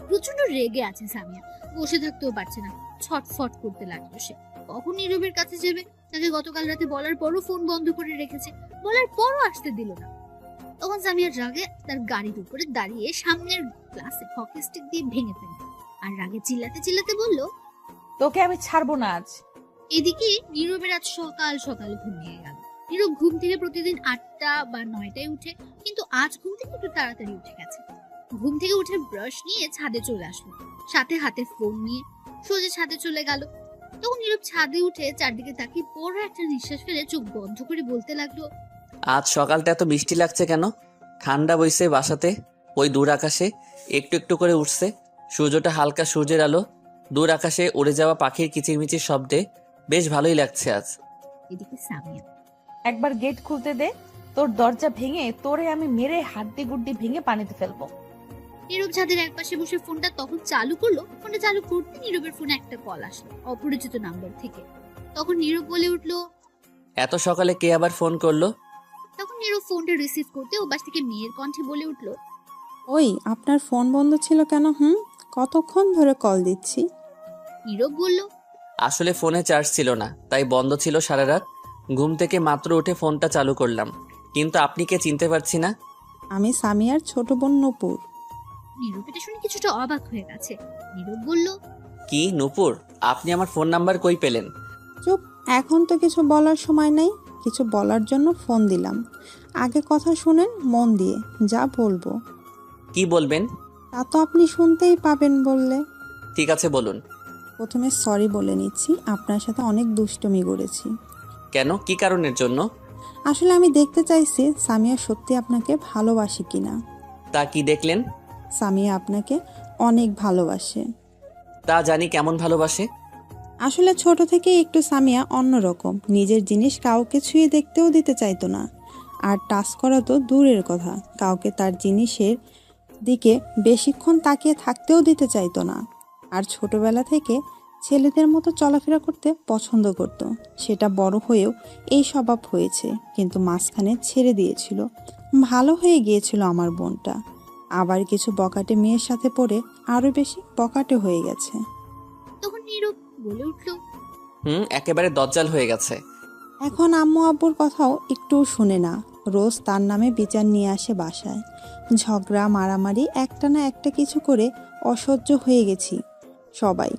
প্রচন্ড রেগে আছে সামিয়া, বসে থাকতেও পারছে না, ছটফট করতে লাগলো সে। কখন নীরবের কাছে যাবে, তাকে গতকাল রাতে বলার পরও ফোন বন্ধ করে রেখেছে, বলার পরও আসতে দিল না। তখন সামিয়ার রাগে তার গাড়ির উপরে দাঁড়িয়ে সামনের গ্লাসে হকি স্টিক দিয়ে ভেঙে ফেলল আর রাগে চিল্লাতে চিল্লাতে বলল, তোকে আমি ছাড়বো না আজ। এদিকে নীরবের আজ সকাল সকাল ঘুম ভেঙে গেল। নীরব ঘুম থেকে প্রতিদিন 8টা বা 9টায় উঠে, কিন্তু আজ ঘুম থেকে একটু তাড়াতাড়ি উঠে গেছে। ঘুম থেকে উঠে ব্রাশ নিয়ে ছাদে চলে আসলো, সাথে হাতে ফোন নিয়ে সোজা ছাদে চলে গেল। তখন নীরব ছাদে উঠে চারদিকে তাকিয়ে বড় একটা নিঃশ্বাস ফেলে চোখ বন্ধ করে বলতে লাগলো, আজ সকালটা এত মিষ্টি লাগছে কেন? ঠান্ডা বইছে বাসাতে, ওই দূর আকাশে একটু একটু করে উঠছে সূর্যটা, হালকা সূর্যের আলো, দূর আকাশে উড়ে যাওয়া পাখির কিচিরমিচির শব্দে বেশ ভালোই লাগছে আজ। এদিকে সামিয়া, একবার গেট খুলতে দে, তোর দরজা ভেঙে তোরে আমি মেরে হাড্ডি গুড্ডি ভেঙে পানিতে ফেলবো। নীরব ছাদের একপাশে বসে ফোনটা তখন চালু করলো। ফোনটা চালু করতে নীরবের ফোনে একটা কল আসলো অপরিচিত নাম্বার থেকে। তখন নীরব বলে উঠলো, এত সকালে কে আবার ফোন করলো? তখন নীরব ফোনটা রিসিভ করতে ওপাশ থেকে মেয়ের কণ্ঠে বলে উঠল, ওই আপনার ফোন বন্ধ ছিল কেন? কতক্ষণ ধরে কল দিচ্ছি। নীরব বলল, আসলে ফোনে চার্জ ছিল না, তাই বন্ধ ছিল সারা রাত। ঘুম থেকে মাত্র উঠে ফোনটা চালু করলাম, কিন্তু আপনি কে চিনতে পারছি না। আমি সামিয়ার ছোট বোন নূপুর। নীরব এটা শুনে কিছুটা অবাক হয়ে গেছে। নীরব বলল, কি নূপুর, আপনি আমার ফোন নাম্বার কই পেলেন? চুপ, এখন তো কিছু বলার সময় নেই। কিছু বলার জন্য ফোন দিলাম। আগে কথা শুনেন মন দিয়ে, যা বলবো কি বলবেন? তা তো আপনি শুনতেই পাবেন বললে। ঠিক আছে বলুন। প্রথমে সরি বলে নিচ্ছি, আপনার সাথে অনেক দুষ্টুমি করেছি। কেন, কি কারণের জন্য? আসলে আমি দেখতে চাইছি সামিয়া সত্যি আপনাকে ভালোবাসে কিনা। তা কি দেখলেন? সামিয়া আপনাকে অনেক ভালোবাসে। তা জানি, কেমন ভালোবাসে? আসলে ছোট থেকে একটু সামিয়া অন্যরকম, নিজের জিনিস কাউকে ছুঁয়ে দেখতেও দিতে চাইতো না। আর টাচ করা তো দূরের কথা, কাউকে তার জিনিসের দিকে বেশিক্ষণ তাকিয়ে থাকতেও দিতে চাইতো না। আর ছোটবেলা থেকে ছেলেদের মতো চলাফেরা করতে পছন্দ করত। সেটা বড় হয়েও এই স্বভাব হয়েছে, কিন্তু মাঝখানে ছেড়ে দিয়েছিল। ভালো হয়ে গিয়েছিল আমার বোনটা, আবার কিছু বকাটে মেয়ের সাথে পড়ে আরো বেশি বকাটে হয়ে গেছে। তখন নীরব বলে উঠল, একেবারে দজ্জাল হয়ে গেছে। এখন আম্মু আব্বুর কথাও একটুও শুনে না, রোজ তার নামে বিচার নিয়ে আসে বাসায়। ঝগড়া মারামারি একটা না একটা কিছু করে অসহ্য হয়ে গেছি সবাই।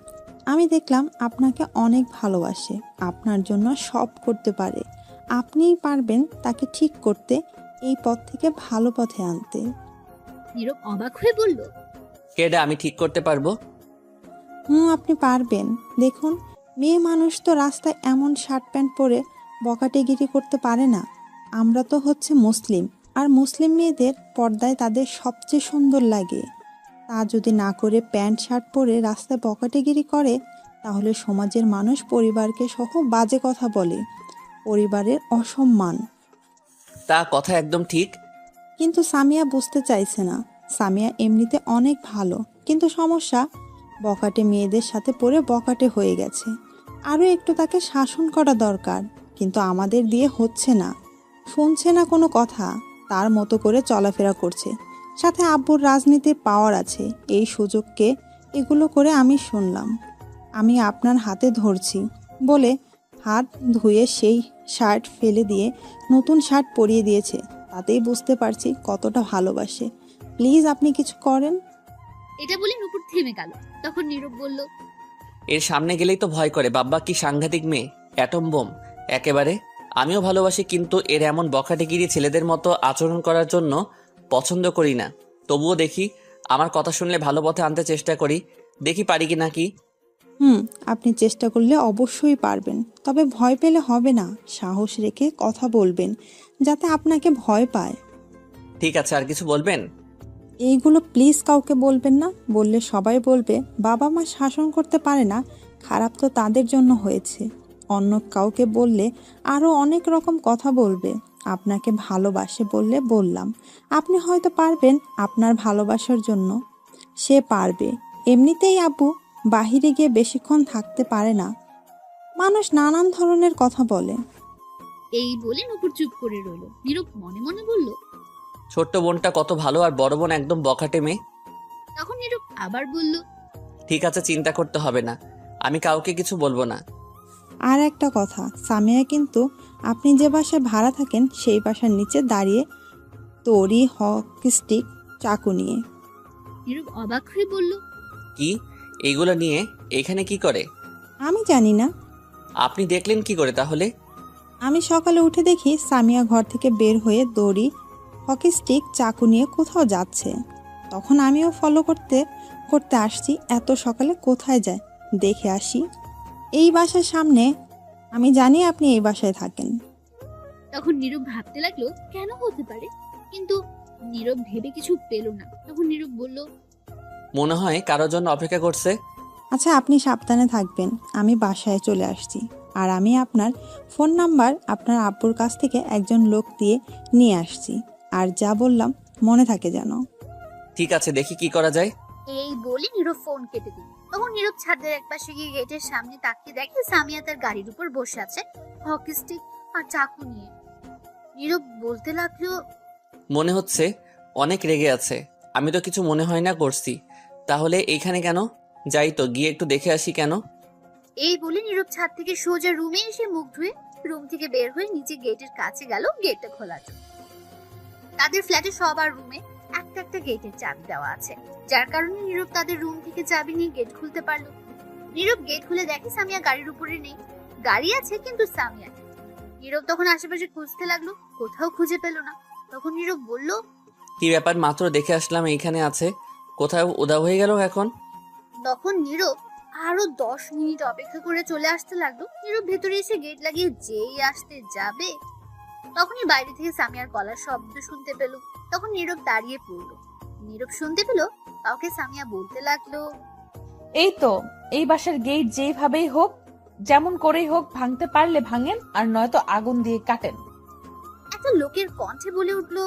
আমি দেখলাম আপনাকে অনেক ভালোবাসে, আপনার জন্য সব করতে পারে। আপনিই পারবেন তাকে ঠিক করতে, এই পথ থেকে ভালো পথে আনতে। নীরব অবাক হয়ে বলল, কেডা আমি ঠিক করতে পারবো? আপনি পারবেন। দেখুন, মেয়ে মানুষ তো রাস্তায় এমন শার্ট প্যান্ট পরে বকাটেগিরি করতে পারে না। আমরা তো হচ্ছে মুসলিম, আর মুসলিম মেয়েদের পর্দায় তাদের সবচেয়ে সুন্দর লাগে। তা যদি না করে প্যান্ট শার্ট পরে রাস্তায় বকাটেগিরি করে, তাহলে সমাজের মানুষ পরিবারকে সহ বাজে কথা বলে, পরিবারের অসম্মান। তা কথা একদম ঠিক। কিন্তু সামিয়া বুঝতে চাইছে না। সামিয়া এমনিতে অনেক ভালো, কিন্তু সমস্যা বকাটে মেয়েদের সাথে পড়ে বকাটে হয়ে গেছে। আরও একটু তাকে শাসন করা দরকার, কিন্তু আমাদের দিয়ে হচ্ছে না। শুনছে না কোনো কথা, তার মতো করে চলাফেরা করছে। সাথে আব্বুর রাজনীতির পাওয়ার আছে, এই সুযোগকে এগুলো করে আমি শুনলাম। আমি আপনার হাতে ধরছি বলে হাত ধুয়ে সেই শার্ট ফেলে দিয়ে নতুন শার্ট পরিয়ে দিয়েছে। তাতেই বুঝতে পারছি কতটা ভালোবাসে। প্লিজ আপনি কিছু করেন। এটা বলে নূপুর থেমে গেল। তখন নীরব বলল, এর সামনে গেলেই তো ভয় করে। বাব্বা কি সাংঘাতিক মেয়ে, অ্যাটম বোম একেবারে। আমিও ভালোবাসি, কিন্তু এর এমন বখাটেগিরি ছেলেদের মতো আচরণ করার জন্য পছন্দ করি না। তবুও দেখি, আমার কথা শুনলে ভালো পথে আনতে চেষ্টা করি, দেখি পারি কি নাকি। আপনি চেষ্টা করলে অবশ্যই পারবেন, তবে ভয় পেলে হবে না। সাহস রেখে কথা বলবেন, যাতে আপনাকে ভয় পায়। ঠিক আছে, আর কিছু বলবেন? এইগুলো প্লিজ কাউকে বলবেন না, বললে সবাই বলবে বাবা মা শাসন করতে পারে না, খারাপ তো তাদের জন্য হয়েছে। অন্য কাউকে বললে আরও অনেক রকম কথা বলবে। আপনাকে ভালোবাসে বললে বললাম, আপনি হয়তো পারবেন আপনার ভালোবাসার জন্য, সে পারবে। এমনিতেই আব্বু বাহিরে গিয়ে বেশিক্ষণ থাকতে পারে না, মানুষ নানান ধরনের কথা বলে। এই বলে নূপুর চুপ করে রইল। নীরব মনে মনে বলল, ছোট্ট বোনটা কত ভালো, আর বড় বোন একদম বখাটে মেয়ে। তখন নীরব আবার বলল, ঠিক আছে, চিন্তা করতে হবে না, আমি কাউকে কিছু বলবো না। আর একটা কথা, সামিয়া কিন্তু আপনি যে বাসায় ভাড়া থাকেন সেই বাসার নিচে দাঁড়িয়ে তরি হকি স্টিক চাকু নিয়ে। নীরব অবাক হয়ে বলল, কি, এইগুলো নিয়ে এখানে কি করে? আমি জানি না। আপনি দেখলেন কি করে তাহলে? আমি সকালে উঠে দেখি সামিয়া ঘর থেকে বের হয়ে দড়ি হকি স্টিক চাকু নিয়ে কোথাও যাচ্ছে। তখন আমিও ফলো করতে করতে আসছি। এত সকালে কোথায় যায় দেখে আসি। এই বাসার সামনে। আমি জানি আপনি এই বাসায় থাকেন। তখন নীরব ভাবতে লাগলো কেন হতে পারে, কিন্তু নীরব ভেবে কিছু পেল না। তখন নীরব বলল, মনে হয় কারোর জন্য অপেক্ষা করছে। আচ্ছা, আপনি সাবধানে থাকবেন, আমি বাসায় চলে আসছি। আর আমি আপনার ফোন নাম্বার আপনার আব্বুর কাছ থেকে একজন লোক দিয়ে নিয়ে আসছি। আর যা বললাম মনে থাকে যেন। ঠিক আছে, দেখি কি করা যায়। এই বলে নীরব ফোন কেটে দিল। তখন নীরব ছাদের একপাশে গিয়ে গেটের সামনে তাকিয়ে দেখে সামিয়া তার গাড়ির উপর বসে আছে, হকি স্টিক আর চাকু নিয়ে। নীরব বলতে লাগলো, মনে হচ্ছে অনেক রেগে আছে। আমি তো কিছু মনে হয় না করছি। তাহলে এইখানে কেন? যাই তো, গিয়ে একটু দেখে আসি কেন। এই বলে নীরব ছাদ থেকে সোজা রুমে এসে মুখ ধুয়ে রুম থেকে বের হয়ে নিচে গেটের কাছে গেল গেটটা খোলার জন্য। তাদের ফ্ল্যাটে সবার রুমে একটা একটা গেটের চাবি দেওয়া আছে, যার কারণে নীরব তাদের রুম থেকে চাবি নিয়ে গেট খুলতে পারলো। নীরব গেট খুলে দেখে সামিয়া গাড়ির উপরে নেই। গাড়ি আছে কিন্তু সামিয়া নেই। নীরব তখন আশেপাশে খুঁজতে লাগলো, কোথাও খুঁজে পেল না। তখন নীরব বলল, কি ব্যাপার, মাত্র দেখে আসলাম এইখানে আছে, কোথাও উধাও হয়ে গেল এখন। তখন নীরব আরো 10 মিনিট অপেক্ষা করে চলে আসতে লাগলো। নীরব ভেতরে এসে গেট লাগিয়ে যেই আসতে যাবে তখনই বাইরে থেকে সামিয়ার গলার শব্দ শুনতে পেল। তখন নীরব দাঁড়িয়ে পড়লো। নীরব শুনতে পেল কাউকে সামিয়া বলতে লাগলো, এই তো, এই বাসার গেট যেইভাবেই হোক, যেমন করেই হোক ভাঙতে পারলে ভাঙেন, আর নয়তো আগুন দিয়ে কাটেন। একটা লোকের কণ্ঠে বলে উঠলো,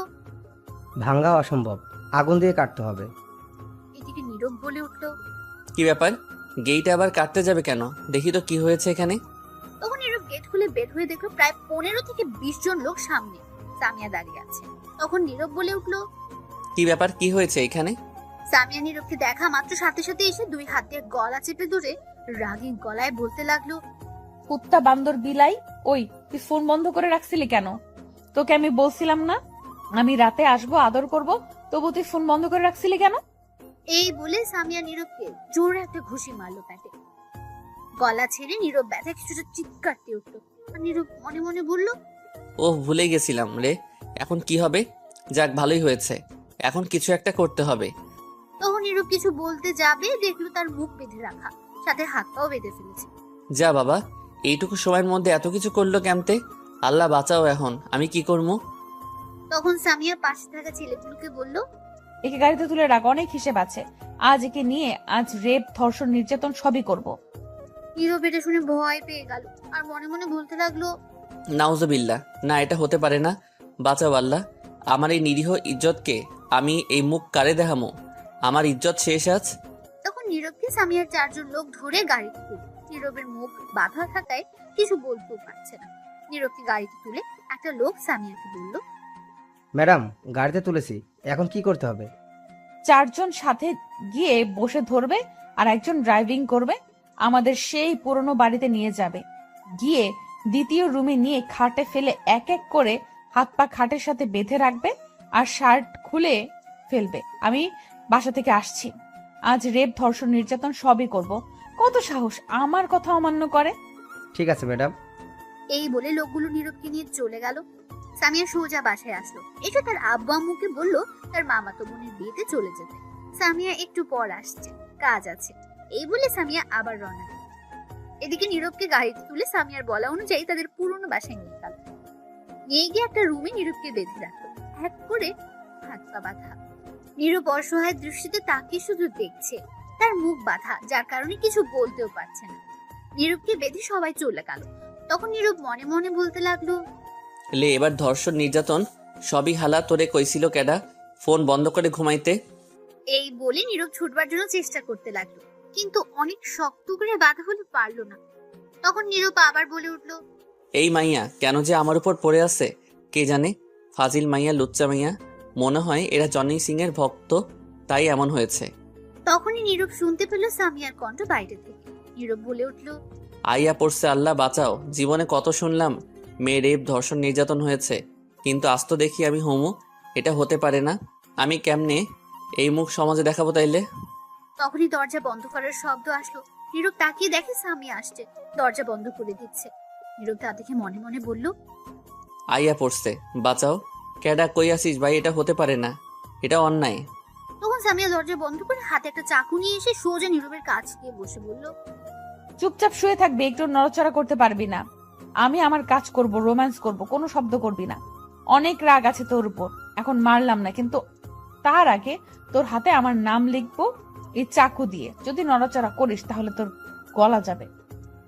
ভাঙ্গা অসম্ভব, আগুন দিয়ে কাটতে হবে। এদিকে নীরব বলে উঠলো, কি ব্যাপার, গেইটে আবার কাটতে যাবে কেন? দেখি তো কি হয়েছে এখানে। তখন নীরব গেট খুলে বের হয়ে দেখলো প্রায় 15 থেকে 20 জন লোক সামনে সামিয়া দাঁড়িয়ে আছে। তখন নীরব বলে উঠলো, কি ব্যাপার, কি হয়েছে এখানে? সামিয়া নীরবকে দেখা মাত্র সাথে সাথে এসে 2 হাত দিয়ে গলা চেপে ধরে রাগী গলায় বলতে লাগলো, কুত্তা বান্দর বিলাই, ওই তুই ফোন বন্ধ করে রাখছিলি কেন? তোকে আমি বলছিলাম না আমি রাতে আসবো, আদর করব, তবু তুই ফোন বন্ধ করে রাখছিলি কেন? এই বলে সামিয়া নীরবকে জোরে একটা ঘুষি মারলো পেটে। গলা ছেড়ে নীরব ব্যথা কিছুটা চিৎকার দিয়ে উঠলো। আর নীরব মনে মনে বলল, ও ভুলে গেছিলাম রে, এখন কি হবে? যাক, ভালোই হয়েছে, এখন কিছু একটা করতে হবে। তখন নীরব কিছু বলতে যাবে দেখলো তার মুখ বেঁধে রাখা, সাথে হাত পাও বেঁধে ফেলেছে। যা বাবা, এইটুকু সময়ের মধ্যে এত কিছু করলো কেমতে? আল্লাহ বাঁচাও, এখন আমি কি করবো? তখন সামিয়া পাশে থাকা ছেলেগুলোকে বলল, একে গাড়িতে তুলে রাখ, অনেক হিসেব আছে। আজ একে নিয়ে আজ রেপ, ধর্ষণ, নির্যাতন সবই করব। নীরব এটা শুনে ভয় পেয়ে গেল আর মনে মনে বলতে লাগলো, নাউজুবিল্লাহ, না এটা হতে পারে না। বাঁচাও আল্লাহ, আমার এই নিরীহ ইজ্জতকে আমি এই মুখ কারে দেখামো? আমার ইজ্জত শেষ আজ। তখন নীরবকে সামিয়ার 4 জন লোক ধরে গাড়িতে তুলে। নীরবের মুখ বাধা থাকায় কিছু বলতেও পারছে না। নীরবকে গাড়িতে তুলে একটা লোক সামিয়াকে বলল, ম্যাডাম, গাড়িতে তুলেছি, এখন কি করতে হবে? 4 জন সাথে গিয়ে বসে ধরবে আর একজন ড্রাইভিং করবে, আমাদের সেই পুরনো বাড়িতে নিয়ে যাবে। গিয়ে দ্বিতীয় রুমে নিয়ে খাটে ফেলে এক এক করে হাত পা খাটের সাথে বেঁধে রাখবে আর শার্ট খুলে ফেলবে। আমি বাসা থেকে আসছি, আজ রেপ, ধর্ষণ, নির্যাতন সবই করব। কত সাহস আমার কথা অমান্য করে! ঠিক আছে ম্যাডাম। এই বলে লোকগুলো নীরবকে নিয়ে চলে গেল। সামিয়া সোজা বাসায় আসলো। এসে তার আব্বু আম্মুকে বলল তার মামাতো বোনের বিয়েতে চলে যেতে। সামিয়া একটু পর আসছে, কাজ আছে। এই বলে সামিয়া আবার রওনা দিল। এদিকে নীরবকে গাড়িতে তুলে সামিয়ার বলা অনুযায়ী তাদের পুরনো বাসায় নিয়ে গেল। নিয়ে গিয়ে একটা রুমে নীরবকে বেঁধে রাখলো, এক করে হাত পা বাঁধা। নীরব অসহায় দৃষ্টিতে তাকে শুধু দেখছে, তার মুখ বাঁধা, যার কারণে কিছু বলতেও পারছে না। নীরবকে বেঁধে সবাই চলে গেল। তখন নীরব মনে মনে বলতে লাগলো, লে, এবার ধর্ষণ, নির্যাতন সবই হালা। তোরে কইছিল কেডা ফোন বন্ধ করে ঘুমাইতে? এই বলে নীরব ছুটবার জন্য চেষ্টা করতে লাগলো, কিন্তু অনেক শক্ত করে বাধা হলে পারলো না। তখন নীরব আবার বলে উঠলো, এই মাইয়া কেন যে আমার উপর পড়ে আছে কে জানে। ফাজিল মাইয়া, লুচ্চা মাইয়া, মনে হয় এরা জনি সিং এর ভক্ত, তাই এমন হয়েছে। তখনই নীরব শুনতে পেল সামিয়ার কণ্ঠ বাইরে থেকে। নীরব বলে উঠলো, আইয়া পড়ছে, আল্লাহ বাঁচাও। জীবনে কত শুনলাম মেয়ে রেপ, ধর্ষণ, নির্যাতন হয়েছে, কিন্তু আজ তো দেখি আমি হোমো। এটা হতে পারে না। আমি কেমনে এই মুখ সমাজে দেখাবো তাইলে? তখনই দরজা বন্ধ করার শব্দ আসলো। নীরব তাকিয়ে দেখে সামিয়া আসছে, দরজা বন্ধ করে দিচ্ছে। নীরব তা দেখে মনে মনে বলল, আইয়া পড়ছে, বাঁচাও। কেডা, কই আসিস ভাই? এটা হতে পারে না, এটা অন্যায়। তখন সামিয়া দরজা বন্ধ করে হাতে একটা চাকু নিয়ে এসে সোজা নীরবের কাছে গিয়ে বসে বলল, চুপচাপ শুয়ে থাকবে, একটু নড়াচড়া করতে পারবি না। আমি আমার কাজ করব, রোম্যান্স করব, কোনো শব্দ করবি না। অনেক রাগ আছে তোর উপর, এখন মারলাম না, কিন্তু তার আগে তোর হাতে আমার নাম লিখবো এই চাকু দিয়ে। যদি নড়াচড়া করিস তাহলে তোর গলা যাবে।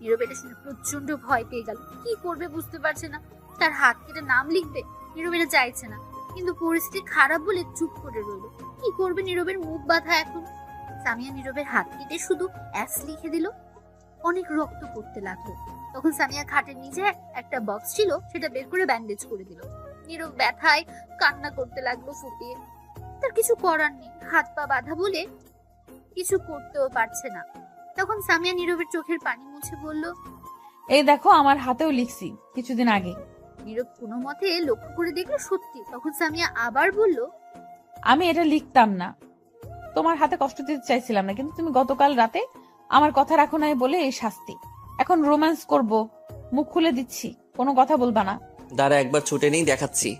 নীরব এটা শুনে প্রচন্ড ভয় পেয়ে গেল। কি করবে বুঝতে পারছে না। তার হাত কেটে নাম লিখবে, নীরব এটা চাইছে না, কিন্তু পরিস্থিতি খারাপ বলে চুপ করে রইল। কি করবে? নীরবের মুখ বাঁধা এখন। সামিয়া নীরবের হাত কেটে শুধু এস লিখে দিল। অনেক রক্ত পড়তে লাগলো। তখন সামিয়া খাটের নিচে একটা বক্স ছিল, সেটা বের করে ব্যান্ডেজ করে দিল। নীরব ব্যথায় কান্না করতে লাগলো ফুপিয়ে। তার কিছু করার নেই, হাত পা বাঁধা বলে কিছু করতেও পারছে না। তখন সামিয়া নীরবের চোখের পানি মুছে বলল, এই দেখো আমার হাতেও লিখছি কিছুদিন আগে। নীরব কোনো মতে লক্ষ্য করে দেখলো সত্যি। তখন সামিয়া আবার বলল, আমি এটা লিখতাম না, তোমার হাতে কষ্ট দিতে চাইছিলাম না, কিন্তু তুমি গতকাল রাতে আমার কথা রাখো নাই বলে এই শাস্তি। এখন রোম্যান্স করব, মুখ খুলে দিচ্ছি, কোনো কথা বলবা না। দাঁড়া একবার ছুটে নেই, দেখাচ্ছি।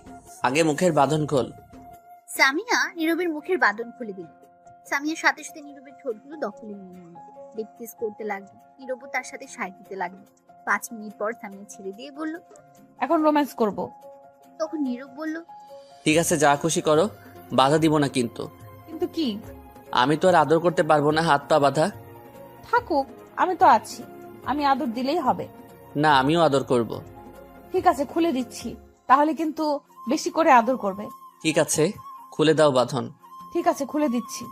আগে মুখের বাঁধন খোল। সামিয়া নীরবের মুখের বাঁধন খুলে দিল। সামিয়ার সাথে সাথে নীরবের ঠোঁটগুলো দখলে নিয়ে নিল। লিপ কিস করতে লাগলো। নীরবও তার সাথে সায় দিতে লাগলো। 5 মিনিট পর সামিয়া ছেড়ে দিয়ে বলল, এখন রোম্যান্স করব। তখন নীরব বলল, ঠিক আছে, যা খুশি করো, বাধা দিব না কিন্তু। কিন্তু কি? আমি তো আর আদর করতে পারবো না, হাত পা বাঁধা। থাকুক, আমি তো আছি, আমি আদর দিলেই হবে। না, আমিও আদর করব। ঠিক আছে, খুলে দিচ্ছি, তাহলে কিন্তু বেশি করে আদর করবে। ঠিক আছে, খুলে দাও বাঁধন। ঠিক আছে, খুলে দিচ্ছি।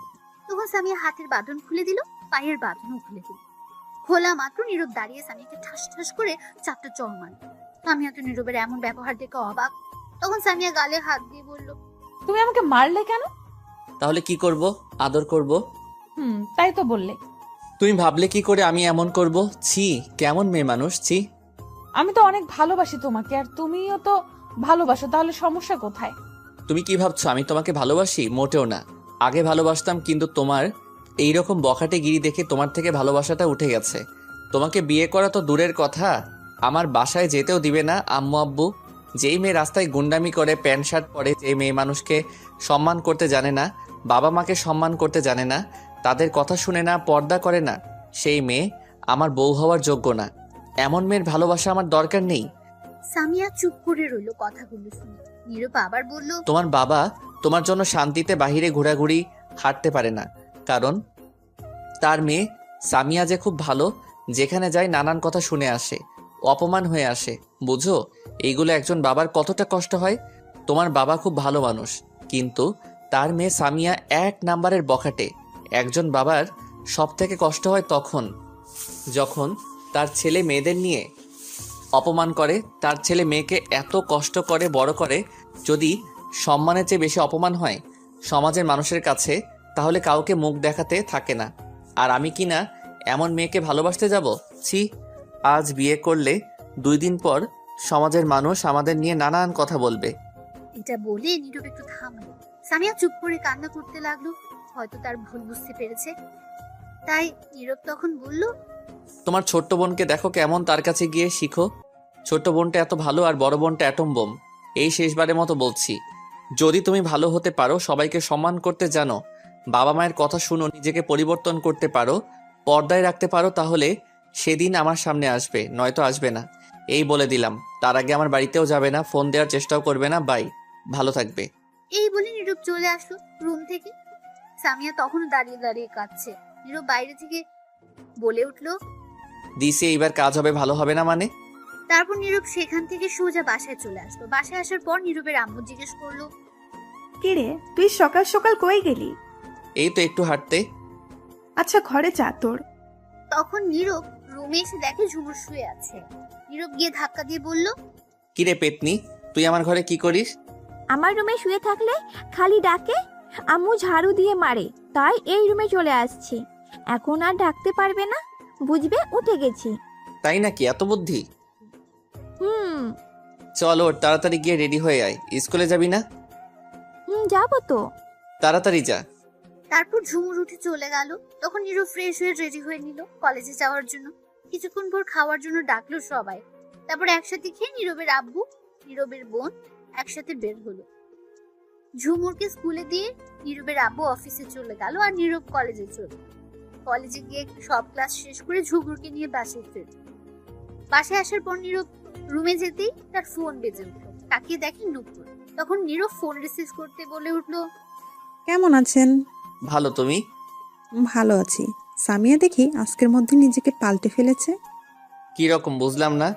তখন সামিয়া হাতের বাঁধন খুলে দিল, পায়ের বাঁধনও খুলে দিল। খোলা মাত্র নীরব দাঁড়িয়ে সামিয়াকে ঠাস ঠাস করে 4টা চড় মারল। সামিয়া তো নীরবের এমন ব্যবহার দেখে অবাক। তখন সামিয়া গালে হাত দিয়ে বলল, তুমি আমাকে মারলে কেন? তাহলে কি করব? আদর করব। তাই তো বললে। তুমি ভাবলে কি করে আমি এমন করব? ছি, কেমন মেয়ে মানুষ, ছি। আমি তো অনেক ভালোবাসি তোমাকে, আর তুমিও তো ভালোবাসো, তাহলে সমস্যা কোথায়? তুমি কি ভাবছো আমি তোমাকে ভালোবাসি? মোটেও না। আগে ভালোবাসতাম, কিন্তু তোমার এইরকম বখাটে গিরি দেখে তোমার থেকে ভালোবাসাটা উঠে গেছে। তোমাকে বিয়ে করা তো দূরের কথা, আমার বাসায় যেতেও দিবে না আম্মু আব্বু। যেই মেয়ে রাস্তায় গুন্ডামি করে, প্যান্ট শার্ট পরে, যে মেয়ে মানুষকে সম্মান করতে জানে না, বাবা মাকে সম্মান করতে জানে না, তাদের কথা শুনে না, পর্দা করে না, সেই মেয়ে আমার বউ হওয়ার যোগ্য না। এমন মেয়ের ভালোবাসা আমার দরকার নেই। সামিয়া চুপ করে রইল কথাগুলো শুনে। নীরব আবার বলল, তোমার বাবা তোমার জন্য শান্তিতে বাহিরে ঘোরাঘুরি হাঁটতে পারে না, কারণ তার মেয়ে সামিয়া যে খুব ভালো, যেখানে যায় নানান কথা শুনে আসে, অপমান হয়ে আসে। বুঝো এইগুলো একজন বাবার কতটা কষ্ট হয়? তোমার বাবা খুব ভালো মানুষ, কিন্তু তার মেয়ে সামিয়া 1 নাম্বারের বখাটে। একজন বাবার সব থেকে কষ্ট হয় তখন যখন তার ছেলে মেয়েদের নিয়ে অপমান করে, তার ছেলে মেয়েকে এত কষ্ট করে বড় করে, যদি সম্মানের চেয়ে বেশি অপমান হয় সমাজের মানুষের কাছে, তাহলে কাউকে মুখ দেখাতে থাকে না। আর আমি কি না এমন মেয়েকে ভালোবাসতে যাব? ছি, আজ বিয়ে করলে 2 দিন পর সমাজের মানুষ আমাদের নিয়ে নানান কথা বলবে। এটা বলে নীরব একটু থামলো। সামিয়া চুপ করে কান্না করতে লাগলো। হয়তো তার ভুল বুঝতে পেরেছে, তাই নীরব তখন বলল, তোমার ছোট্ট বোনকে দেখো কেমন, তার কাছে গিয়ে শিখো। ছোট্ট বোনটা এত ভালো আর বড় বোনটা অ্যাটম বোম। এই শেষবারের মতো বলছি, যদি তুমি ভালো হতে পারো, সবাইকে সম্মান করতে জানো, বাবা মায়ের কথা শুনো, নিজেকে পরিবর্তন করতে পারো, পর্দায় রাখতে পারো, তাহলে সেদিন আমার সামনে আসবে, নয়তো আসবে না। এই বলে দিলাম। তার আগে আমার বাড়িতেও যাবে না, ফোন দেওয়ার চেষ্টাও করবে না। বাই, ভালো থাকবে। এই বলে নীরব চলে আসলো রুম থেকে। সামিয়া তখনও দাঁড়িয়ে দাঁড়িয়ে কাঁদছে। নীরব বাইরে থেকে বলে উঠলো, দিছে এইবার কাজ হবে, ভালো হবে না মানে? তারপর নীরব সেখান থেকে সোজা বাসায় চলে আসলো। বাসায় আসার পর নীরবের আম্মু জিজ্ঞেস করলো, কিরে তুই সকাল সকাল কই গেলি? এই তো একটু হাঁটতে। আচ্ছা ঘরে যা তোর। তখন নীরব রুমে এসে দেখে ঝুমুর শুয়ে আছে। নীরব গিয়ে ধাক্কা দিয়ে বলল, কিরে পেতনি, তুই আমার ঘরে কি করিস? আমার রুমে শুয়ে থাকলে খালি ডাকে, আম্মু ঝাড়ু দিয়ে মারে, তাই এই রুমে চলে আসছি। এখন আর ডাকতে পারবে না, বুঝবে উঠে গেছি। তাই নাকি? এত বুদ্ধি? চল ওর, তাড়াতাড়ি গিয়ে রেডি হয়ে আয়। স্কুলে যাবি না? যাবো তো। তাড়াতাড়ি যা। তারপর ঝুমুর উঠে চলে গেল। তখন নীরব ফ্রেশ হয়ে রেডি হয়ে নিল কলেজে যাওয়ার জন্য। কিছুক্ষণ পর খাওয়ার জন্য ডাকলো সবাই। তারপর একসাথে খেয়ে নীরবের আব্বু, নীরবের বোন একসাথে বের হলো। ঝুমুরকে স্কুলে দিয়ে নীরবের আব্বু অফিসে চলে গেল, আর নীরব কলেজে চলে। কলেজে গিয়ে সব ক্লাস শেষ করে ঝুমুরকে নিয়ে বাসায় ফের। বাসায় আসার পর নীরব রুমে যেতেই তার ফোন বেজে উঠলো। তাকিয়ে দেখে নূপুর। তখন নীরব ফোন রিসিভ করতে বলে উঠলো, কেমন আছেন? ভালো, তুমি? ভালো আছি। সামিয়া দেখি আজকের মধ্যে নিজেকে পাল্টে ফেলেছে। কি রকম বুঝলাম না।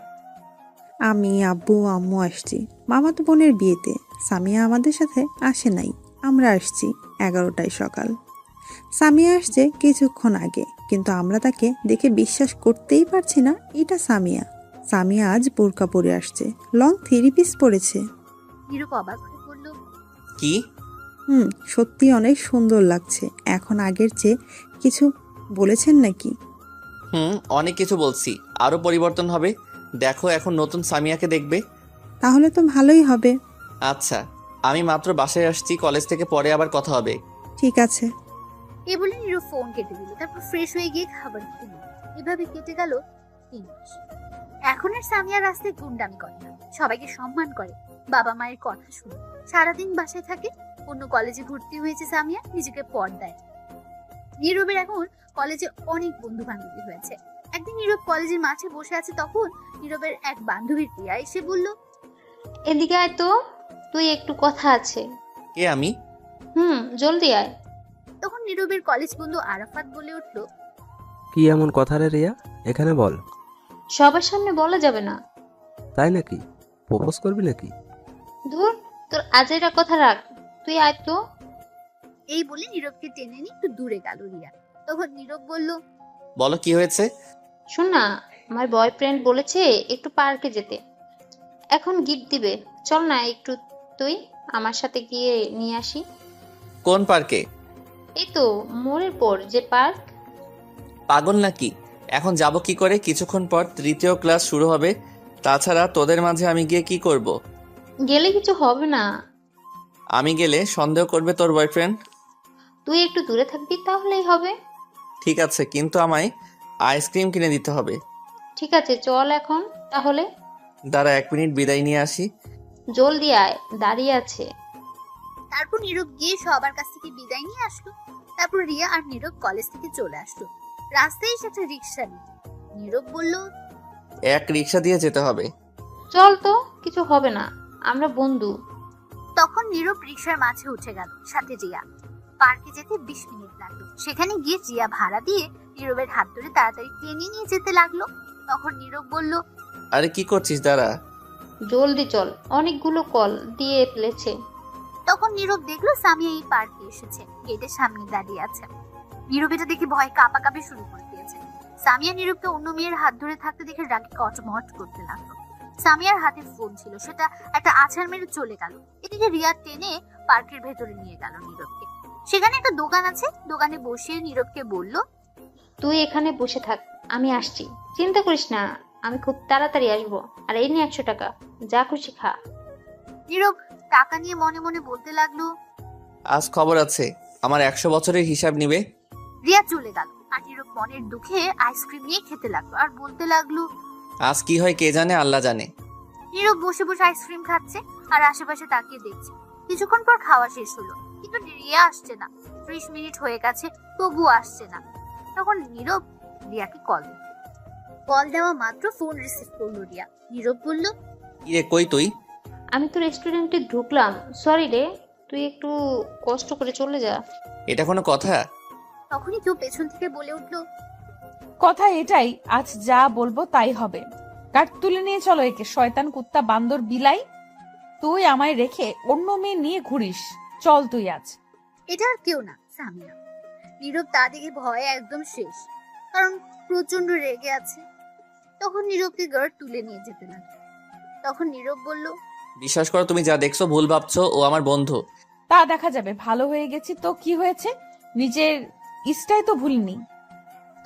আমি, আব্বু, আম্মু আসছি মামাতো বোনের বিয়েতে। সামিয়া আমাদের সাথে আসে নাই, আমরা আসছি 11টায় সকাল। সামিয়া আসছে কিছুক্ষণ আগে, কিন্তু আমরা তাকে দেখে বিশ্বাস করতেই পারছি না এটা সামিয়া। সামিয়া আজ বোরকা পরে আসছে, লং 3 পিস পরেছে। নীরব অবাক হয়ে বলল, কি? সত্যি অনেক সুন্দর লাগছে। এখন আগের চেয়ে কিছু বলেছেন নাকি? অনেক কিছু বলছি, আরো পরিবর্তন হবে। দেখো এখন নতুন সামিয়াকে দেখবে। তাহলে তো ভালোই হবে। আচ্ছা, আমি মাত্র বাসায় আসছি, কলেজ থেকে পরে আবার কথা হবে। ঠিক আছে। এ বলে নীরব ফোন কেটে দিল। তারপর ফ্রেশ হয়ে গিয়ে খাবার খেল। এভাবে কেটে গেল 3 মাস। এখন আর সামিয়া রাস্তায় গুন্ডামি করে না, সবাইকে সম্মান করে, বাবা মায়ের কথা শুনে সারাদিন বাসায় থাকে। অন্য কলেজে ভর্তি হয়েছে সামিয়া, নিজেকে পর্দায়। নীরবের এখন কলেজে অনেক বন্ধু বান্ধবী হয়েছে। একদিন নীরব কলেজের মাঠে বসে আছে, তখন নীরবের এক বান্ধবীর প্রিয়া এসে বলল, এদিকে আয় তো, তুই একটু কথা আছে। কে আমি? জলদি আয়। তখন নীরবের কলেজ বন্ধু আরাফাত বলে উঠল, কি এমন কথা রে রিয়া, এখানে বল। সবার সামনে বলা যাবে না। তাই নাকি? প্রপোজ করবি নাকি? ধুর, তোর আজেরা কথা রাখ, তুই আয় তো। এই বলে নীরবকে টেনে নিয়ে একটু দূরে গেল রিয়া। তখন নীরব বলল, বলো কি হয়েছে? শোন না, আমার বয়ফ্রেন্ড বলেছে একটু পার্কে যেতে, এখন গিফট দিবে। চল না একটু তুই আমার সাথে গিয়ে নিয়ে আসি। কোন পার্কে? এই তো মোড়ের পর যে পার্ক। পাগল নাকি? এখন যাব কি করে? কিছুক্ষণ পর 3য় ক্লাস শুরু হবে। তাছাড়া তোদের মাঝে আমি গিয়ে কি করব? গেলে কিছু হবে না। আমি গেলে সন্দেহ করবে তোর বয়ফ্রেন্ড। তুই একটু দূরে থাকবি, তাহলেই হবে। ঠিক আছে, কিন্তু আমায় আইসক্রিম কিনে দিতে হবে। ঠিক আছে, চল এখন তাহলে। দাঁড়া 1 মিনিট, বিদায় নিয়ে আসি। জলদি আয়, দাঁড়িয়ে আছে। তারপর নীরব গিয়ে সবার কাছ থেকে বিদায় নিয়ে আসলো। তারপর রিয়া আর নীরব কলেজ থেকে চলে আসলো। রাস্তায় এসে একটা রিক্সা নিয়ে নীরব বলল, 1 রিক্সা দিয়ে যেতে হবে। চল তো, কিছু হবে না, আমরা বন্ধু। তখন নীরব রিক্সার মাঝে উঠে গেল, সাথে রিয়া। পার্কে যেতে 20 মিনিট লাগলো। সেখানে গিয়ে রিয়া ভাড়া দিয়ে নীরবের হাত ধরে তাড়াতাড়ি টেনে নিয়ে যেতে লাগলো। তখন নীরব বলল, আরে কি করছিস? দাঁড়া। জলদি চল, অনেকগুলো কল দিয়ে ফেলেছে। তখন নীরব দেখলো সামিয়া এই পার্কে এসেছে, গেটের সামনে দাঁড়িয়ে আছে। নীরব এটা দেখে ভয় কাঁপাকাঁপি শুরু করে দিয়েছে। সামিয়া নীরবকে অন্য মেয়ের হাত ধরে থাকতে দেখে রাগে কটমট করতে লাগলো। সামিয়ার হাতে ফোন ছিল, সেটা একটা আছাড় মেরে চলে গেল। এদিকে রিয়া টেনে পার্কের ভেতরে নিয়ে গেল নীরবকে। সেখানে একটা দোকান আছে, দোকানে বসিয়ে নীরবকে বলল, তুই এখানে বসে থাক, আমি আসছি, চিন্তা করিস না, আমি খুব তাড়াতাড়ি আসবো। আর এই নে 100 টাকা, যা খুশি খা। নীরব টাকা নিয়ে মনে মনে বলতে লাগলো, আজ খবর আছে, আমার 100 বছরের হিসাব নিবে। রিয়া চলে গেল। আর নীরব মনের দুঃখে আইসক্রিম নিয়ে খেতে লাগলো আর বলতে লাগলো, আজ কি হয় কে জানে, আল্লাহ জানে। নীরব বসে বসে আইসক্রিম খাচ্ছে আর আশেপাশে তাকিয়ে দেখছে। কিছুক্ষণ পর খাওয়া শেষ হলো, কিন্তু রিয়া আসছে না। 30 মিনিট হয়ে গেছে, তবুও আসছে না। তখন নীরব রিয়াকে কল দেওয়া মাত্র ফোন রিসিভ করলো রিয়া। নীরব বলল, কি রে, কই তুই? আমি তো রেস্টুরেন্টে ঢুকলাম, সরি রে, তুই একটু কষ্ট করে চলে যা। এটা কোনো কথা? তখনই কেউ পেছন থেকে বলে উঠলো, কথা এটাই, আজ যা বলবো তাই হবে। কাট তুলে নিয়ে চলো একে, শয়তান কুত্তা বান্দর বিলাই। তুই আমায় রেখে অন্য মেয়ে নিয়ে ঘুরিস, চল তুই আজ। এটা আর কেউ না, সামিয়া। নীরব তা দেখে ভয়ে একদম শেষ, কারণ প্রচন্ড রেগে আছে। তখন নীরবকে গার্ড তুলে নিয়ে যেতে লাগলো। তখন নীরব বলল, বিশ্বাস করো, তুমি যা দেখছো ভুল ভাবছো, ও আমার বন্ধু। তা দেখা যাবে, ভালো হয়ে গেছি তো কি হয়েছে, নিজের ইষ্টাই তো ভুলিনি।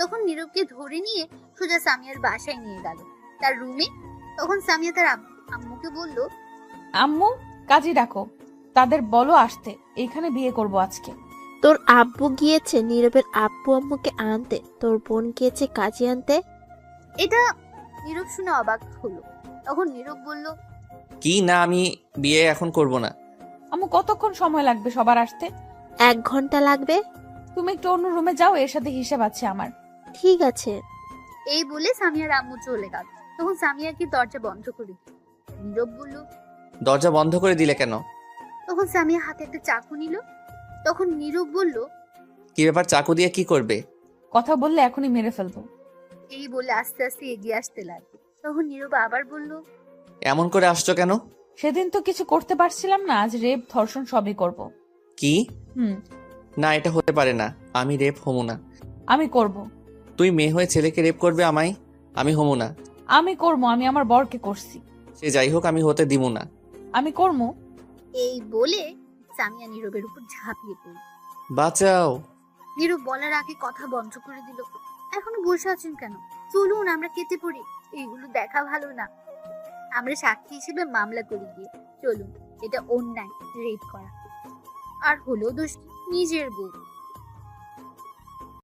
তখন নীরবকে ধরে নিয়ে সোজা সামিয়ার বাসায় নিয়ে গেল, তার রুমে। তখন সামিয়া তার আম্মুকে বলল, আম্মু কাজী ডাকো, তাদের বলো আসতে, এখানে বিয়ে করব আজকে। তোর আব্বু গিয়েছে নীরবের আব্বু আম্মুকে আনতে, তোর বোন গিয়েছে কাজে আনতে। এটা নীরব শুনে অবাক হলো। তখন নীরব বলল, কি না, আমি বিয়ে এখন করব না। আম্মু কতক্ষণ সময় লাগবে সবার আসতে? 1 ঘন্টা লাগবে। তুমি একটু অন্য রুমে যাও, এর সাথে হিসাব আছে আমার। ঠিক আছে। এই বলে সামিয়ার আম্মু চলে গেল। তখন সামিয়া কি দরজা বন্ধ করে দিল। নীরব বলল, দরজা বন্ধ করে দিলে কেন? তখন সামিয়া হাতে একটা চাকু নিল। তখন নীরব বলল, কি ব্যাপার, চাকু দিয়ে কি করবে? কথা বললে এখনই মেরে ফেলবো। এই বলে আস্তে আস্তে এগিয়ে আসতে লাগলো। তখন নীরব আবার বলল, এমন করে আসছো কেন? সেদিন তো কিছু করতে পারছিলাম না, আজ রেপ ধর্ষণ সবই করব। কি? না, এটা হতে পারে না। আমি রেপ হমু না। আমি করব। তুই মেয়ে হয়ে ছেলেকে রেপ করবে আমায়? আমি হমু না। আমি করবো, আমি আমার বরকে করছি। সে যাই হোক, আমি হতে দিমু না। আমি করবো। এই বলে সামিয়া নীরবের উপর ঝাঁপিয়ে পড়ল। বাঁচাও। নীরব বলার আগে কথা বন্ধ করে দিল। এখনো বসে আছেন কেন? চলুন আমরা কেটে পড়ি, এইগুলো দেখা ভালো না। আমরা সাক্ষী হিসেবে মামলা করে গিয়ে চলুন, এটা অন্যায়, রেপ করা। আর হলো দোষ নিজের বউ।